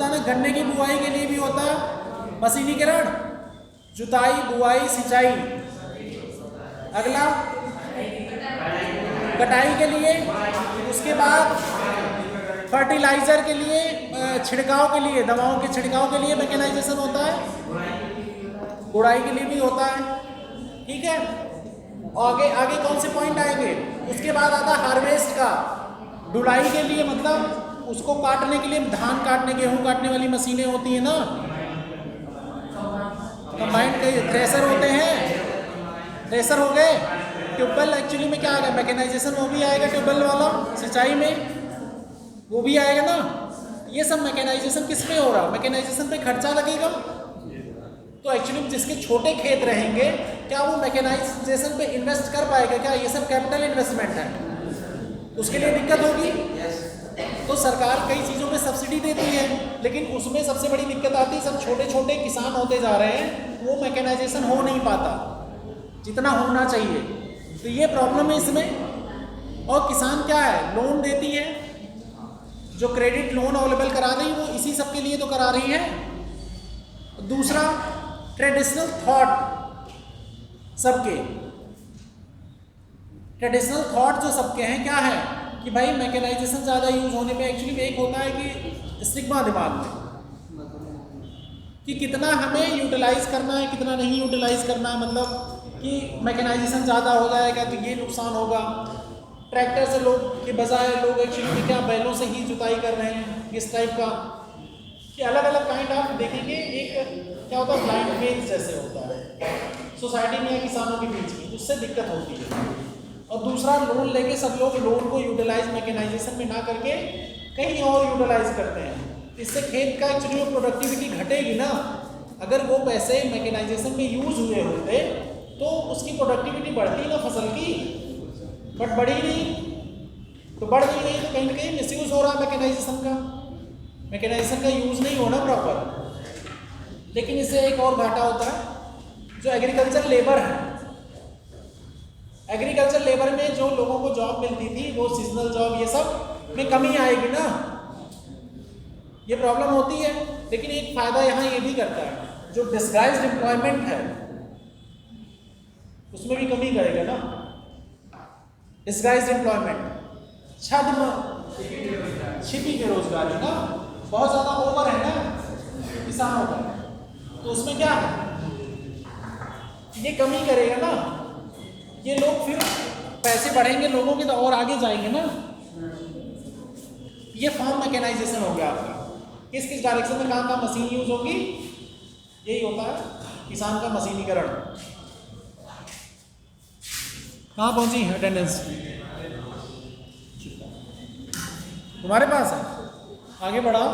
ना, गन्ने की बुआई के लिए भी होता है। मशीनीकरण जुताई, बुआई, सिंचाई। अगला कटाई के लिए, उसके बाद फर्टिलाइजर के लिए, छिड़काव के लिए, दवाओं के छिड़काव के लिए मैकेनाइजेशन होता है, गुड़ाई के लिए भी होता है। ठीक है, आगे आगे कौन से पॉइंट आएंगे? उसके बाद आता है हार्वेस्ट का, ढुलाई के लिए, मतलब उसको काटने के लिए, धान काटने, गेहूं काटने वाली मशीनें होती है ना, कंबाइंड थ्रेसर होते हैं, थ्रेसर हो गए। ट्यूबवेल एक्चुअली में क्या आएगा? मैकेनाइजेशन वो भी आएगा, ट्यूबवेल वाला सिंचाई में वो भी आएगा ना। ये सब मैकेनाइजेशन किस पे हो रहा? मैकेनाइजेशन पे खर्चा लगेगा। तो एक्चुअली जिसके छोटे खेत रहेंगे, क्या वो मैकेनाइजेशन पे इन्वेस्ट कर पाएगा? क्या ये सब कैपिटल इन्वेस्टमेंट है, उसके लिए दिक्कत होगी। तो सरकार कई चीज़ों पे सब्सिडी देती है, लेकिन उसमें सबसे बड़ी दिक्कत आती है, सब छोटे छोटे किसान होते जा रहे हैं, वो मैकेनाइजेशन हो नहीं पाता जितना होना चाहिए। तो ये प्रॉब्लम है इसमें। और किसान क्या है, लोन देती है, जो क्रेडिट लोन अवेलेबल करा रही है वो इसी सब के लिए तो करा रही है। दूसरा, ट्रेडिशनल थॉट सबके, ट्रेडिशनल थॉट जो सबके हैं क्या है कि भाई मैकेनाइजेशन ज़्यादा यूज होने पे एक्चुअली में एक होता है कि स्टिग्मा दिमाग में कि कितना हमें यूटिलाइज करना है, कितना नहीं यूटिलाइज करना है, मतलब कि मैकेनाइजेशन ज़्यादा हो जाएगा तो ये नुकसान होगा। ट्रैक्टर से लोग के बजाय लोग एक्चुअली क्या बैलों से ही जुताई कर रहे हैं, इस टाइप का कि अलग अलग काइंड आप देखेंगे। एक क्या होता है, ब्लाइंड फेज जैसे होता है सोसाइटी में या किसानों के बीच में, उससे दिक्कत होती है। और दूसरा, लोन लेके सब लोग लोन को यूटिलाइज मैकेनाइजेशन में ना करके कहीं और यूटिलाइज करते हैं। इससे खेत का एक्चुअली प्रोडक्टिविटी घटेगी ना। अगर वो पैसे मैकेनाइजेशन में यूज हुए होते तो उसकी प्रोडक्टिविटी बढ़ती ना फसल की, बट बढ़ी नहीं। तो बढ़ नहीं रही तो कहीं ना कहीं मिसयूज हो रहा है मैकेनाइजेशन का, मैकेनाइजेशन का यूज नहीं होना प्रॉपर। लेकिन इससे एक और घाटा होता है, जो एग्रीकल्चर लेबर है, एग्रीकल्चर लेबर में जो लोगों को जॉब मिलती थी वो सीजनल जॉब, ये सब में कमी आएगी ना, ये प्रॉब्लम होती है। लेकिन एक फायदा यहाँ ये भी करता है, जो डिस्गाइज्ड एम्प्लॉयमेंट है उसमें भी कमी करेगा ना। डिस्गाइज्ड एम्प्लॉयमेंट, छद्म छिपी बेरोजगारी ना, बहुत ज़्यादा ओवर है ना किसानों का, तो उसमें क्या है, ये कमी करेगा ना। ये लोग फिर पैसे बढ़ेंगे लोगों के तो और आगे जाएंगे ना। ये फार्म मैकेनाइजेशन हो गया आपका। किस किस डायरेक्शन में कहाँ कहाँ मशीन यूज होगी, यही होता है किसान का मशीनीकरण। कहाँ पहुंची अटेंडेंस तुम्हारे पास है? आगे बढ़ाओ।